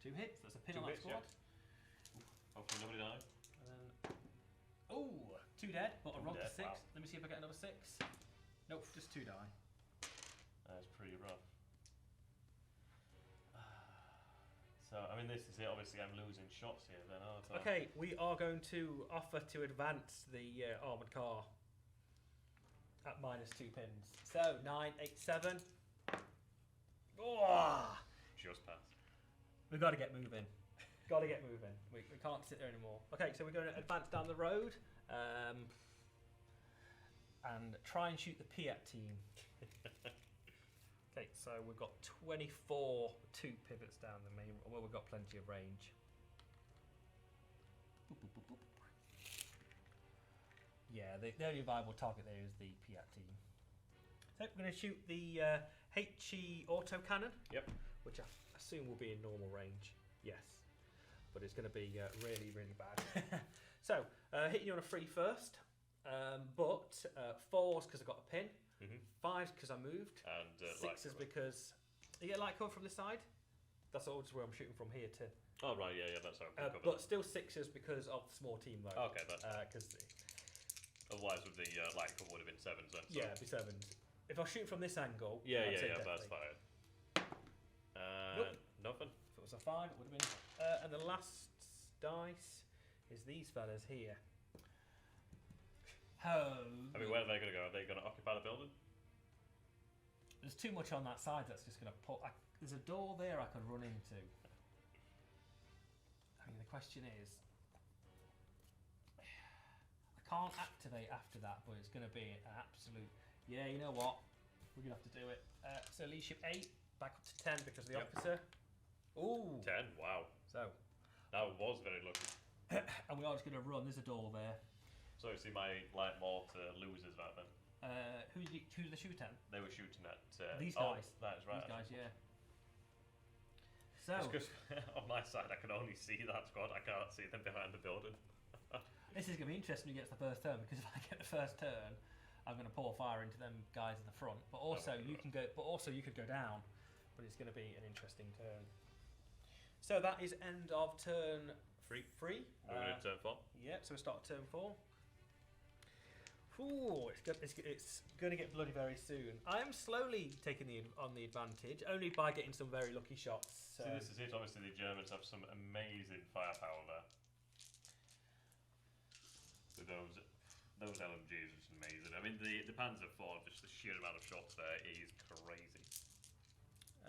2 hits, that's a pin 2 on that hits, squad. yeah. Hopefully nobody died. And then, oh, 2 dead, but I Two rolled a dead, 6. wow. Let me see if I get another 6. Nope, just 2 die. That's pretty rough. So, I mean, this is it. Obviously, I'm losing shots here then, aren't I? Okay, we are going to offer to advance the armoured car at -2 pins. So, 9, 8, 7. Oh! Just passed. We've got to get moving. Got to get moving. We can't sit there anymore. Okay, so we're going to advance down the road and try and shoot the Piat team. Okay, so we've got 24 2 pivots down the main. Well, we've got plenty of range. Boop, boop, boop, boop. Yeah, the only viable target there is the Piat team. So we're going to shoot the HE autocannon. Yep. Which I assume will be in normal range. Yes. But it's going to be really, really bad. So, hitting you on a 3 first. But 4's because I got a pin. 5's because I moved. And 6's because... You get light cover from this side? That's always where I'm shooting from here too. Oh, right, yeah, that's how I'm But still 6's because of the small team though. Okay, that's... Because Otherwise, with the light cover would have been 7s then. So. yeah, it'd be 7's. If I shoot from this angle... Yeah, I'd say that's definitely. fine. Nope. Nothing. If it was a 5, it would have been... and the last dice is these fellas here. Oh. I mean, where are they going to go? Are they going to occupy the building? There's too much on that side that's just going to put... there's a door there I could run into. I mean, the question is... I can't activate after that, but it's going to be an absolute... Yeah, you know what? We're going to have to do it. So leadership 8, back up to 10 because of the officer. Ooh. 10, wow. So. That was very lucky. And we are just going to run. There's a door there. So you see my light mortar loses that then? Who's the shooting at? They were shooting at... These guys. Oh, that is right. These guys, yeah. So. It's because on my side I can only see that squad. I can't see them behind the building. This is going to be interesting when he gets the first turn, because if I get the first turn, I'm going to pour fire into them guys in the front. But also you can go. But also you could go down. But it's going to be an interesting turn. So that is end of turn Free. Free. Moving into turn 4. Yeah. So we start turn 4. Ooh, it's going to get bloody very soon. I am slowly taking on the advantage, only by getting some very lucky shots. So this is it. Obviously, the Germans have some amazing firepower there. With those LMGs are just amazing. I mean, the Panzer IV, just the sheer amount of shots there is crazy.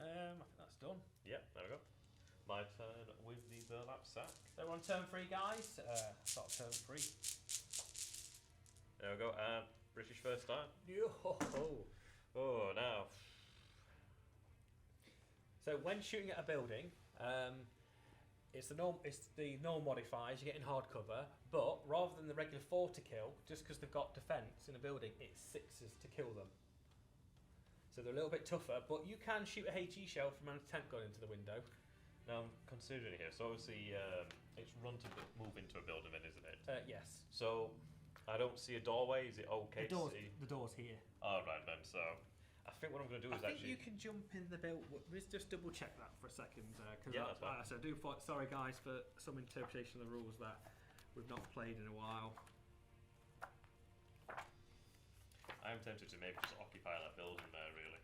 I think that's done. Yeah, there we go. My turn with the burlap sack. So we're on turn 3, guys. Start turn 3. There we go. British first time. Yo-ho-ho. Oh, now. So when shooting at a building, it's the normal modifiers. You're getting hard cover, but rather than the regular 4 to kill, just because they've got defence in a building, it's 6s to kill them. So they're a little bit tougher, but you can shoot a HE shell from an anti-tank gun into the window. Now I'm considering here. So obviously, it's run to move into a building, then, isn't it? Yes. So I don't see a doorway. Is it okay to see? The door's here. All right then. So I think what I'm going to do is I think actually. you can jump in the build. Let's just double check that for a second, because Yeah, that's fine. so I do. Sorry, guys, for some interpretation of the rules that we've not played in a while. I'm tempted to maybe just occupy that building there. Really.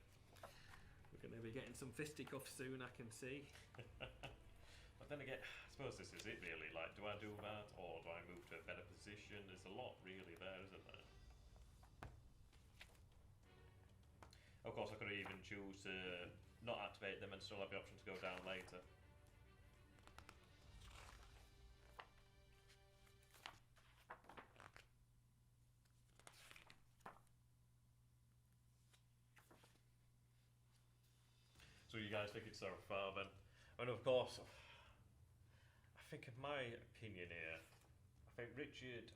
We're going to be getting some fisticuffs soon, I can see. But then again, I suppose this is it really. Like, do I do that or do I move to a better position? There's a lot really there, isn't there? Of course, I could even choose to not activate them and still have the option to go down later. So you guys think it's so far then? And of course, I think in my opinion here, I think Richard,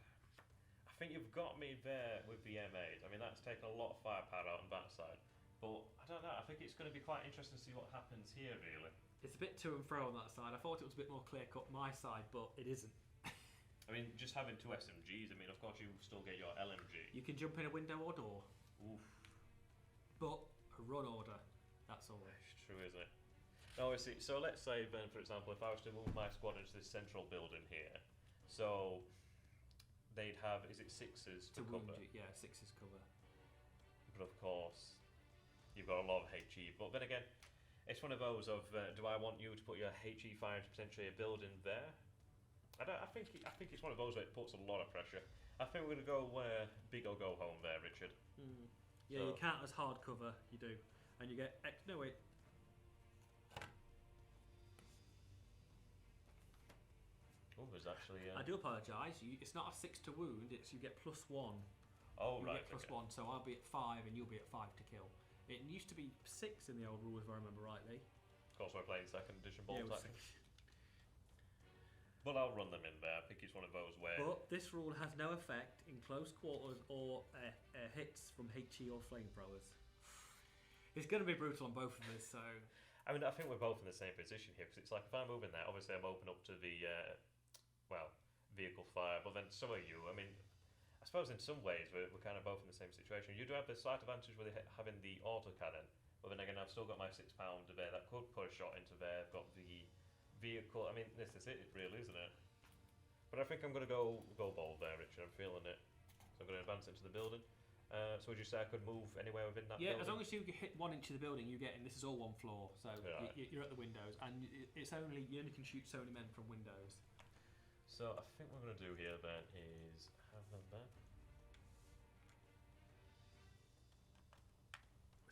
I think you've got me there with the M8. I mean, that's taken a lot of firepower out on that side. But I don't know, I think it's going to be quite interesting to see what happens here really. It's a bit to and fro on that side. I thought it was a bit more clear cut my side, but it isn't. I mean, just having 2 SMGs, I mean, of course you still get your LMG. You can jump in a window or door, Oof, but a run order, that's all. it's true, isn't it? Now, obviously, so let's say then, for example, if I was to move my squad into this central building here, so they'd have, is it 6s to wound cover? you, yeah, 6s cover. But of course, you've got a lot of HE. But then again, it's one of those of, do I want you to put your HE fire into potentially a building there? I think it's one of those where it puts a lot of pressure. I think we're going to go big or go home there, Richard. Yeah, you So- count as hard cover, you do. And you get, no wait. Oh, there's actually. I do apologise, it's not a 6 to wound, it's you get +1. Oh, You right. get +1, Okay. so I'll be at 5 and you'll be at 5 to kill. It used to be 6 in the old rules, if I remember rightly. Of course, we're playing 2nd edition ball Yeah, it was tactics. But I'll run them in there. I think it's one of those where. But this rule has no effect in close quarters or hits from HE or flamethrowers. It's going to be brutal on both of us, so... I mean, I think we're both in the same position here because it's like if I'm moving there, obviously I'm open up to the, vehicle fire. But then some of you, I mean, I suppose in some ways we're kind of both in the same situation. You do have the slight advantage with having the autocannon, but then again, I've still got my 6-pounder there that could put a shot into there. I've got the vehicle. I mean, this is it, really, isn't it? But I think I'm going to go bold there, Richard. I'm feeling it. So I'm going to advance into the building. So would you say I could move anywhere within that Yeah, building? as long as you hit 1 inch of the building, you get in. This is all 1 floor, so Right. you're at the windows, and you only can shoot so many men from windows. So I think what we're going to do here then is have them there.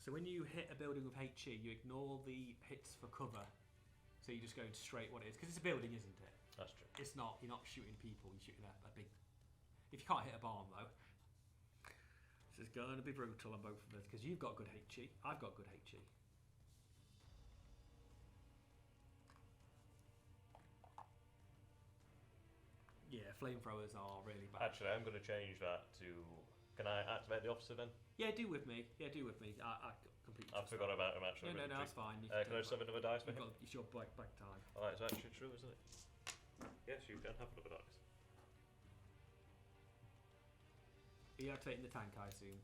So when you hit a building with HE, you ignore the hits for cover. So you're just going straight what it is, because it's a building, isn't it? That's true. It's not. You're not shooting people. You're shooting a big. If you can't hit a barn though, this is going to be brutal on both of us because you've got good HE. I've got good HE. Yeah, flamethrowers are really bad. Actually, I'm going to change that to. Can I activate the officer then? Yeah, do with me. Yeah, do with me. I completely. I forgot about him actually. No, really. that's fine. You Can I do just have another dice for him? It's your back time. Oh, that's actually true, isn't it? Yes, you can have another dice. Are you activating the tank, I assume?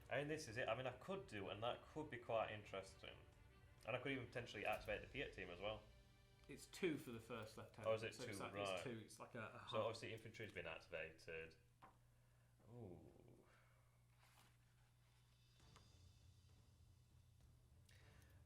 I mean, this is it. I mean, I could do, and that could be quite interesting. And I could even potentially activate the Fiat team as well. It's 2 for the first left hand. Oh, is it so 2? It's like, Right. It's 2. It's like a So half. obviously infantry's been activated. Ooh.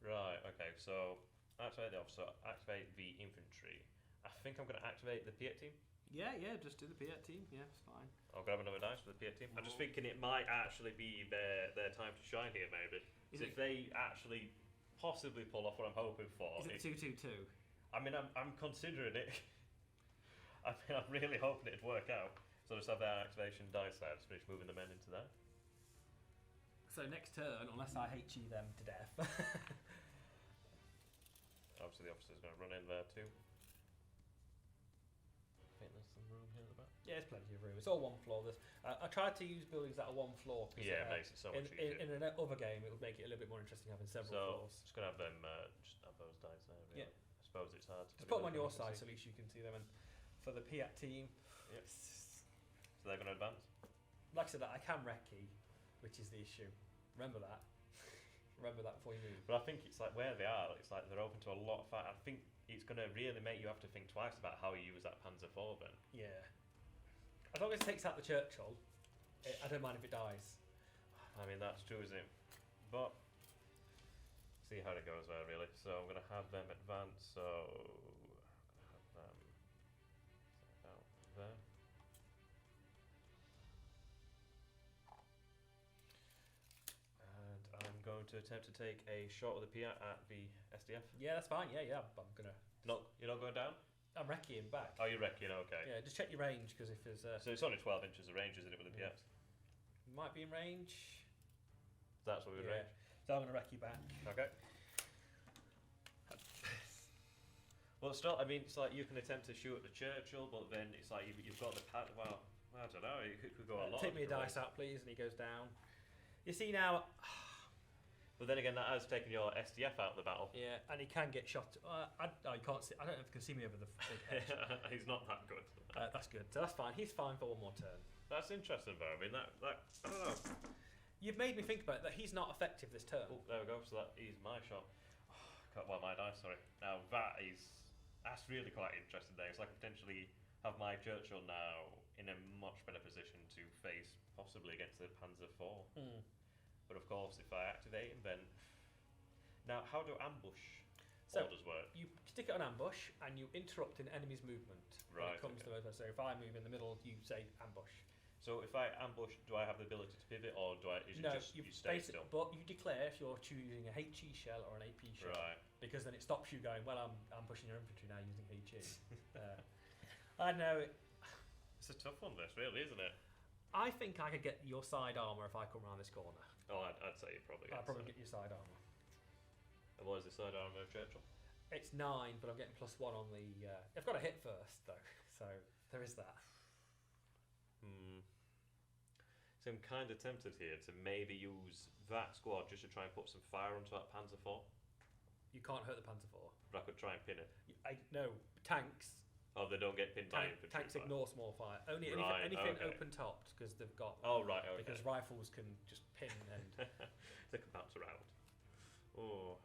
Right, okay, so activate the officer, activate the infantry. I think I'm going to activate the Fiat team. Yeah, just do the Piet team. Yeah, it's fine. I'll grab another dice for the Fiat team. I'm just thinking it might actually be their time to shine here, maybe. Is If it- they actually possibly pull off what I'm hoping for. Is it 2-2-2? I mean, I'm considering it. I mean, I'm really hoping it'd work out. So just have their activation dice there, just finish moving the men into there. So next turn, unless I HE them to death. Obviously the officer's going to run in there too. I think there's some room here at the back. Yeah, there's plenty of room. It's all one floor. I tried to use buildings that are one floor. Yeah, it makes it so much easier. In another game, it would make it a little bit more interesting having several floors. Just going to have them, just have those dice there. Really. Yeah. I suppose it's hard to Just put them on your can side see. so at least you can see them. And for the Piat team, Yep. So they're going to advance. like I said, I can recce, which is the issue. Remember that. Remember that before you move. But I think it's like where they are, it's like they're open to a lot of fight. I think it's going to really make you have to think twice about how you use that Panzer IV then. Yeah. As long as it takes out the Churchill, I don't mind if it dies. I mean, that's true, isn't it? But, see how it goes there, really. So I'm going to have them advance, so I'm going to have them out there. And I'm going to attempt to take a shot with the Piat at the SDF. Yeah, that's fine. Yeah. I'm gonna. You're not going down? I'm recceing back. Oh, you're wrecking, okay. Yeah, just check your range because if there's So it's only 12 inches of range, isn't it, with the Piats? might be in range. That's what we would Yeah. range. So I'm gonna wreck you back. Okay. Well, still, I mean, it's like you can attempt to shoot at the Churchill, but then it's like you've got the pad. Well, I don't know. It could go a lot. Take me a different dice ways. out, please, and he goes down. You see now. But then again, that has taken your SDF out of the battle. Yeah, and he can get shot. You can't see. I don't know if you can see me over the big hedge. He's not that good. That's good. So that's fine. He's fine for one more turn. That's interesting, though. I mean, that I don't know. You've made me think about it, that he's not effective this turn. Oh, there we go. So that is my shot. Well, my dice. Sorry. Now that's really quite interesting. There, it's like potentially have my Churchill now in a much better position to face possibly against the Panzer IV. But of course, if I activate him, then now how do ambush orders work? You stick it on ambush and you interrupt an enemy's movement. Right, When it comes okay. to those. So if I move in the middle, you say ambush. So if I ambush, do I have the ability to pivot, or is it No, just you stay still? but you declare if you're choosing a HE shell or an AP shell, Right. because then it stops you going. Well, I'm pushing your infantry now using HE. I know. It's a tough one, this really, isn't it? I think I could get your side armor if I come around this corner. Oh, I'd say you probably. I'll probably get your side armor. And what is the side arm of Churchill? It's 9, but I'm getting +1 on the. I've got to hit first though, so there is that. So I'm kind of tempted here to maybe use that squad just to try and put some fire onto that Panzer IV. You can't hurt the Panzer IV. But I could try and pin it. No, tanks. Oh, they don't get pinned by infantry. Tanks fire. ignore small fire. Only Right, anything okay. open topped because they've got. Oh, right, okay. Because rifles can just pin and. They can bounce around. Oh.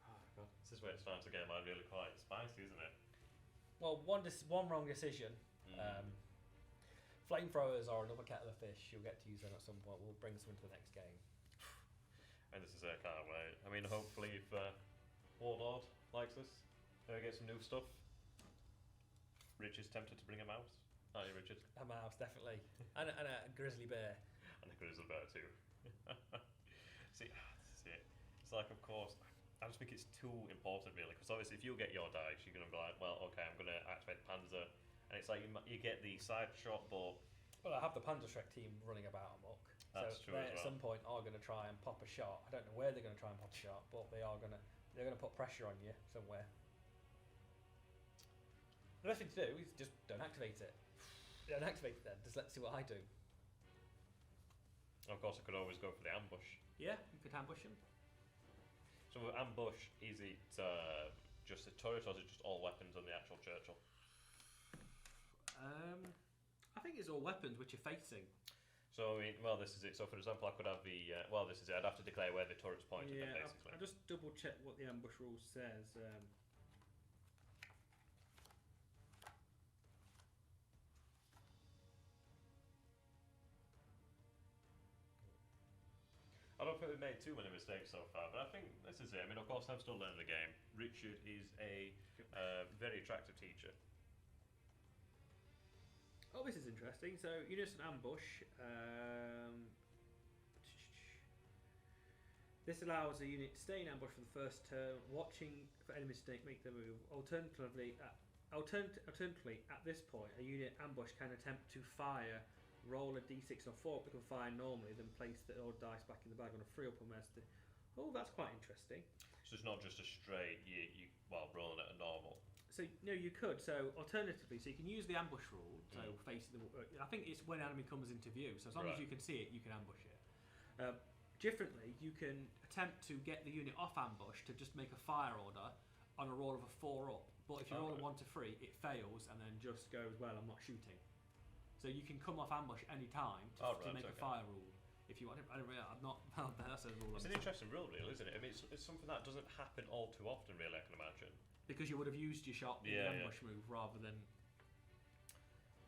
Oh, God. This is where it's starting to get really quite spicy, isn't it? Well, one wrong decision. Flamethrowers are another kettle of fish. You'll get to use them at some point. We'll bring some into the next game. And this is can't wait. I mean, hopefully, if Warlord likes this, get some new stuff. Rich is tempted to bring a mouse. Aren't you, Richard? A mouse, definitely, and a grizzly bear. And a grizzly bear too. See, this is it. It's like, of course, I just think it's too important, really, because obviously, if you get your dice, you're going to be like, well, okay, I'm going to activate the Panzer, and it's like you get the side shot, but Well, I have the Panzerschreck team running about amok. That's so true they as at well. some point are going to try and pop a shot. I don't know where they're going to try and pop a shot, but they're going to put pressure on you somewhere. The best thing to do is just don't activate it. Don't activate it then. Just let's see what I do. of course, I could always go for the ambush. Yeah, you could ambush him. So with ambush, is it just a turret or is it just all weapons on the actual Churchill? I think it's all weapons which are facing. So well, this is it. So for example, I could have the well, this is it. I'd have to declare where the turret's pointed. Yeah, then, basically. I'll just double check what the ambush rule says. I don't think we've made too many mistakes so far, but I think this is it. I mean, of course, I'm still learning the game. Richard is a very attractive teacher. Oh, this is interesting. So, units an ambush. This allows a unit to stay in ambush for the first turn, watching for enemies to make their move. Alternatively, at this point, a unit ambush can attempt to fire, roll a d6 or 4 up, fire normally, then place the odd dice back in the bag on a 3 up on master. Oh, that's quite interesting. So it's not just a straight, rolling at a normal. So, no, you could. So, alternatively, so you can use the ambush rule, so facing the... I think it's when enemy comes into view, so as long as you can see it, you can ambush it. Differently, you can attempt to get the unit off ambush to just make a fire order on a roll of a 4 up, but if you roll a 1 to 3, it fails and then just goes, well, I'm not shooting. So you can come off ambush any time to make a fire rule. If you want, I'm not. That's a rule. It's an interesting rule, really, isn't it? I mean, it's something that doesn't happen all too often, really. I can imagine. Because you would have used your shot in the ambush move rather than.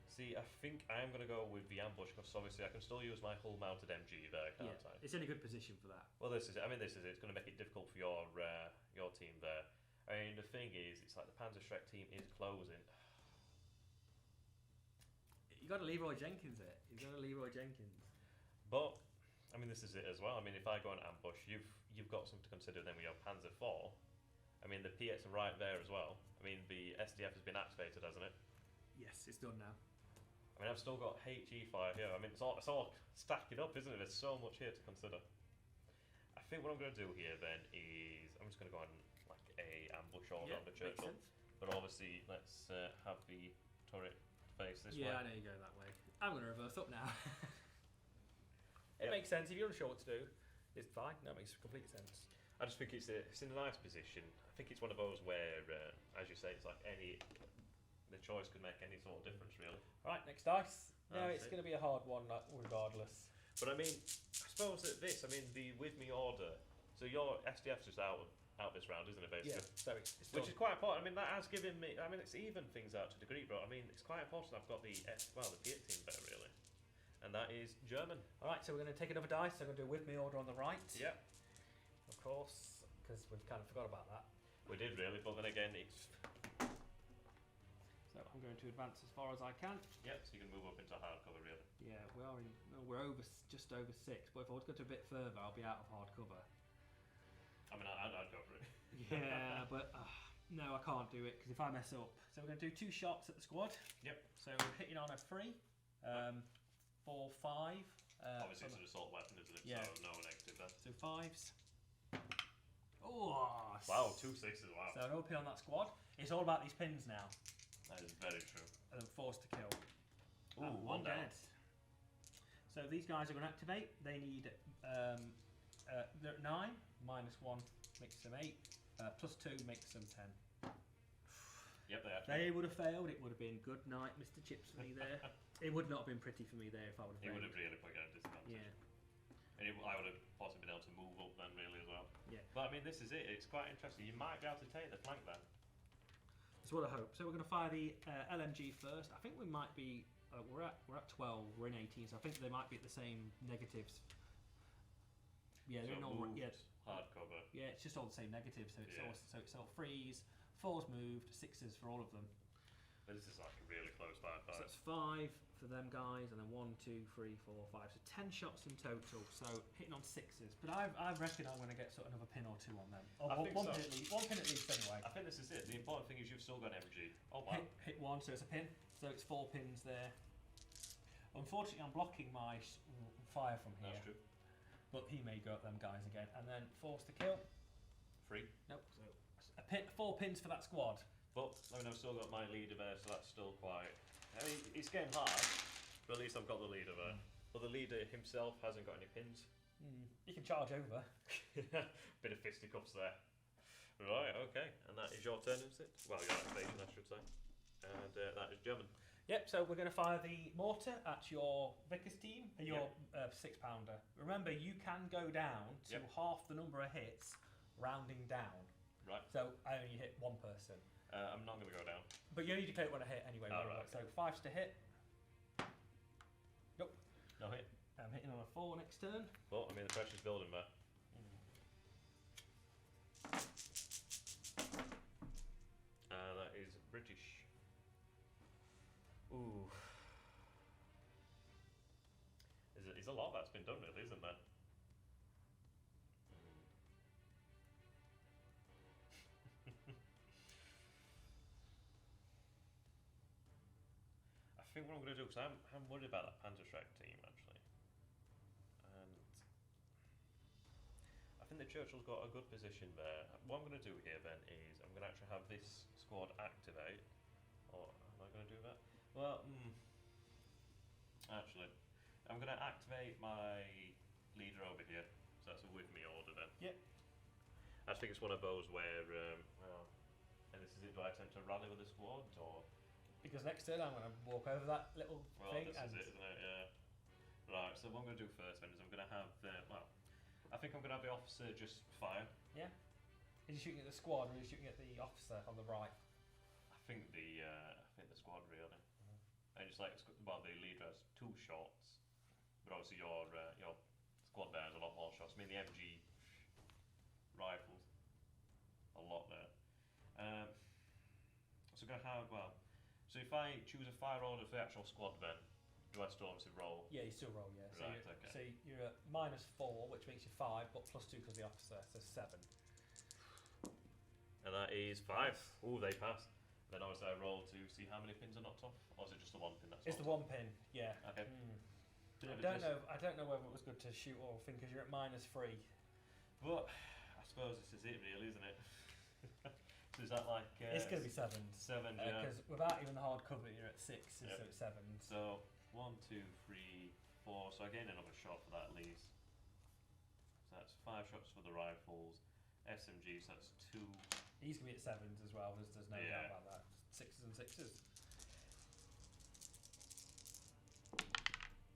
See, I think I'm going to go with the ambush because obviously I can still use my hull mounted MG there, can't I? It's in a good position for that. Well, this is it. I mean, this is it. It's going to make it difficult for your team there. I mean, the thing is, it's like the Panzer Shrek team is closing. You got to Leroy Jenkins it. You got to Leroy Jenkins. But I mean, this is it as well. I mean, if I go on ambush, you've got something to consider then with your Panzer IV. I mean, the PX are right there as well. I mean, the SDF has been activated, hasn't it? Yes, it's done now. I mean, I've still got HE5 here. I mean, it's all stacking up, isn't it? There's so much here to consider. I think what I'm going to do here then is I'm just going to go on like a ambush order on the Churchill. But obviously, let's have the turret face this way. Yeah, I know you go that way. I'm going to reverse up now. It makes sense. If you're unsure what to do, it's fine. That makes complete sense. I just think it's in a nice position. I think it's one of those where, as you say, it's like the choice could make any sort of difference, really. Right, next dice. No, it's going to be a hard one, regardless. But I mean, I suppose that I mean, the with me order. So your SDF's just out this round, isn't it? Basically. Yeah. So it's which is quite important. I mean, that has given me. I mean, it's even things out to a degree, but I mean, it's quite important. I've got the Fiat team better, really, and that is German. All right, so we're going to take another dice. So I'm going to do a with me order on the right. Yep. Of course, because we've kind of forgot about that. We did really, but then again, it's. So I'm going to advance as far as I can. Yep. So you can move up into hardcover, really. Yeah, we're just over 6. But if I was to go a bit further, I'll be out of hardcover. I mean, I'd go for it. Yeah, but no, I can't do it because if I mess up. So we're going to do 2 shots at the squad. Yep. So we're hitting on a 3, 4, 5. Obviously, it's an assault weapon, isn't it? Yeah. So no negative then. So 5s. Oh! Wow, 2 6s. Wow. So an OP on that squad. It's all about these pins now. That is very true. And then forced to kill. Ooh, one down. Dead. So these guys are going to activate. They need they're at 9, -1 makes them 8, +2 makes them 10. Yep, they actually. They would have failed. It would have been good night, Mr. Chips, for me there. It would not have been pretty for me there if I would have It failed. would have really put you at a disadvantage. Yeah. And I would have possibly been able to move up then, really, as well. Yeah. But I mean, this is it. It's quite interesting. You might be able to take the flank then. That's what I hope. So we're going to fire the LMG first. I think we might be. We're at 12. We're in 18, so I think they might be at the same negatives. Yeah, they're in all. Yeah. Hardcover. Yeah, it's just all the same negatives. So it's all 3s, 4s moved, 6s for all of them. But this is like a really close fight. So that's 5 for them guys, and then 1, 2, 3, 4, 5. So 10 shots in total. So hitting on 6s. But I reckon I'm going to get another pin or 2 on them. I think one so. pin at least. One pin at least anyway. I think this is it. The important thing is you've still got MG. Oh wow. Hit 1, so it's a pin. So it's 4 pins there. Unfortunately, I'm blocking my fire from here. That's true. But he may go at them guys again, and then forced to kill. 3. Nope. So 4 pins for that squad. But I mean, I've still got my leader there, so that's still quite. I mean, it's getting hard, but at least I've got the leader there. But the leader himself hasn't got any pins. You can charge over. Bit of fisticuffs there. Right, okay. And that is your turn, is it? Well, your activation, I should say. And that is German. Yep, so we're going to fire the mortar at your Vickers team, your 6-pounder. Remember, you can go down to half the number of hits, rounding down. Right. So I only hit one person. I'm not going to go down. But you only declare it when I hit anyway. Oh, right, So 5's to hit. Nope. No hit. I'm hitting on a 4 next turn. But, I mean, the pressure's building there. That is British. Ooh. It's a lot that's been done, really, isn't there? I think what I'm going to do, because I'm worried about that Panzerschreck team, actually. And I think the Churchill's got a good position there. What I'm going to do here, then, is I'm going to actually have this squad activate. Or am I going to do that? Well, actually, I'm going to activate my leader over here. So that's a with me order then. Yep. I think it's one of those where, well, and this is it, do I attempt to rally with the squad, or? Because next turn I'm going to walk over that little thing. This is it, isn't it? Yeah. Right, so what I'm going to do first then is I'm going to have, well, I think I'm going to have the officer just fire. Yeah. Is he shooting at the squad or is he shooting at the officer on the right? I think the squad really. And it's like, well, the leader has 2 shots, but obviously your squad there has a lot more shots. I mean, the MG rifles, a lot there. So I'm going to have, well, so if I choose a fire order for the actual squad then, do I still obviously roll? Yeah, you still roll, yeah. So Right, you're, okay. So you're at -4, which makes you 5, but +2 because the officer, so 7. And that is 5. Ooh, they pass. Then obviously I roll to see how many pins are knocked off, or is it just the 1 pin that's It's the knocked 1 pin, yeah. off? Okay. I don't know whether it was good to shoot or thing because you're at -3. But I suppose this is it really, isn't it? So is that like... It's going to be 7s. 7, yeah. Because without even the hard cover, you're at 6, so it's 7s. So 1, 2, 3, 4. So I gain another shot for that at least. So that's 5 shots for the rifles. SMG, so that's 2. He's going to be at 7s as well, there's no Yeah. doubt about that. 6s and 6s.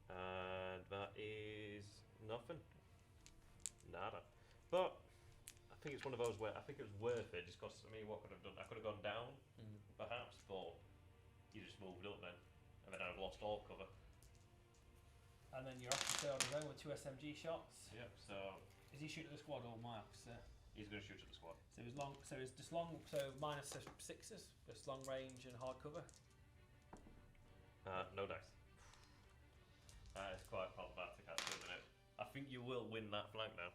And that is nothing. Nada. But I think it's one of those where I think it was worth it just because, I mean, what could I have done? I could have gone down, perhaps, but you just moved up then. And then I've lost all cover. And then your officer on his own with 2 SMG shots. Yep, so Is he shooting at the squad or my officer? he's going to shoot at the squad. So he's long. So it's just long. So -6s, just long range and hard cover. No dice. It's quite problematic, actually, isn't it? I think you will win that flank now.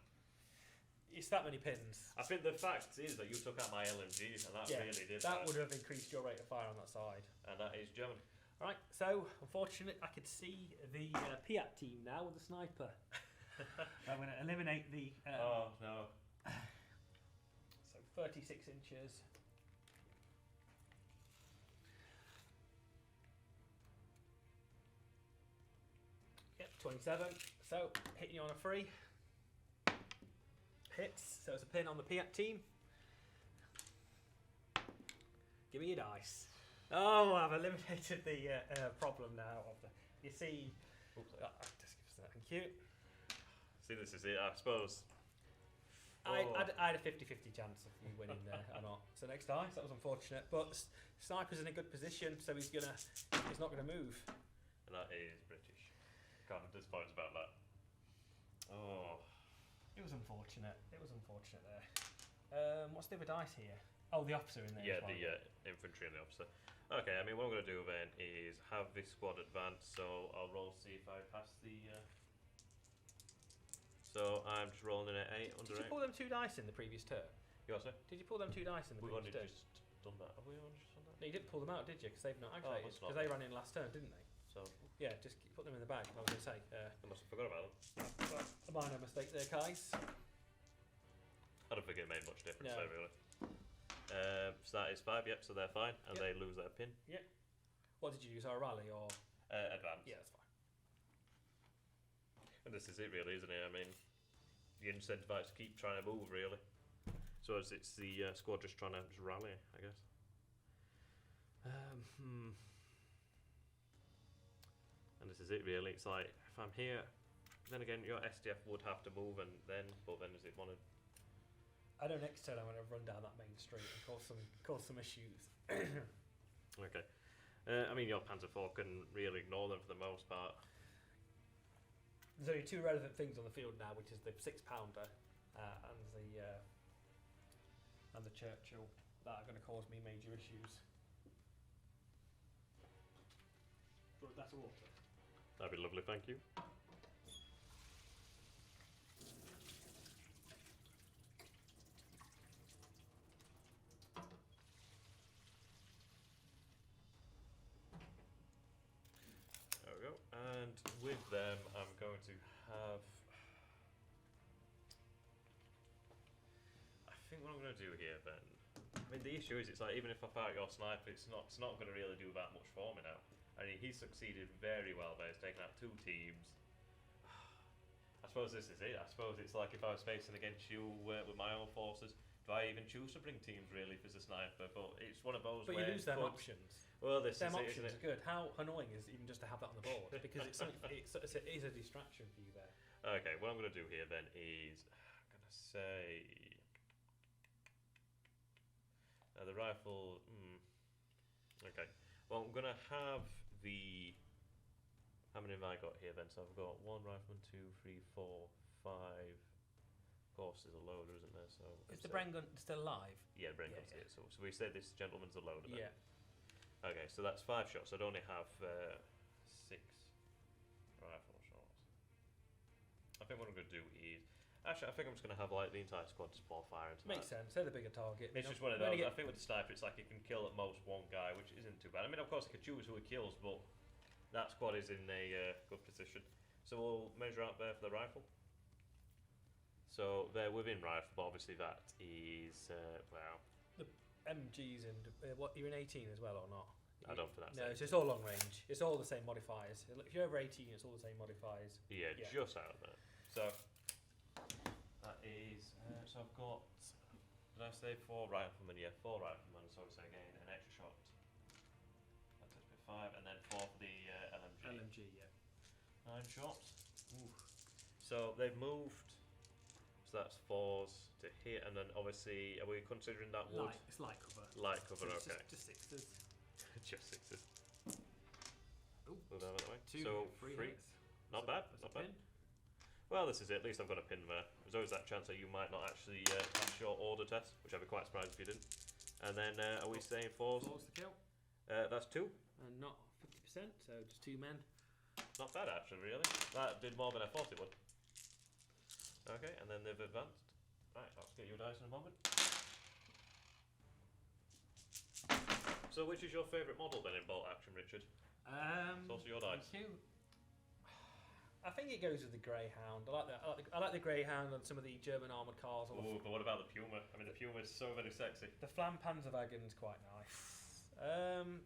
It's that many pins. I think the fact is that you took out my LMG, and that really did that. Would have increased your rate of fire on that side. And that is German. Right. So unfortunately, I could see the Piat team now with the sniper. I'm going to eliminate the. Oh no. So 36 inches. Yep, 27. So hitting you on a 3. Hits. So it's a pin on the Piat team. Give me your dice. Oh, I've eliminated the problem now. You see. Oops, just give us that. Thank you. See, this is it, I suppose. I had a 50-50 chance of you winning there or not. So next dice, that was unfortunate. But Sniper's in a good position, so he's not gonna move. And that is British. Kind of disappointed about that. Oh. It was unfortunate. There. What's the other dice here? Oh, the officer in there. Yeah, as well. the infantry and the officer. Okay, I mean, what I'm going to do then is have this squad advance, so I'll roll to see if I pass the... So I'm just rolling in at 8, under 8. Did you pull them 2 dice in the previous turn? You what, sir? Did you pull them 2 dice in the We've only previous turn? just done that. Have we only just done that? No, you didn't pull them out, did you? Because they've not activated. must not. Because they ran in last turn, didn't they? So, Yeah, just put them in the bag. I was going to say. I must have forgot about them. A minor mistake there, guys. I don't think it made much difference No. there, really. So that is 5, yep, so they're fine, and they lose their pin. What did you use? Our rally or? Advance. Yeah, that's fine. And this is it, really, isn't it? I mean, you're incentivized to keep trying to move, really. So it's the squad just trying to just rally, I guess. And this is it, really. It's like, if I'm here, then again, your SDF would have to move, but then does it want to? I know next turn I'm going to run down that main street and cause some issues. Okay. I mean, your Panzer IV can really ignore them for the most part. There's only two relevant things on the field now, which is the 6-pounder and the Churchill that are going to cause me major issues. That's a water. That'd be lovely, thank you. There we go. And with them, I'm going to have. I think what I'm going to do here, Ben. I mean, the issue is, it's like even if I fire your sniper, it's not going to really do that much for me now. I mean, he succeeded very well there. He's taken out 2 teams. I suppose this is it. I suppose it's like if I was facing against you with my own forces, do I even choose to bring teams really if it's a sniper? But it's one of those. But where you lose them options. Well, this them is options it, are good. How annoying is it even just to have that on the board? Because it is a distraction for you there. Okay, what I'm going to do here then is I'm going to say the rifle. Okay, well I'm going to have the. How many have I got here then? So I've got 1 rifleman, 2, 3, 4, 5. Of course, there's a loader, isn't there? So is the brain gun still alive? Yeah, brain gun's here. So we say this gentleman's a loader. Then. Yeah. Okay, so that's 5 shots. I'd only have 6 rifle shots. I think what I'm going to do is. Actually, I think I'm just going to have like the entire squad just pour fire into Makes sense. They're the bigger target. It's just one of those. I think with the sniper, it's like it can kill at most 1 guy, which isn't too bad. I mean, of course, it could choose who it kills, but that squad is in a good position. So we'll measure out there for the rifle. So they're within rifle, but obviously that is wow. The MGs and what you're in 18 as well or not? I don't think that's no. So it's all long range. It's all the same modifiers. If you're over 18, it's all the same modifiers. Yeah, just out there. So that is. So I've got. Did I say 4 riflemen? Yeah, 4 riflemen. So it's again an extra shot. That takes me 5, and then 4 for the LMG. LMG, yeah. 9 shots. Ooh. So they've moved. So that's 4s to hit, and then obviously, are we considering that wood? It's light cover. Light cover, so okay. Just 6s. Just 6s. Ooh, Move that way. 2, So 3 3. hits. Not bad. Not bad. Well, this is it. At least I've got a pin there. There's always that chance that you might not actually pass your order test, which I'd be quite surprised if you didn't. And then, are we saying 4s? 4s to kill. That's 2. And not 50%, so just 2 men. Not bad, actually, really. That did more than I thought it would. Okay, and then they've advanced. Right, I'll get you a dice in a moment. So, which is your favourite model then in bolt action, Richard? It's also your dice. Thank you. I think it goes with the Greyhound. I like the Greyhound and some of the German armoured cars. Oh, but what about the Puma? I mean, the Puma is so very sexy. The Flam Panzerwagen's quite nice.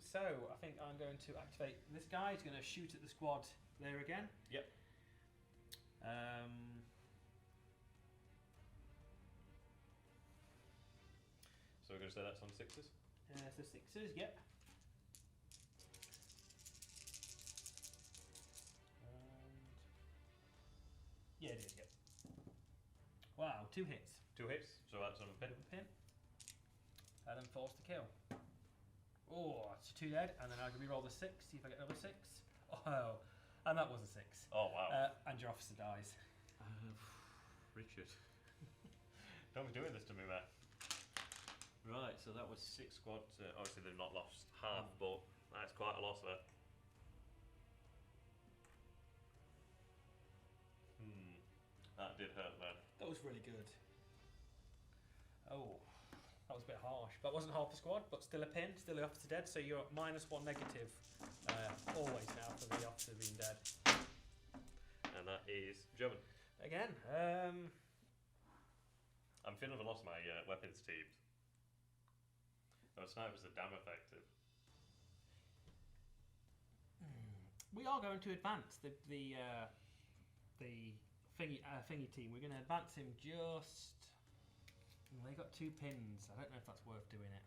So I think I'm going to activate this guy. He's going to shoot at the squad there again. Yep. So we're going to say that's on 6s? So 6s, yep. Yeah, it is, yep. Wow, 2 hits. 2 hits, so that's on a pin. Pin. And then 4s to kill. Oh, it's 2 dead, and then I'm going to re-roll the 6, see if I get another 6. Oh, and that was a 6. Oh, wow. And your officer dies. Richard. Don't be doing this to me, man. Right, so that was 6 squads. Obviously, they've not lost half, but that's quite a loss there. That did hurt, man. That was really good. Oh, that was a bit harsh. That wasn't half the squad, but still a pin, still the officer dead, so you're at -1 negative always now for the officer being dead. And that is German. Again, I'm feeling I've lost my weapons teams. Those snipers are damn effective. We are going to advance the thingy team. We're going to advance him just. Well, they got 2 pins. I don't know if that's worth doing it.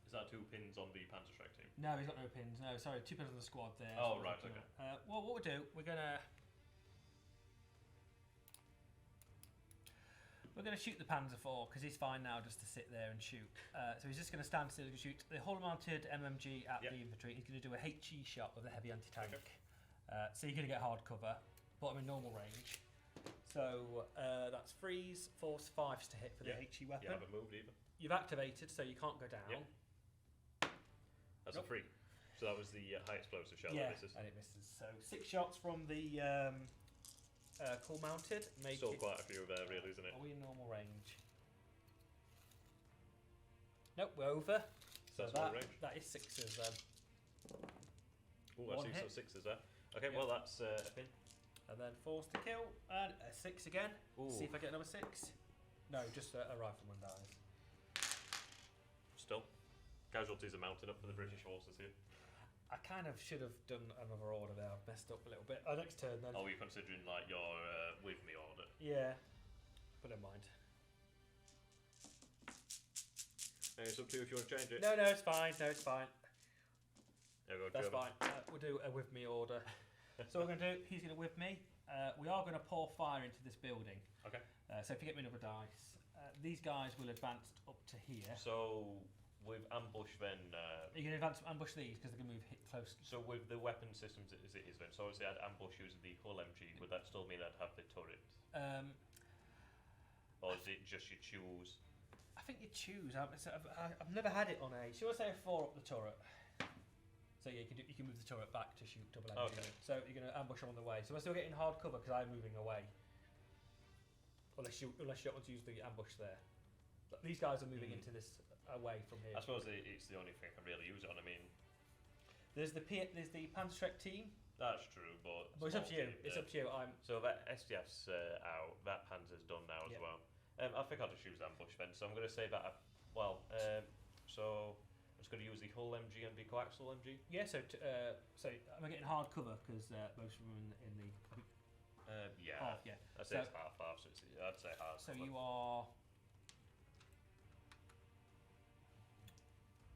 Is that 2 pins on the Panzerschreck team? No, he's got no pins. No, sorry, 2 pins on the squad there. Oh, right, okay. Well, what we'll do, we're gonna shoot the Panzer IV because he's fine now just to sit there and shoot. So he's just going to stand still and shoot the hull-mounted MMG at the infantry. He's going to do a HE shot with a heavy anti-tank. Okay. So you're going to get hard cover, but I'm in normal range. So that's freeze, force 5s to hit for the HE weapon. You haven't moved either. You've activated, so you can't go down. Yep. That's a free. So that was the high explosive shell Yeah, that misses. and it misses. So 6 shots from the hull mounted. Still quite a few there, really, isn't it? Are we in normal range? Nope, we're over. So that's normal range. That is 6s then. Oh, I see some 6s there. Okay, well that's a pin. And then force to kill, and a 6 again. Ooh. See if I get another 6. No, just a rifleman dies. Still, casualties are mounting up for the British forces here. I kind of should have done another order there. I've messed up a little bit. Next turn then. Are you considering like your with me order? Yeah, but never mind. It's up to you if you want to change it. No, it's fine. No, it's fine. There we go, That's German. fine. We'll do a with me order. So we're going to do. He's going to with me. We are going to pour fire into this building. Okay. So if you get me another dice, these guys will advance up to here. So with ambush then. You can advance ambush these because they can move close. So with the weapon systems as it is then, so obviously I'd ambush using the hull MG, would that still mean I'd have the turret? Or is it just you choose? I think you choose. I've never had it on a. Should I say a 4 up the turret? So yeah, you can move the turret back to shoot double MG. Okay. So you're going to ambush them on the way. So we're still getting hard cover because I'm moving away. Unless you don't want to use the ambush there. But these guys are moving into this away from here. I suppose it's the only thing I can really use it on. I mean, there's the Panzerschreck team. that's true, but But it's up to you. It's up to you. So that SDF's out. That Panzer's done now as well. I think I'll just use ambush then. So I'm going to say that. So I'm just going to use the hull MG and the coaxial MG. Yeah. So I'm getting hard cover because most of them in the half. Yeah. I'd say it's half. So I'd say half. So you are.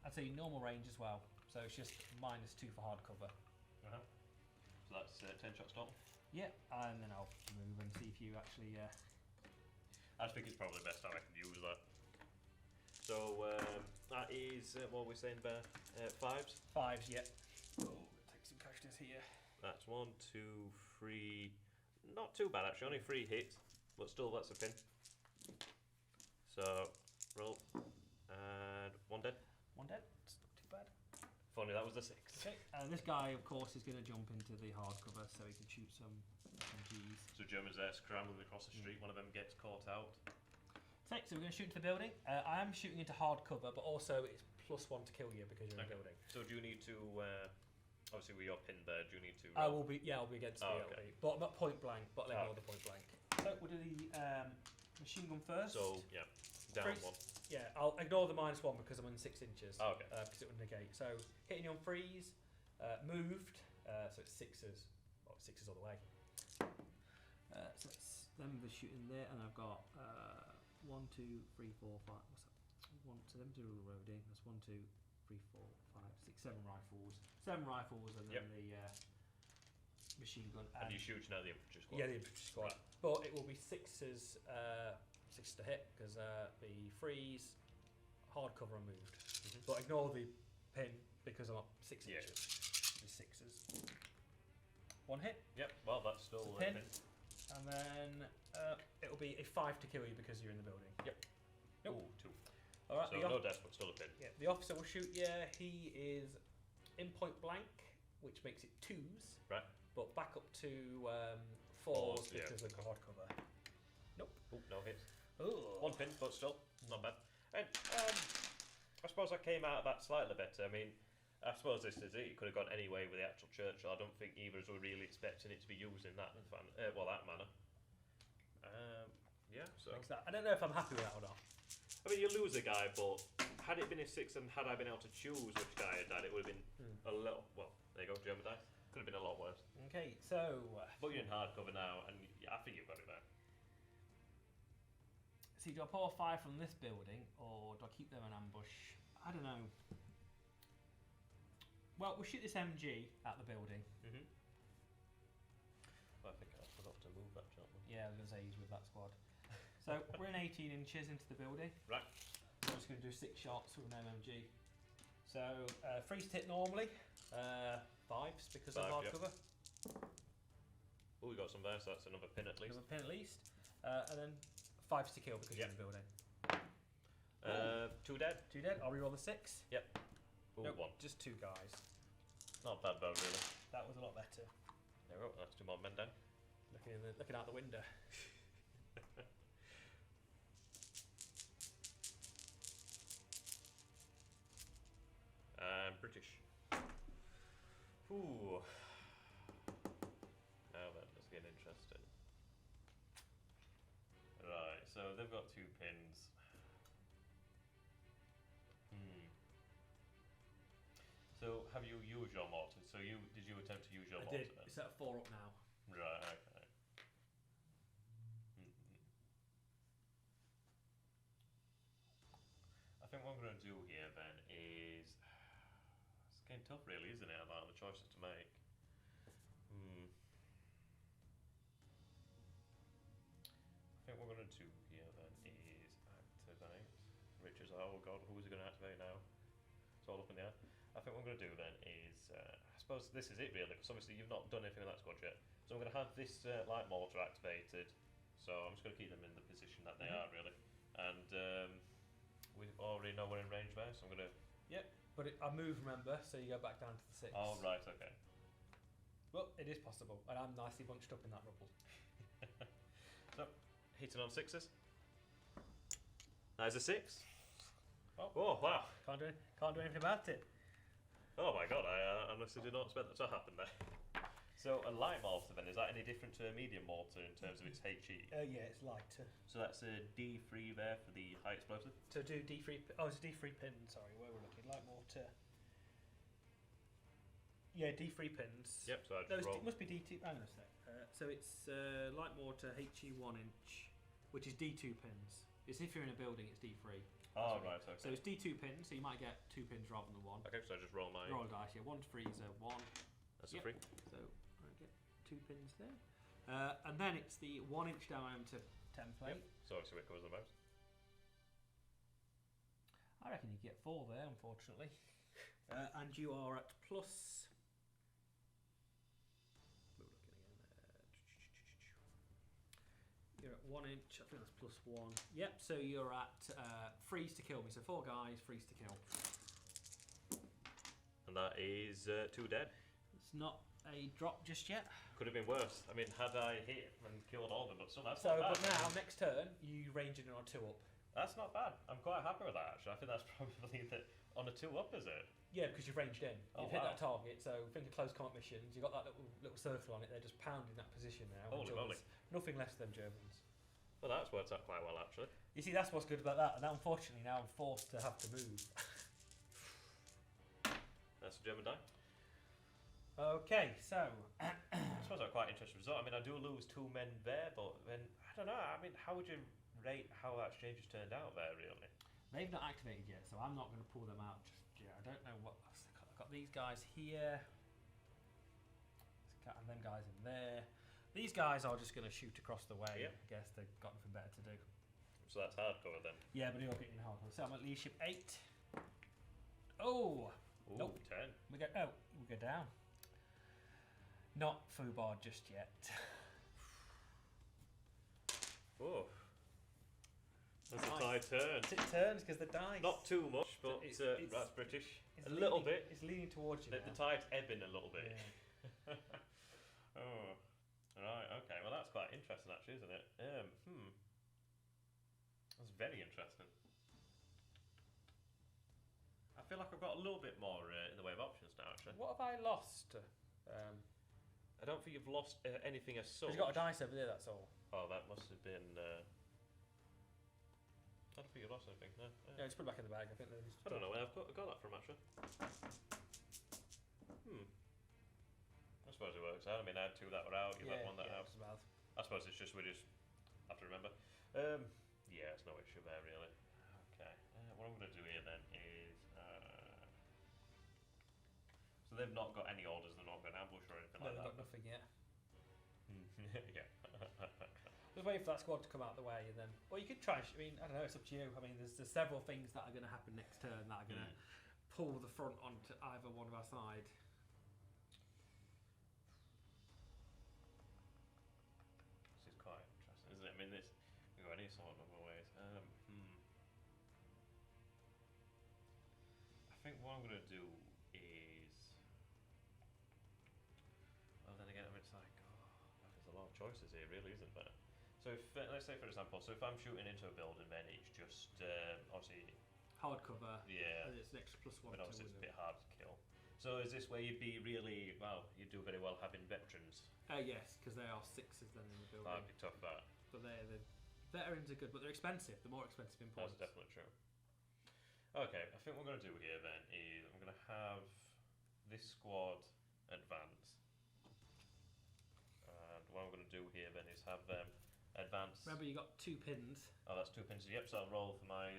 I'd say normal range as well. So it's just -2 for hard cover. So that's 10 shots total. Yeah, and then I'll move and see if you actually. I just think it's probably the best time I can use that. So that is what we're saying there. 5s. 5s, yeah. Oh, take some casualties here. That's 1, 2, 3. Not too bad actually. Only 3 hits, but still that's a pin. So roll and 1 dead. 1 dead. It's not too bad. Funny, that was the 6. Okay, and this guy, of course, is going to jump into the hard cover so he can shoot some Gs. So Germans there scrambling across the street. One of them gets caught out. So we're going to shoot into the building. I am shooting into hard cover, but also it's +1 to kill you because you're in the building. So do you need to? Obviously, with your pin there, do you need to? I will be. Yeah, I'll be against the okay. but not point blank. But let me know the point blank. So we'll do the machine gun first. So yeah, down Freeze. 1. Yeah, I'll ignore the -1 because I'm in 6 inches. Oh, okay. Because it would negate. So hitting you on freeze, moved. So it's 6s. Well, 6s all the way. So it's them the shooting there, and I've got 1, 2, 3, 4, 5. What's that? So them do all the roading. That's 1, 2, 3, 4, 5, 6, 7 rifles. 7 rifles, and then the machine gun. And you're shooting at the infantry squad. Yeah, the infantry squad. Right. But it will be 6s. 6 to hit because the freeze, hard cover and moved. But ignore the pin because I'm up 6 inches. It'll be 6s. 1 hit. Yep. Well, that's still a pin. And then it'll be a 5 to kill you because you're in the building. Yep. Nope. Ooh, 2. All right. So no death, but still a pin. Yeah. The officer will shoot you. He is in point blank, which makes it 2s. Right. But back up to 4s because of the hard cover. Nope. Ooh, no hits. Ooh. 1 pin, but still not bad. And I suppose I came out of that slightly better. I mean, I suppose this is it. You could have gone any way with the actual Churchill. I don't think either of us were really expecting it to be used in that that manner. Yeah, so I don't know if I'm happy with that or not. I mean, you lose a guy, but had it been a 6 and had I been able to choose which guy I had, it would have been a little. Well, there you go, German dice. Could have been a lot worse. Okay, so But you're in hardcover now, and I think you've got it there. see, do I pull a 5 from this building, or do I keep them in ambush? I don't know. Well, we'll shoot this MG at the building. Well, I think I forgot to move that gentleman. Yeah, I was going to say he's with that squad. So we're in 18 inches into the building. Right. We're just going to do 6 shots with an MMG. So freeze hit normally, 5s because of 5, hardcover. Oh, we got some there, so that's another pin at least. Another pin at least, and then 5s to kill because you're in the building. 2 dead. 2 dead. I'll reroll the 6. Yep. Ooh, Nope, 1. just 2 guys. Not bad though, really. That was a lot better. There we go. That's 2 more men down. Looking out the window. British. Ooh. Now that does get interesting. Right, so they've got 2 pins. So have you used your mortar? So did you attempt to use your mortar? I did. It's at 4 up now. Right, okay. I think what I'm going to do here then is... It's getting tough really, isn't it, about the choices to make. I think what we're going to do here then is activate Richard's... Oh god, who's he going to activate now? It's all up in the air. I think what I'm going to do then is... I suppose this is it really, because obviously you've not done anything with that squad yet. So I'm going to have this light mortar activated. So I'm just going to keep them in the position that they are really. And we already know we're in range there, so I'm going to... Yep. But I move, remember, so you go back down to the 6. Oh, right, okay. Well, it is possible, and I'm nicely bunched up in that rubble. So, hitting on 6s. That is a 6. Oh, wow. Can't do anything about it. Oh my god, I honestly did not expect that to happen there. So a light mortar then, is that any different to a medium mortar in terms of its HE? Yeah, it's lighter. So that's a D3 there for the high explosive? So do D3, it's a D3 pin, sorry, where we're looking, light mortar. Yeah, D3 pins. Yep, so I No, just roll. it must be D2, hang on a sec. So it's light mortar HE 1 inch, which is D2 pins. It's if you're in a building, it's D3. Oh, right, okay. So it's D2 pins, so you might get 2 pins rather than 1. Okay, so I just roll my... Roll a dice, yeah, 1 freezer, 1. That's a 3. So I get 2 pins there. And then it's the 1 inch diameter template. Yep. So obviously it covers the most. I reckon you get 4 there, unfortunately. And you are at plus... We're looking again. You're at 1 inch, I think that's plus 1. Yep, so you're at freeze to kill me. So 4 guys, freeze to kill. And that is 2 dead. It's not a drop just yet. Could have been worse. I mean, had I hit and killed all of them, but still that's So, not but bad. now, next turn, you range in on a 2 up. That's not bad. I'm quite happy with that, actually. I think that's probably on a 2 up, is it? Yeah, because you've ranged in. Oh, You've hit wow. that target, so think of close combat missions. You've got that little circle on it, they're just pounding that position now. Holy moly. Nothing less than Germans. Well, that's worked out quite well, actually. You see, that's what's good about that, and now, unfortunately now I'm forced to have to move. That's a German die. Okay, so... I suppose that's quite interesting result. I mean, I do lose 2 men there, but then, I don't know, I mean, how would you rate how that exchange has turned out there, really? They've not activated yet, so I'm not going to pull them out just yet. I don't know what... I've got these guys here. And them guys in there. These guys are just going to shoot across the way. Yep. I guess they've got nothing better to do. So that's hardcover then. Yeah, but you're getting hardcore. So I'm at leadership 8. Oh! Ooh, Nope. 10. We go down. Not foobarred just yet. Oh. That's Nice. a tide turn. It turns because the dice. Not too much, but It's- that's British. it's A little leaning- bit. It's leaning towards you. The now. tide's ebbing a little bit. Yeah. Oh. Right, okay. Well, that's quite interesting, actually, isn't it? That's very interesting. I feel like I've got a little bit more in the way of options now, actually. What have I lost? I don't think you've lost anything as such. You've got a dice over there, that's all. Oh, that must have been... I don't think you've lost anything, no. Yeah, just put it back in the bag. I think there's. I don't know where I've got that from, actually. I suppose it works out. I mean, I had 2 that were out. You've had 1 that out. as well. I suppose it's just we just have to remember. Yeah, it's no issue there really. Okay. What I'm going to do here then is. So they've not got any orders. They're not got an ambush or anything No, like they've that. got nothing yet. Yeah. Just wait for that squad to come out of the way, and then, or you could try. I mean, I don't know. It's up to you. I mean, there's several things that are going to happen next turn that are going to pull the front onto either one of our side. This is quite interesting, isn't it? I mean, this can go any sort of other ways. I think what I'm going to do is. Well, then again, I mean, it's like, there's a lot of choices here, really, isn't there? So if, let's say for example, so if I'm shooting into a building, then it's just obviously Hardcover. yeah, And it's an extra +1 but to obviously it's a win bit hard to kill. So is this where you'd be really you'd do very well having veterans? Yes, because they are 6s then in the building. That'd be tough. That But the veterans are good, but they're expensive. They're more expensive in points. that's definitely true. Okay, I think what we're going to do here then is I'm going to have this squad advance, and what I'm going to do here then is have them advance. Remember, you got 2 pins. Oh, that's 2 pins. Yep, so I'll roll for my.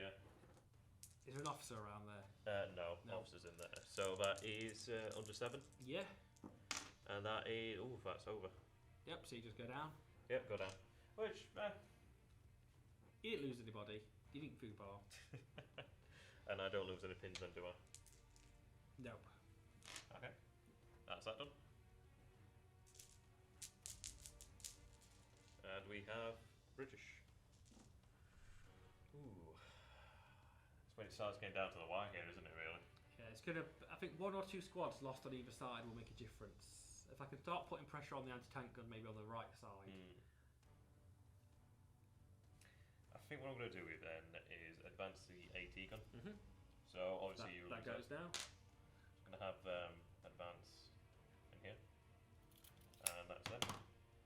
Is there an officer around there? No, officers in there. So that is under 7, Yeah. and that is that's over. Yep. So you just go down. Yep, go down. Which You didn't lose anybody. You didn't food bar. and I don't lose any pins then, do I? No. Okay, that's that done. And we have British. Ooh, it's when it starts getting down to the wire here, isn't it? Really? Yeah, it's gonna. I think 1 or 2 squads lost on either side will make a difference. If I can start putting pressure on the anti-tank gun, maybe on the right side. I think what I'm going to do here then is advance the AT gun. Mhm. So obviously That goes down. I'm going to have advance in here, and that's it.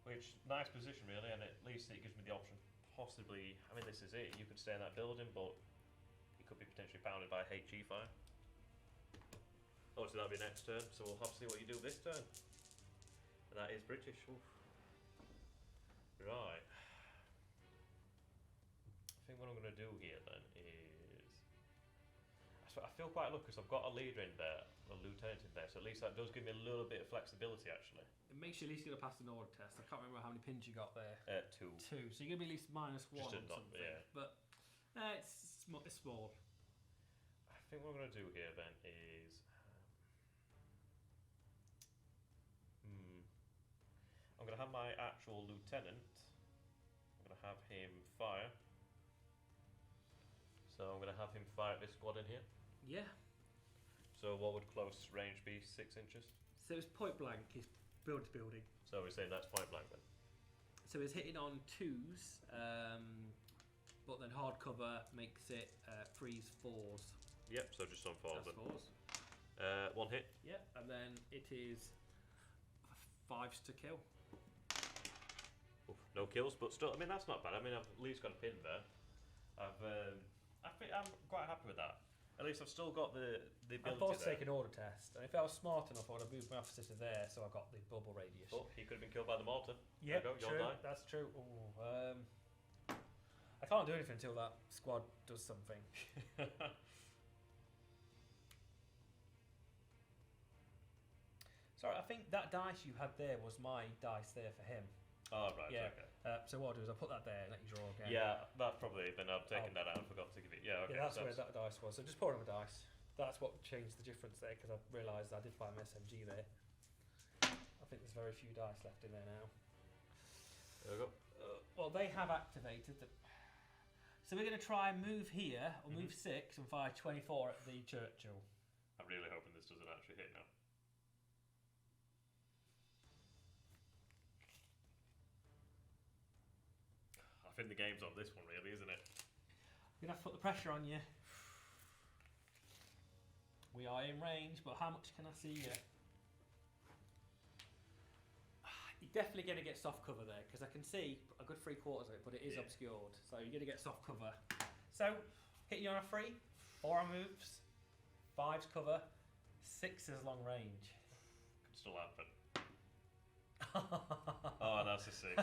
Which nice position really, and at least it gives me the option. Possibly, I mean this is it. You could stay in that building, but you could be potentially pounded by HE fire. Obviously that'll be next turn, so we'll have to see what you do this turn. And that is British. Oof. Right. I think what I'm going to do here then is. I feel quite lucky because I've got a leader in there, a lieutenant in there, so at least that does give me a little bit of flexibility actually. It makes you at least get past an order test. I can't remember how many pins you got there. 2. 2. So you're gonna be at least -1 Just on not- something. yeah. But it's small. I think what I'm going to do here then is. I'm going to have my actual lieutenant. I'm going to have him fire. So I'm going to have him fire at this squad in here. Yeah. So what would close range be? 6 inches? So it's point blank. It's build to building. So we're saying that's point blank then? So it's hitting on 2s, but then hardcover makes it 3s, 4s. Yep, so just on 4s That's then. 4s. 1 hit. Yeah, and then it is 5s to kill. Oof, no kills, but still, I mean that's not bad. I mean I've at least got a pin there. I think I'm quite happy with that. At least I've still got the ability I thought to there. take an order test, and if I was smart enough, I would have moved my officer to there, so I got the bubble radius. Oh, he could have been killed by the mortar. Yeah, There you go, true. you'll die. That's true. Ooh, I can't do anything until that squad does something. Sorry, I think that dice you had there was my dice there for him. Oh, right, Yeah. okay. So what I'll do is I'll put that there and let you draw again. Yeah, that's probably, then I've taken that out and forgot to give it. Yeah, okay. Yeah, that's where that dice was. So just pour another dice. That's what changed the difference there, because I realised I did find my SMG there. I think there's very few dice left in there now. There we go. Well, they have activated the. So we're going to try and move here, or move 6 and fire 24 at the Churchill. I'm really hoping this doesn't actually hit now. I think the game's on this one, really, isn't it? We're going to have to put the pressure on you. We are in range, but how much can I see you? You're definitely going to get soft cover there, because I can see a good 3/4 of it, but it is obscured. So you're going to get soft cover. So, hitting you on a 3, 4 moves, 5's cover, 6 is long range. Could still happen. Oh, that's a 6.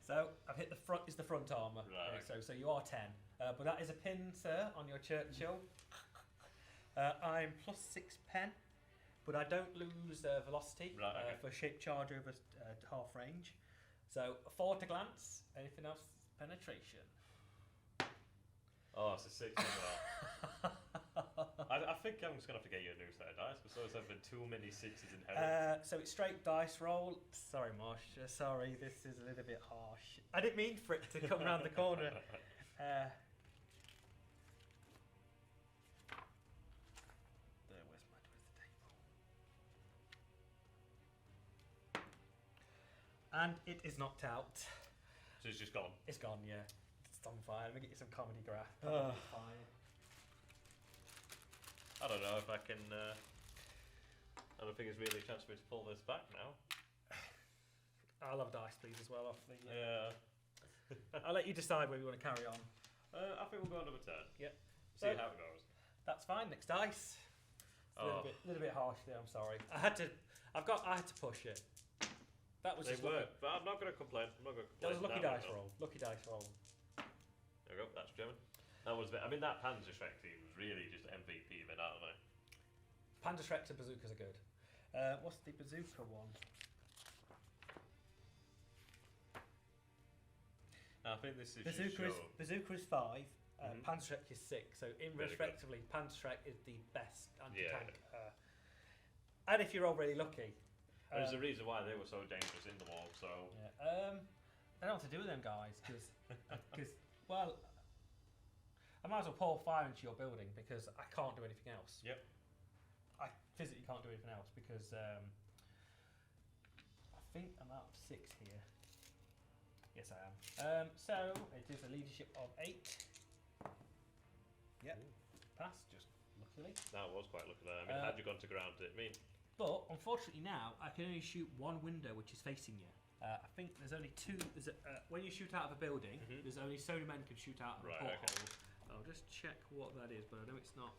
So I've hit the front. Is the front armour? Right. So you are 10, but that is a pin, sir, on your Churchill. I'm plus 6 pen, but I don't lose velocity for shape charge over half range. So 4 to glance. Anything else? Penetration. Oh, it's a 6 as well. I think I'm just going to have to get you a new set of dice because those have been too many 6s inherited. So it's straight dice roll. Sorry, Marsh. Sorry, this is a little bit harsh. I didn't mean for it to come around the corner. Where's the table? And it is knocked out. So it's just gone. It's gone, yeah. It's on fire. Let me get you some comedy graph. Fire. I don't know if I can. I don't think there's really a chance for me to pull this back now. I'll have dice, please, as well. Off the. Yeah. I'll let you decide whether you want to carry on. I think we'll go on number 10. Yep. See how it goes. That's fine. Next dice. It's Oh. a little bit harsh there. I'm sorry. I had to push it. That was They just work, but I'm not going to complain. That was a lucky Now dice roll. Lucky dice roll. There we go. That's German. That was. I mean, that Panzerschreck team was really just MVP of it, aren't they? Panzerschrecks and bazookas are good. What's the bazooka one? I think this is Bazooka is 5. Mhm. Panzerschreck is 6. So, in Really respectively, Panzerschreck is the best anti-tank. And if you're already lucky. There's a reason why they were so dangerous in the war. So. Yeah. I don't know what to do with them guys because well, I might as well pour fire into your building because I can't do anything else. Yep. I physically can't do anything else because I think I'm out of 6 here. Yes, I am. So it is a leadership of 8. Yep. Pass, just luckily. That was quite lucky there. I mean, had you gone to ground, it mean. But unfortunately now I can only shoot one window which is facing you. I think there's only 2. When you shoot out of a building, there's only so many men can shoot out of a porthole. I'll just check what that is, but I know it's not.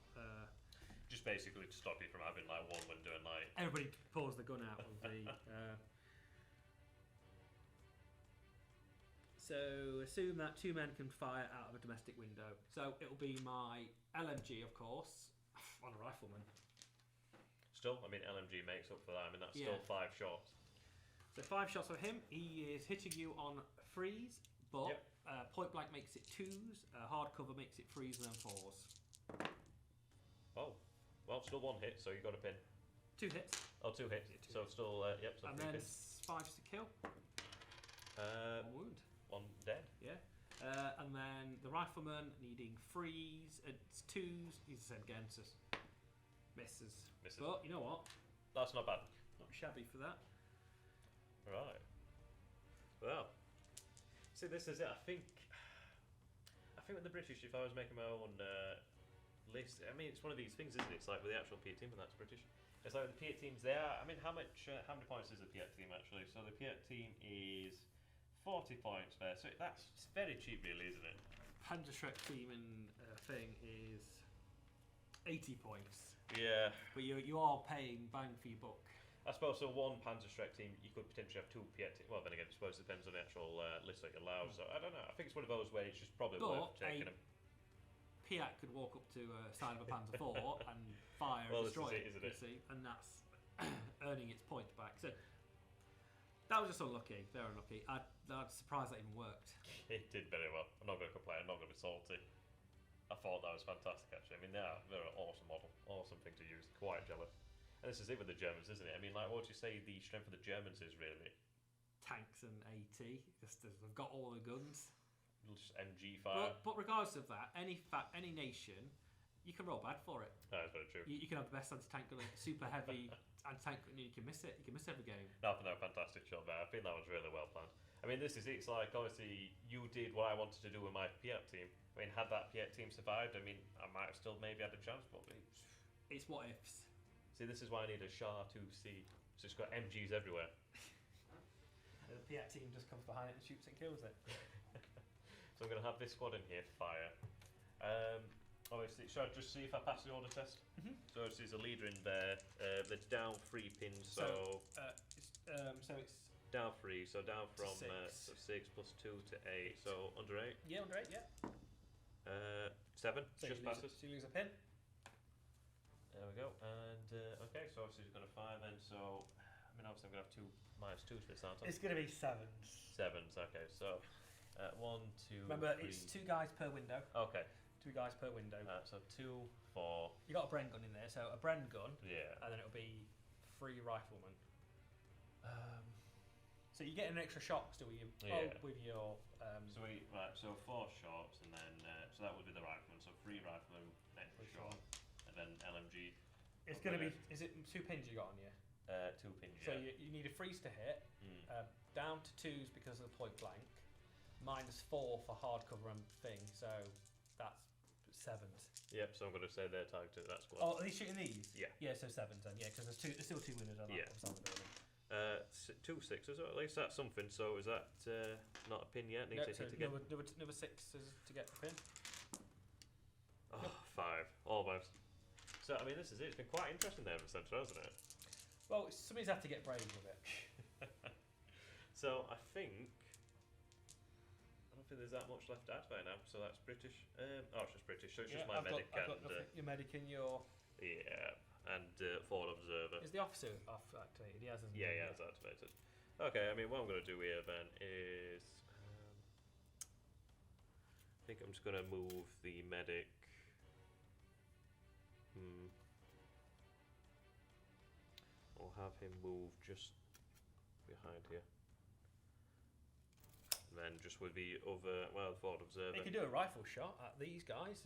Just basically to stop you from having like one window and like. Everybody pulls the gun out of the. So assume that 2 men can fire out of a domestic window. So it'll be my LMG, of course, on a rifleman. Still, I mean, LMG makes up for that. I mean, that's still 5 shots. So 5 shots for him. He is hitting you on freeze, but point blank makes it 2s. Hard cover makes it 3s and then 4s. Oh, well, still 1 hit, so you got a pin. 2 hits. Oh, 2 hits. Yeah, 2 so hits. still, yep. So And 3 then pins. 5s to kill. 1 wound. 1 dead. Yeah. And then the rifleman needing 3s. It's 2s. He's the same again. So misses. But you know what? That's not bad. Not shabby for that. Right. Well, see, this is it. I think with the British, if I was making my own list, I mean, it's one of these things, isn't it? It's like with the actual Piat team, and that's British. It's like with the Piat teams there. I mean, how many points is the Piat team actually? So the Piat team is 40 points there. So that's very cheap, really, isn't it? Panzerschreck team and thing is 80 points. Yeah. But you are paying bang for your buck. I suppose so. 1 Panzerschreck team, you could potentially have 2 Piat teams. Well, then again, I suppose it depends on the actual list that you allow. So I don't know. I think it's one of those where it's just probably worth taking them. Piat could walk up to a side of a Panzer IV and fire and destroy it, isn't it? you see, and that's earning its point back. So that was just unlucky, very unlucky. I'm surprised that even worked. It did very well. I'm not going to complain. I'm not going to be salty. I thought that was fantastic, actually. I mean, they're an awesome model, awesome thing to use. Quite jealous. And this is it with the Germans, isn't it? I mean, like, what would you say the strength of the Germans is, really? Tanks and AT. They've got all the guns. Just MG fire. But regardless of that, any nation, you can roll bad for it. That's very true. You can have the best anti-tank gun, super heavy anti-tank gun, and you can miss it. You can miss every game. No, fantastic shot there. I think that was really well planned. I mean, this is it. It's like, obviously, you did what I wanted to do with my Piat team. I mean, had that Piat team survived, I mean, I might have still maybe had a chance, but it's what ifs. See, this is why I need a Shah 2C. So it's got MGs everywhere. The Piat team just comes behind it and shoots and kills it. So I'm going to have this squad in here fire. Obviously, should I just see if I pass the order test? Mm-hmm. So there's a leader in there. That's down 3 pins. So it's Down 3, so down from Six. 6 plus 2 to 8, so under 8. Yeah, under 8, yeah. 7, So just you lose, passes. so you lose a pin. There we go. And okay, so obviously he's got a 5 then, so I mean obviously I'm going to have 2 -2s for this, aren't I? It's going to be 7s. 7s, okay, so 1, 2, Remember, 3. it's 2 guys per window. Okay, 2 guys per window. so 2, 4. You got a Bren gun in there, so a Bren gun, Yeah. and then it'll be 3 riflemen. So you get an extra shot still with Yeah. with your. So 4 shots, and then so that would be the rifleman. So 3 riflemen, next Three shot, and then LMG. It's going to be. Is it 2 pins you got on you? 2 pins. So Yeah. you need a freeze to hit, Mm. down to 2s because of the point blank, -4 for hardcover and thing. So that's 7s. Yep. So I'm going to say they're targeted. That's what. Oh, are they shooting these? Yeah. Yeah, so 7s then. Yeah, because there's still 2 winners on that Yeah. side of the building. 2 6s. At least that's something. So is that not a pin yet? Need No, to so hit again. another 6s to get the pin. Oh, 5, almost. So I mean, this is it. It's been quite interesting there in the centre, hasn't it? Well, somebody's have to get brave with it. So I don't think there's that much left to activate now. So that's British. It's just British. So it's just my I've medic got and nothing. Your medic and your. yeah, and forward observer. Is the officer off activated? He hasn't. Yeah, yeah, it's activated. Okay, I mean, what I'm going to do here then is, I think I'm just going to move the medic. I'll have him move just behind here. And then just with the other, well, the forward observer. You could do a rifle shot at these guys.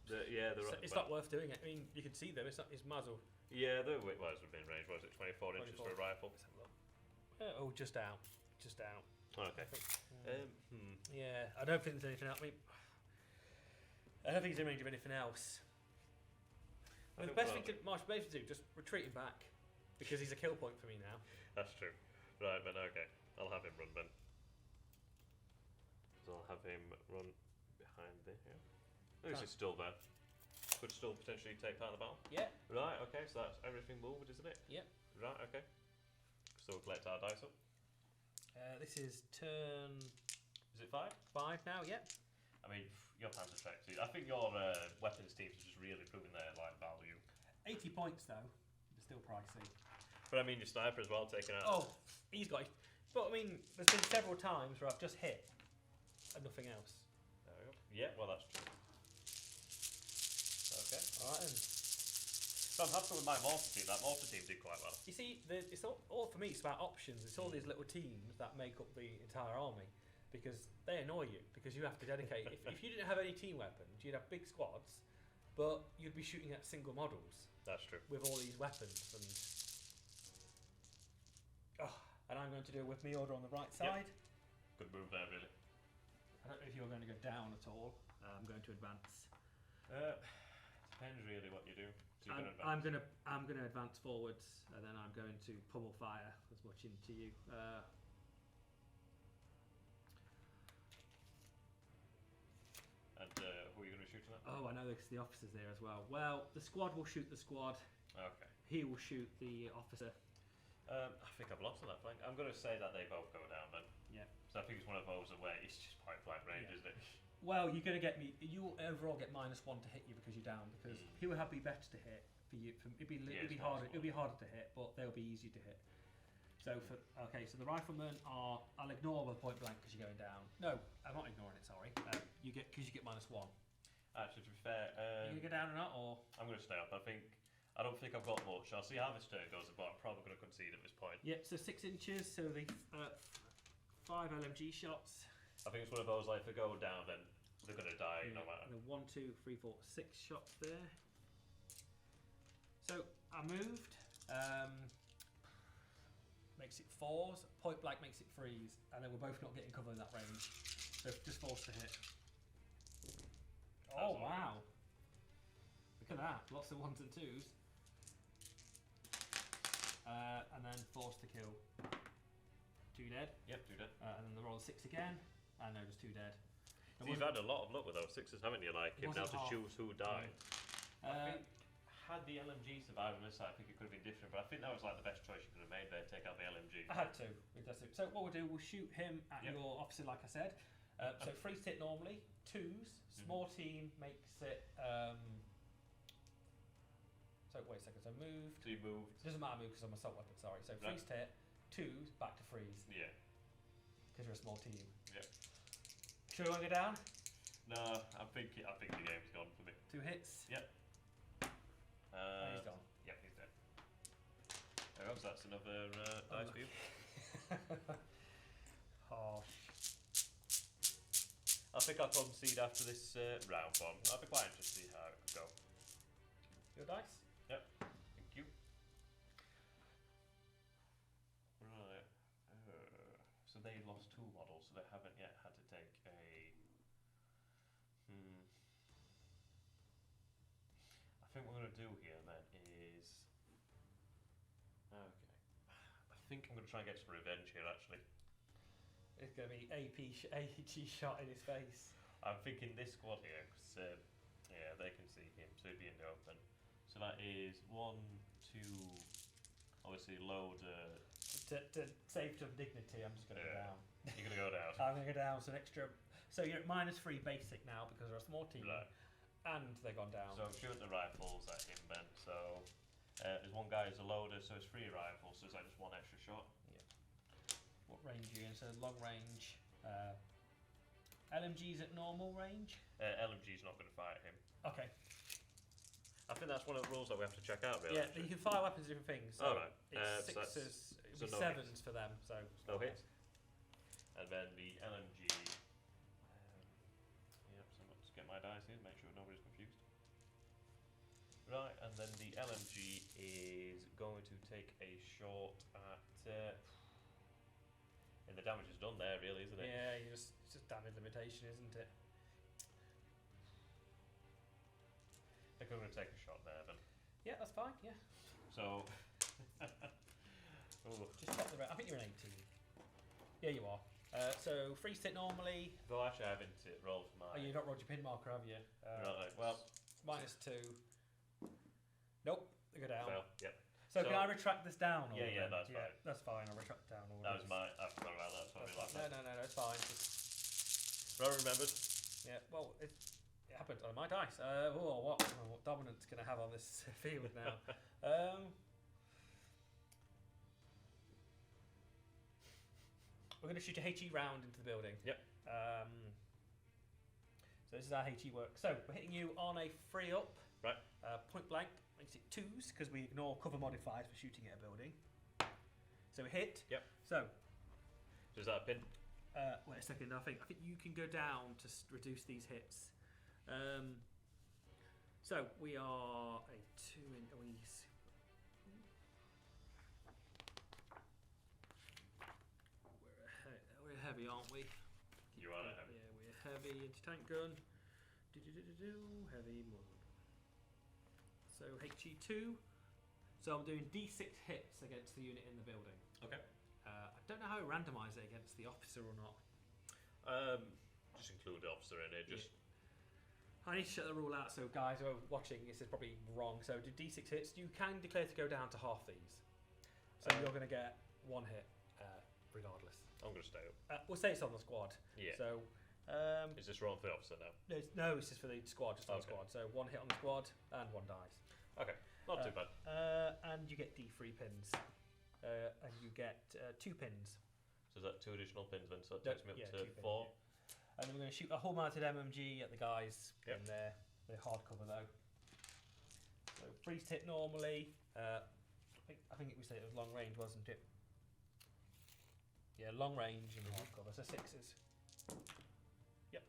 It's not worth doing it. I mean, you can see them. It's muzzle. Yeah, the was within range. Was it 24 inches for a rifle? Let's have a look. Oh, just out. Just out. Okay. Yeah, I don't think there's anything else. I don't think he's in range of anything else. The best thing to do, just retreat him back, because he's a kill point for me now. That's true. Right, then, okay. I'll have him run then. So I'll have him run behind there. Yeah. This is still there. Could still potentially take part in the battle. Yeah. Right, okay, so that's everything moved, isn't it? Yep. Right, okay. So we'll collect our dice up. This is turn. Is it 5? 5 now, yep. I mean, your plans are checked. I think your weapons teams are just really proving their value. 80 points though. They're still pricey. But I mean, your sniper as well taking out. Oh, he's got it. But I mean, there's been several times where I've just hit and nothing else. There we go. Yeah, well, that's true. Okay. Alright then. So I'm happy with my mortar team. That mortar team did quite well. You see, it's all for me, it's about options. It's all these little teams that make up the entire army. Because they annoy you, because you have to dedicate. if you didn't have any team weapons, you'd have big squads, but you'd be shooting at single models. That's true. With all these weapons. And I'm going to do a with me order on the right side. Yep. Good move there, really. I don't know if you're going to go down at all. I'm going to advance. Depends really what you do. So I'm going to advance forwards, and then I'm going to pummel fire as much into you. And who are you going to be shooting at? Oh, I know there's the officers there as well. Well, the squad will shoot the squad. Okay. He will shoot the officer. I think I've lost on that flank. I'm going to say that they both go down then. Yeah. So I think it's one of those where it's just point blank range, isn't it? Well, you're going to get me. You overall get -1 to hit you because you're down. Because he will be better to hit for you. It'd be harder. It'll be harder to hit, but they'll be easier to hit. So so the riflemen are. I'll ignore the point blank because you're going down. No, I'm not ignoring it. Sorry. You get -1. Actually, to be fair, are you going to go down or not? Or I'm going to stay up. I don't think I've got much. I'll see how this turn goes, but I'm probably going to concede at this point. Yep. So 6 inches. So the 5 LMG shots. I think it's one of those like if they go down, then they're going to die no matter. The 1, 2, 3, 4, 6 shots there. So I moved. Makes it 4s. Point blank makes it 3s, and then we're both not getting cover in that range. So just forced to hit. Oh wow! Look at that. Lots of 1s and 2s. And then forced to kill. 2 dead. Yep, 2 dead. And then the roll 6 again. And no, just 2 dead. So you've had a lot of luck with those 6s, haven't you? Like, now to choose who died. had the LMG survived on this side, I think it could have been different, but I think that was like the best choice you could have made there, take out the LMG. I had to. So what we'll do, we'll shoot him at Yep. your officer, like I said. So free hit normally, 2s. Small team makes it. So wait a second. So moved. So you moved. Doesn't matter move because I'm assault weapon. Sorry. So Right. freeze hit, 2s back to freeze Yeah. because you're a small team. Yep. Sure, you want to go down? No, I think the game's gone for me. 2 hits. Yep. And he's gone. Yep, he's dead. There goes. That's another dice for you. Harsh. I think I'll concede after this round one. I'll be quite interested to see how it could go. Your dice. Yep. Thank you. Right. So they lost 2 models, so they haven't yet had to take a. I think what we're going to do here then is. Okay. I think I'm going to try and get some revenge here actually. It's going to be AG shot in his face. I'm thinking this squad here, because yeah, they can see him, so he'd be in the open. So that is 1, 2, obviously load. To save some dignity, I'm just going to go down. You're going to go down. I'm going to go down, so an extra. So you're at -3 basic now because they're a small team. Right. And they've gone down. So shoot the rifles at him then. So there's one guy who's a loader, so it's 3 rifles, so it's like just 1 extra shot. What range are you in? So long range. LMG's at normal range? LMG's not going to fight him. Okay. I think that's one of the rules that we have to check out, really. Yeah, you can fire weapons different things. So Alright. it's So 6s, so it'll be no 7s hits. for them. So No hits. And then the LMG. Yep, so let's get my dice in, make sure nobody's confused. Right, and then the LMG is going to take a shot at. And the damage is done there, really, isn't it? Yeah, it's just damage limitation, isn't it? I think I'm going to take a shot there then. Yeah, that's fine. Yeah. So. Ooh. Just check the I think you're an 18. Yeah, you are. So freeze hit normally. Though actually I haven't rolled for Oh, mine. you've not rolled your pin marker, have you? Right, well. -2. Nope, they go down. Well, yep. So can I retract this down? Yeah, yeah, that's fine. That's fine. I'll retract down. That was my. I forgot about that. Sorry about that. No, it's fine. Well remembered. Yeah, well, it happened on my dice. What dominance can I have on this field now? We're going to shoot a HE round into the building. Yep. So this is how HE works. So we're hitting you on a free up. Right. Point blank makes it 2s because we ignore cover modifiers for shooting at a building. So we hit. Yep. So. Is that a pin? Wait a second. I think you can go down to reduce these hits. So we are a 2 in. We're heavy, aren't we? You are heavy. Yeah, we're heavy. Anti-tank gun. Heavy mode. So HE2. So I'm doing D6 hits against the unit in the building. Okay. I don't know how to randomise it against the officer or not. Just include the officer in it. Just. I need to shut the rule out, so guys who are watching, this is probably wrong. So do D6 hits. You can declare to go down to half these. So you're going to get 1 hit regardless. I'm going to stay up. We'll say it's on the squad. Yeah. So. Is this wrong for the officer now? No, it's just for the squad, just on the squad. So 1 hit on the squad and 1 dies. Okay, not too bad. And you get D3 pins. And you get 2 pins. So is that 2 additional pins then? So that takes me up to 4. Yeah. And then we're going to shoot a whole mounted MMG at the guys in there. They're hard cover though. So freeze hit normally. I think we said it was long range, wasn't it? Yeah, long range and hard cover. So 6s. Yep.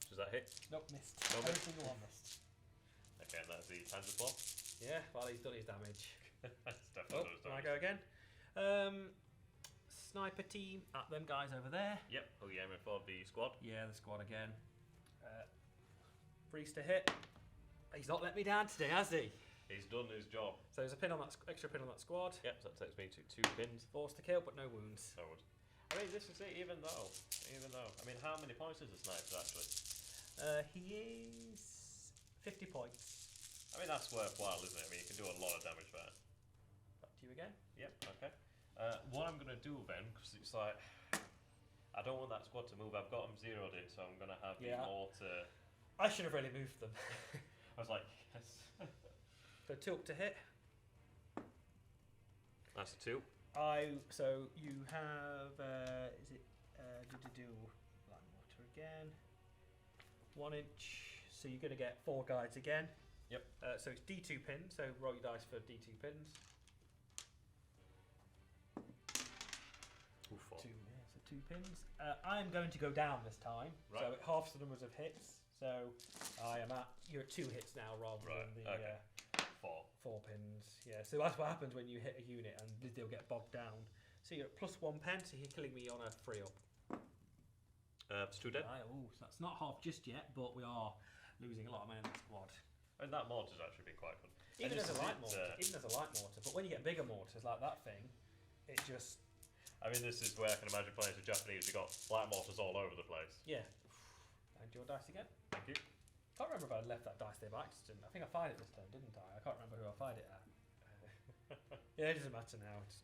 Does that hit? Nope, missed. No Every miss. single one missed. Okay, and that's the Panzer Claw. Yeah, well he's done his damage. That's definitely Can I go again? Sniper team at them guys over there. Yep. Oh, you aiming for the squad? Yeah, the squad again. Freeze to hit. He's not let me down today, has he? He's done his job. So there's a pin on that extra pin on that squad. Yep, so that takes me to 2 pins. Forced to kill, but no wounds. Forward. I mean, this is it. Even though. I mean, how many points is the sniper actually? He is 50 points. I mean, that's worthwhile, isn't it? I mean, you can do a lot of damage there. Back to you again. Yep, okay. What I'm going to do then, because it's like, I don't want that squad to move. I've got them zeroed in, so I'm going to have the mortar. I should have really moved them. I was like, yes. So tilt to hit. That's a 2. So you have, is it, light mortar again. 1 inch. So you're going to get 4 guides again. Yep. So it's D2 pins, so roll your dice for D2 pins. Ooh, 4. 2, yeah, so 2 pins. I'm going to go down this time, Right. so it halves the numbers of hits. So you're at 2 hits now rather than the 4 pins. Yeah, so that's what happens when you hit a unit and they'll get bogged down. So you're at +1 pen, so you're killing me on a 3 up. It's 2 dead. Right, so that's not half just yet, but we are losing a lot of men in the squad. And that mod has actually been quite fun. Even as a light mortar, but when you get bigger mortars like that thing, it just... I mean, this is where I can imagine playing as a Japanese. You've got light mortars all over the place. Yeah. And your dice again. Thank you. Can't remember if I left that dice there by accident. I think I fired it this turn, didn't I? I can't remember who I fired it at. Yeah, it doesn't matter now. It's